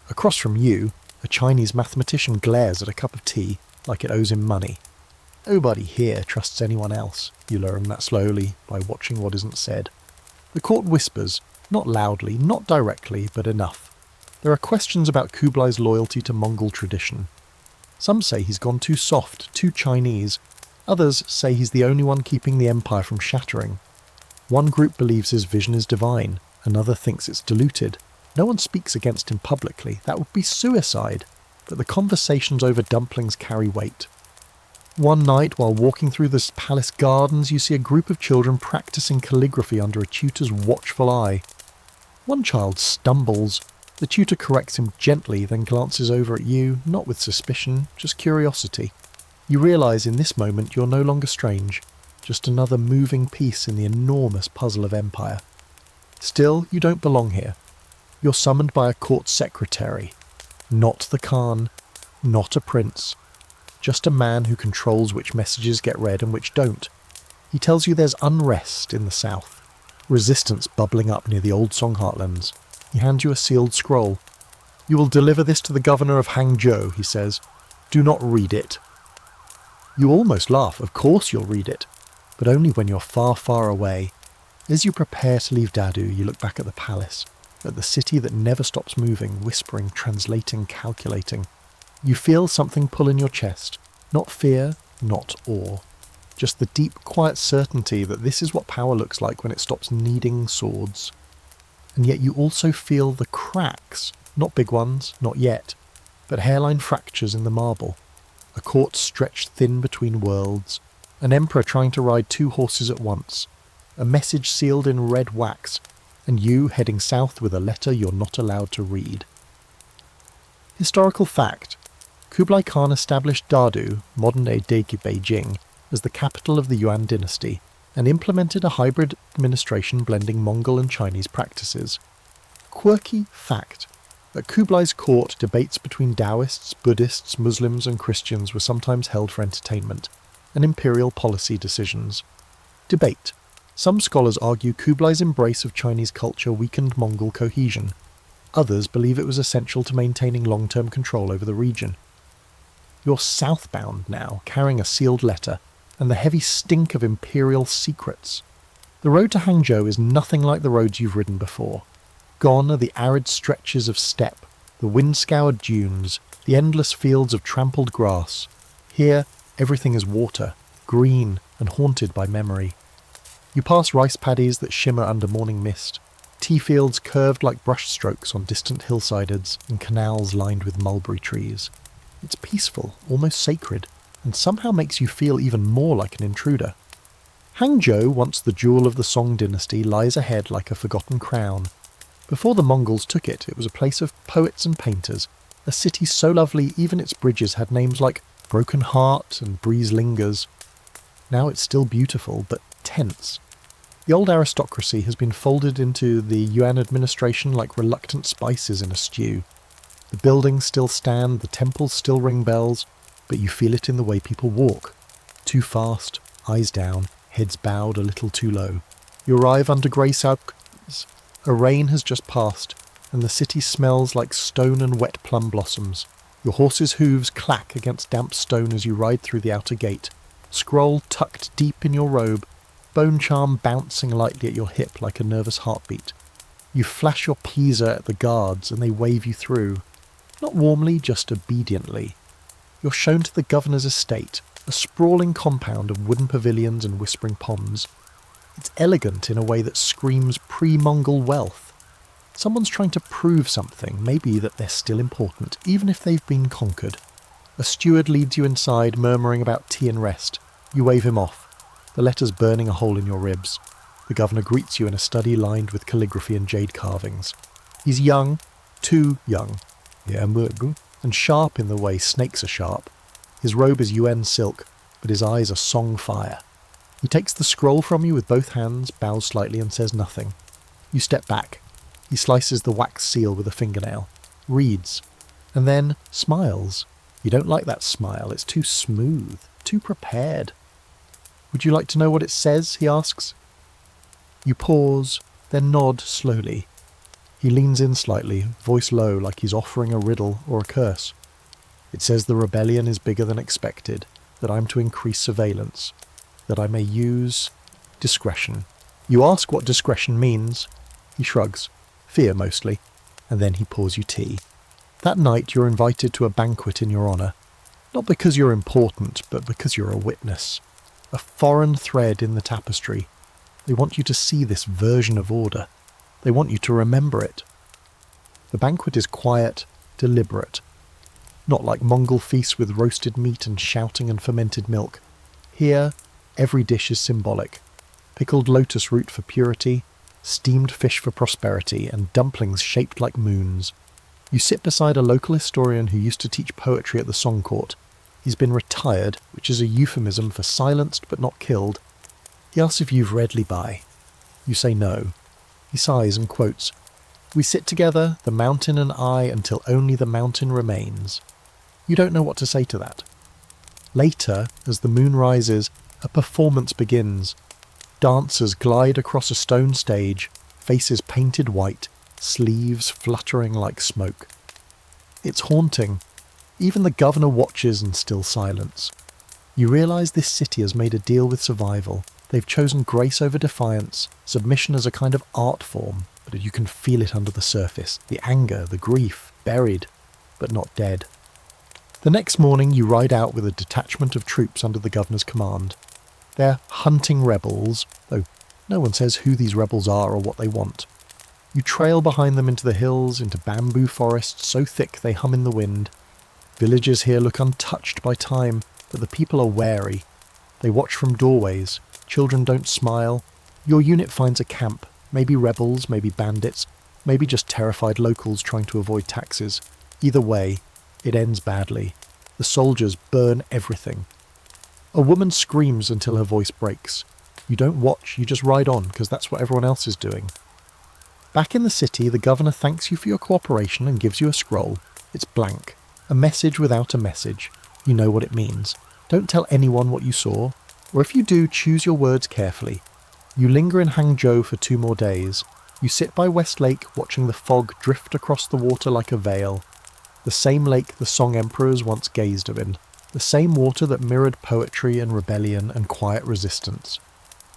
Across from you, a Chinese mathematician glares at a cup of tea like it owes him money. Nobody here trusts anyone else, you learn that slowly by watching what isn't said. The court whispers, not loudly, not directly, but enough. There are questions about Kublai's loyalty to Mongol tradition. Some say he's gone too soft, too Chinese. Others say he's the only one keeping the empire from shattering. One group believes his vision is divine, another thinks it's diluted. No one speaks against him publicly, that would be suicide, but the conversations over dumplings carry weight. One night, while walking through the palace gardens, you see a group of children practicing calligraphy under a tutor's watchful eye. One child stumbles. The tutor corrects him gently, then glances over at you, not with suspicion, just curiosity. You realise in this moment you're no longer strange, just another moving piece in the enormous puzzle of empire. Still, you don't belong here. You're summoned by a court secretary. Not the Khan, not a prince. Just a man who controls which messages get read and which don't. He tells you there's unrest in the south, resistance bubbling up near the old Song Heartlands. He hands you a sealed scroll. You will deliver this to the governor of Hangzhou, he says. Do not read it. You almost laugh. Of course you'll read it, but only when you're far, far away. As you prepare to leave Dadu, you look back at the palace, at the city that never stops moving, whispering, translating, calculating. You feel something pull in your chest. Not fear, not awe. Just the deep, quiet certainty that this is what power looks like when it stops needing swords. And yet you also feel the cracks, not big ones, not yet, but hairline fractures in the marble. A court stretched thin between worlds, an emperor trying to ride 2 horses at once, a message sealed in red wax, and you heading south with a letter you're not allowed to read. Historical fact: Kublai Khan established Dadu, modern-day Beijing, as the capital of the Yuan dynasty, and implemented a hybrid administration blending Mongol and Chinese practices. Quirky fact: at Kublai's court, debates between Taoists, Buddhists, Muslims and Christians were sometimes held for entertainment, and imperial policy decisions. Debate. Some scholars argue Kublai's embrace of Chinese culture weakened Mongol cohesion. Others believe it was essential to maintaining long-term control over the region. You're southbound now, carrying a sealed letter, and the heavy stink of imperial secrets. The road to Hangzhou is nothing like the roads you've ridden before. Gone are the arid stretches of steppe, the wind-scoured dunes, the endless fields of trampled grass. Here, everything is water, green and haunted by memory. You pass rice paddies that shimmer under morning mist, tea fields curved like brushstrokes on distant hillsides, and canals lined with mulberry trees. It's peaceful, almost sacred, and somehow makes you feel even more like an intruder. Hangzhou, once the jewel of the Song dynasty, lies ahead like a forgotten crown. Before the Mongols took it, it was a place of poets and painters, a city so lovely even its bridges had names like Broken Heart and Breeze Lingers. Now it's still beautiful, but tense. The old aristocracy has been folded into the Yuan administration like reluctant spices in a stew. The buildings still stand, the temples still ring bells, but you feel it in the way people walk. Too fast, eyes down, heads bowed a little too low. You arrive under grey suburbs. A rain has just passed, and the city smells like stone and wet plum blossoms. Your horse's hooves clack against damp stone as you ride through the outer gate. Scroll tucked deep in your robe, bone charm bouncing lightly at your hip like a nervous heartbeat. You flash your pleaser at the guards and they wave you through. Not warmly, just obediently. You're shown to the governor's estate, a sprawling compound of wooden pavilions and whispering ponds. It's elegant in a way that screams pre-Mongol wealth. Someone's trying to prove something, maybe that they're still important, even if they've been conquered. A steward leads you inside, murmuring about tea and rest. You wave him off. The letter's burning a hole in your ribs. The governor greets you in a study lined with calligraphy and jade carvings. He's young, too young, and sharp in the way snakes are sharp. His robe is Yuan silk, but his eyes are Song fire. He takes the scroll from you with both hands, bows slightly and says nothing. You step back. He slices the wax seal with a fingernail, reads, and then smiles. You don't like that smile, it's too smooth, too prepared. Would you like to know what it says? He asks. You pause, then nod slowly. He leans in slightly, voice low like he's offering a riddle or a curse. It says the rebellion is bigger than expected, that I'm to increase surveillance, that I may use discretion. You ask what discretion means. He shrugs, fear mostly, and then he pours you tea. That night you're invited to a banquet in your honour, not because you're important, but because you're a witness. A foreign thread in the tapestry. They want you to see this version of order. They want you to remember it. The banquet is quiet, deliberate. Not like Mongol feasts with roasted meat and shouting and fermented milk. Here, every dish is symbolic. Pickled lotus root for purity, steamed fish for prosperity, and dumplings shaped like moons. You sit beside a local historian who used to teach poetry at the Song Court. He's been retired, which is a euphemism for silenced but not killed. He asks if you've read Li. You say no. He sighs and quotes, "We sit together, the mountain and I, until only the mountain remains." You don't know what to say to that. Later, as the moon rises, a performance begins. Dancers glide across a stone stage, faces painted white, sleeves fluttering like smoke. It's haunting. Even the governor watches in still silence. You realise this city has made a deal with survival. They've chosen grace over defiance, submission as a kind of art form, but you can feel it under the surface. The anger, the grief, buried, but not dead. The next morning you ride out with a detachment of troops under the governor's command. They're hunting rebels, though no one says who these rebels are or what they want. You trail behind them into the hills, into bamboo forests so thick they hum in the wind. Villages here look untouched by time, but the people are wary. They watch from doorways. Children don't smile. Your unit finds a camp, maybe rebels, maybe bandits, maybe just terrified locals trying to avoid taxes. Either way, it ends badly. The soldiers burn everything. A woman screams until her voice breaks. You don't watch, you just ride on, because that's what everyone else is doing. Back in the city, the governor thanks you for your cooperation and gives you a scroll. It's blank. A message without a message. You know what it means. Don't tell anyone what you saw, or if you do, choose your words carefully. You linger in Hangzhou for 2 more days. You sit by West Lake watching the fog drift across the water like a veil. The same lake the Song emperors once gazed in. The same water that mirrored poetry and rebellion and quiet resistance.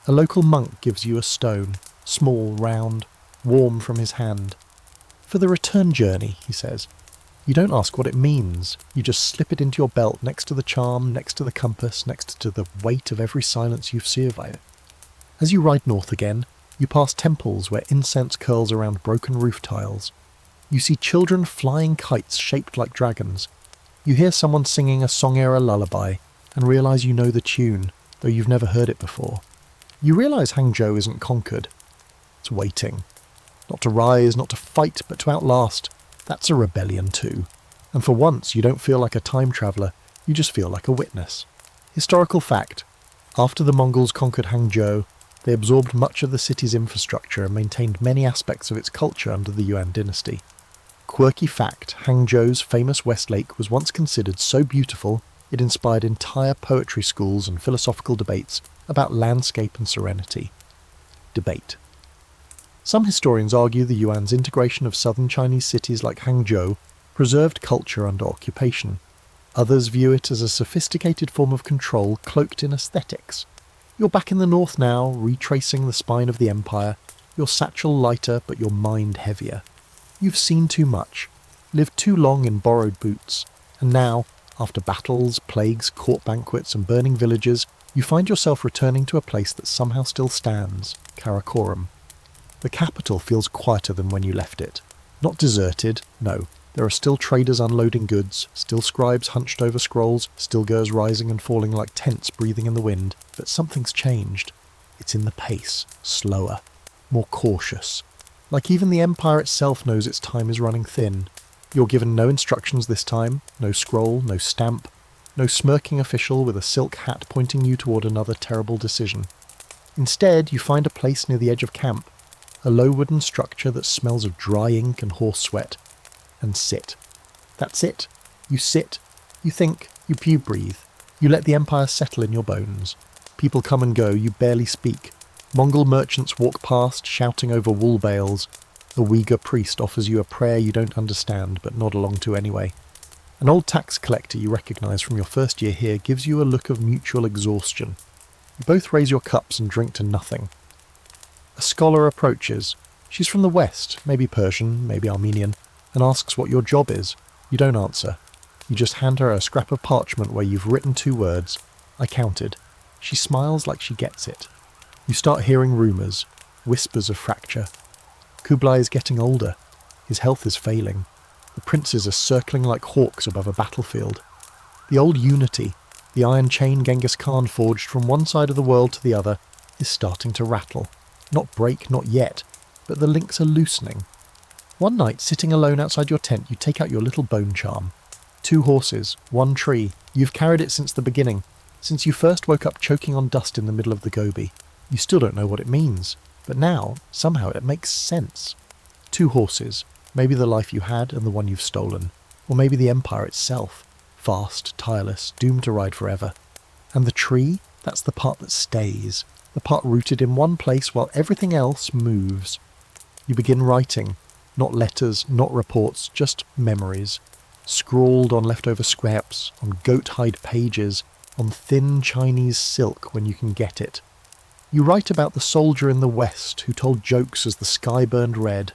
A local monk gives you a stone, small, round, warm from his hand. For the return journey, he says. You don't ask what it means. You just slip it into your belt next to the charm, next to the compass, next to the weight of every silence you've survived. As you ride north again, you pass temples where incense curls around broken roof tiles. You see children flying kites shaped like dragons. You hear someone singing a Song-era lullaby and realise you know the tune, though you've never heard it before. You realise Hangzhou isn't conquered. It's waiting. Not to rise, not to fight, but to outlast. That's a rebellion too. And for once you don't feel like a time traveller, you just feel like a witness. Historical fact. After the Mongols conquered Hangzhou, they absorbed much of the city's infrastructure and maintained many aspects of its culture under the Yuan dynasty. Quirky fact, Hangzhou's famous West Lake was once considered so beautiful it inspired entire poetry schools and philosophical debates about landscape and serenity. Debate. Some historians argue the Yuan's integration of southern Chinese cities like Hangzhou preserved culture under occupation. Others view it as a sophisticated form of control cloaked in aesthetics. You're back in the north now, retracing the spine of the empire, your satchel lighter but your mind heavier. You've seen too much, lived too long in borrowed boots, and now, after battles, plagues, court banquets and burning villages, you find yourself returning to a place that somehow still stands, Karakoram. The capital feels quieter than when you left it. Not deserted, no. There are still traders unloading goods, still scribes hunched over scrolls, still girls rising and falling like tents breathing in the wind, but something's changed. It's in the pace, slower, more cautious. Like even the Empire itself knows its time is running thin. You're given no instructions this time, no scroll, no stamp, no smirking official with a silk hat pointing you toward another terrible decision. Instead, you find a place near the edge of camp, a low wooden structure that smells of dry ink and horse sweat, and sit. That's it. You sit, you think, you breathe. You let the Empire settle in your bones. People come and go, you barely speak. Mongol merchants walk past, shouting over wool bales. A Uyghur priest offers you a prayer you don't understand, but nod along to anyway. An old tax collector you recognise from your first year here gives you a look of mutual exhaustion. You both raise your cups and drink to nothing. A scholar approaches. She's from the west, maybe Persian, maybe Armenian, and asks what your job is. You don't answer. You just hand her a scrap of parchment where you've written 2 words. I counted. She smiles like she gets it. You start hearing rumours, whispers of fracture. Kublai is getting older. His health is failing. The princes are circling like hawks above a battlefield. The old unity, the iron chain Genghis Khan forged from one side of the world to the other, is starting to rattle. Not break, not yet, but the links are loosening. One night, sitting alone outside your tent, you take out your little bone charm. 2 horses, 1 tree. You've carried it since the beginning, since you first woke up choking on dust in the middle of the Gobi. You still don't know what it means, but now, somehow it makes sense. 2 horses, maybe the life you had and the one you've stolen, or maybe the Empire itself, fast, tireless, doomed to ride forever. And the tree, that's the part that stays, the part rooted in one place while everything else moves. You begin writing. Not letters, not reports, just memories. Scrawled on leftover scraps, on goat-hide pages, on thin Chinese silk when you can get it. You write about the soldier in the west who told jokes as the sky burned red,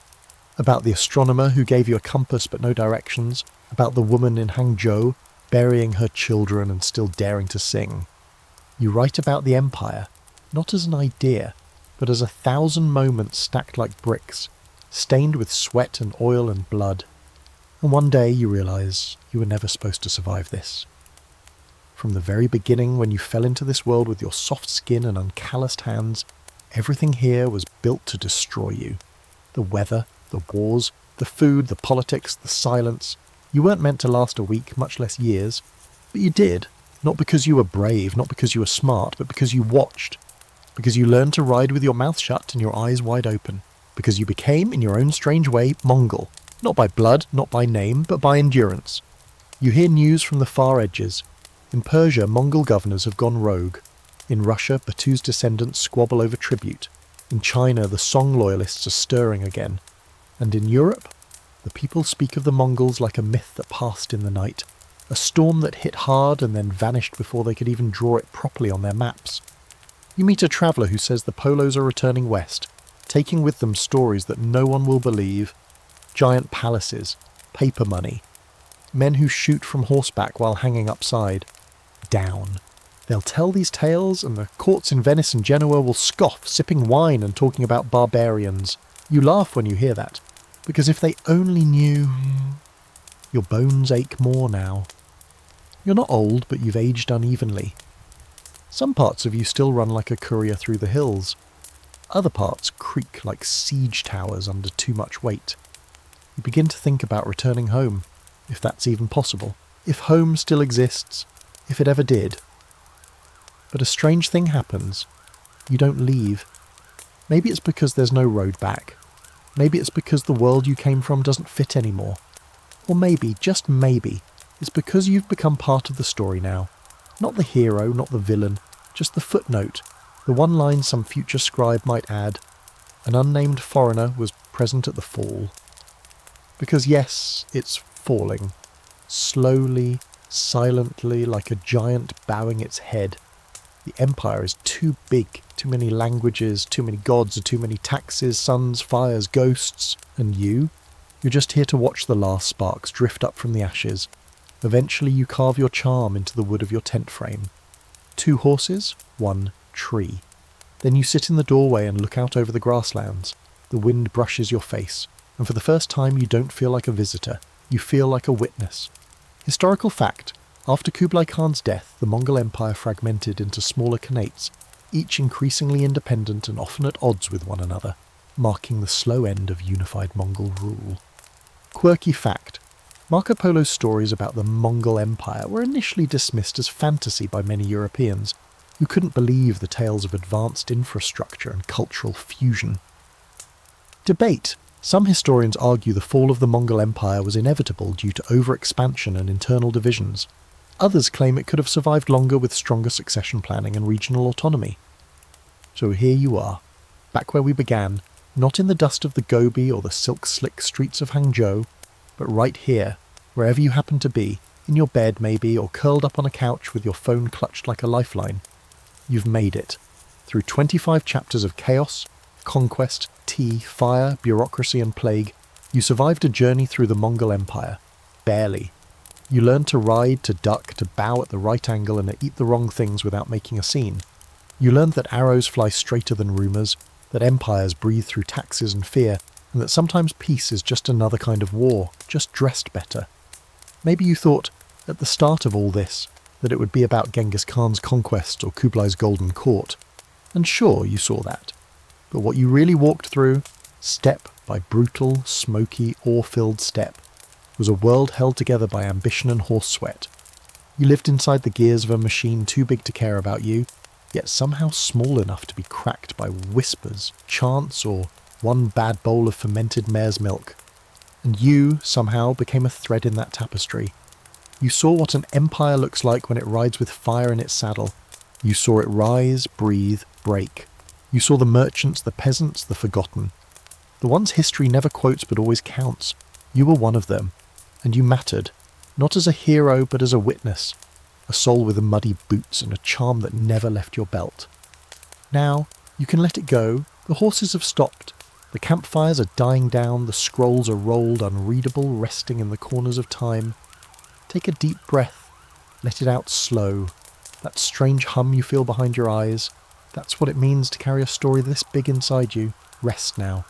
about the astronomer who gave you a compass but no directions, about the woman in Hangzhou burying her children and still daring to sing. You write about the Empire, not as an idea, but as 1,000 moments stacked like bricks, stained with sweat and oil and blood. And one day you realise you were never supposed to survive this. From the very beginning, when you fell into this world with your soft skin and uncalloused hands, everything here was built to destroy you. The weather, the wars, the food, the politics, the silence. You weren't meant to last a week, much less years. But you did. Not because you were brave, not because you were smart, but because you watched. Because you learned to ride with your mouth shut and your eyes wide open. Because you became, in your own strange way, Mongol. Not by blood, not by name, but by endurance. You hear news from the far edges. In Persia, Mongol governors have gone rogue. In Russia, Batu's descendants squabble over tribute. In China, the Song loyalists are stirring again. And in Europe, the people speak of the Mongols like a myth that passed in the night, a storm that hit hard and then vanished before they could even draw it properly on their maps. You meet a traveller who says the Polos are returning west, taking with them stories that no one will believe, giant palaces, paper money, men who shoot from horseback while hanging upside down. They'll tell these tales, and the courts in Venice and Genoa will scoff, sipping wine and talking about barbarians. You laugh when you hear that, because if they only knew... Your bones ache more now. You're not old, but you've aged unevenly. Some parts of you still run like a courier through the hills. Other parts creak like siege towers under too much weight. You begin to think about returning home, if that's even possible. If home still exists, if it ever did. But a strange thing happens. You don't leave. Maybe it's because there's no road back. Maybe it's because the world you came from doesn't fit anymore. Or maybe, just maybe, it's because you've become part of the story now. Not the hero, not the villain, just the footnote, the one line some future scribe might add. An unnamed foreigner was present at the fall. Because yes, it's falling. Slowly, silently, like a giant bowing its head. The empire is too big, too many languages, too many gods, too many taxes, suns, fires, ghosts. And you're just here to watch the last sparks drift up from the ashes. Eventually you carve your charm into the wood of your tent frame. 2 horses, 1 tree. Then you sit in the doorway and look out over the grasslands. The wind brushes your face, and for the first time you don't feel like a visitor. You feel like a witness. Historical fact. After Kublai Khan's death, the Mongol Empire fragmented into smaller khanates, each increasingly independent and often at odds with one another, marking the slow end of unified Mongol rule. Quirky fact. Marco Polo's stories about the Mongol Empire were initially dismissed as fantasy by many Europeans, who couldn't believe the tales of advanced infrastructure and cultural fusion. Debate. Some historians argue the fall of the Mongol Empire was inevitable due to overexpansion and internal divisions. Others claim it could have survived longer with stronger succession planning and regional autonomy. So here you are, back where we began, not in the dust of the Gobi or the silk-slick streets of Hangzhou, but right here, wherever you happen to be, in your bed maybe, or curled up on a couch with your phone clutched like a lifeline. You've made it. Through 25 chapters of chaos, conquest, tea, fire, bureaucracy and plague, you survived a journey through the Mongol Empire. Barely. You learned to ride, to duck, to bow at the right angle and to eat the wrong things without making a scene. You learned that arrows fly straighter than rumours, that empires breathe through taxes and fear, and that sometimes peace is just another kind of war, just dressed better. Maybe you thought, at the start of all this, that it would be about Genghis Khan's conquest or Kublai's Golden Court. And sure, you saw that. But what you really walked through, step by brutal, smoky, ore-filled steppe, was a world held together by ambition and horse sweat. You lived inside the gears of a machine too big to care about you, yet somehow small enough to be cracked by whispers, chants, or one bad bowl of fermented mare's milk. And you, somehow, became a thread in that tapestry. You saw what an empire looks like when it rides with fire in its saddle. You saw it rise, breathe, break. You saw the merchants, the peasants, the forgotten. The ones history never quotes but always counts. You were one of them. And you mattered, not as a hero but as a witness, a soul with muddy boots and a charm that never left your belt. Now, you can let it go, the horses have stopped, the campfires are dying down, the scrolls are rolled unreadable, resting in the corners of time. Take a deep breath, let it out slow, that strange hum you feel behind your eyes, that's what it means to carry a story this big inside you. Rest now.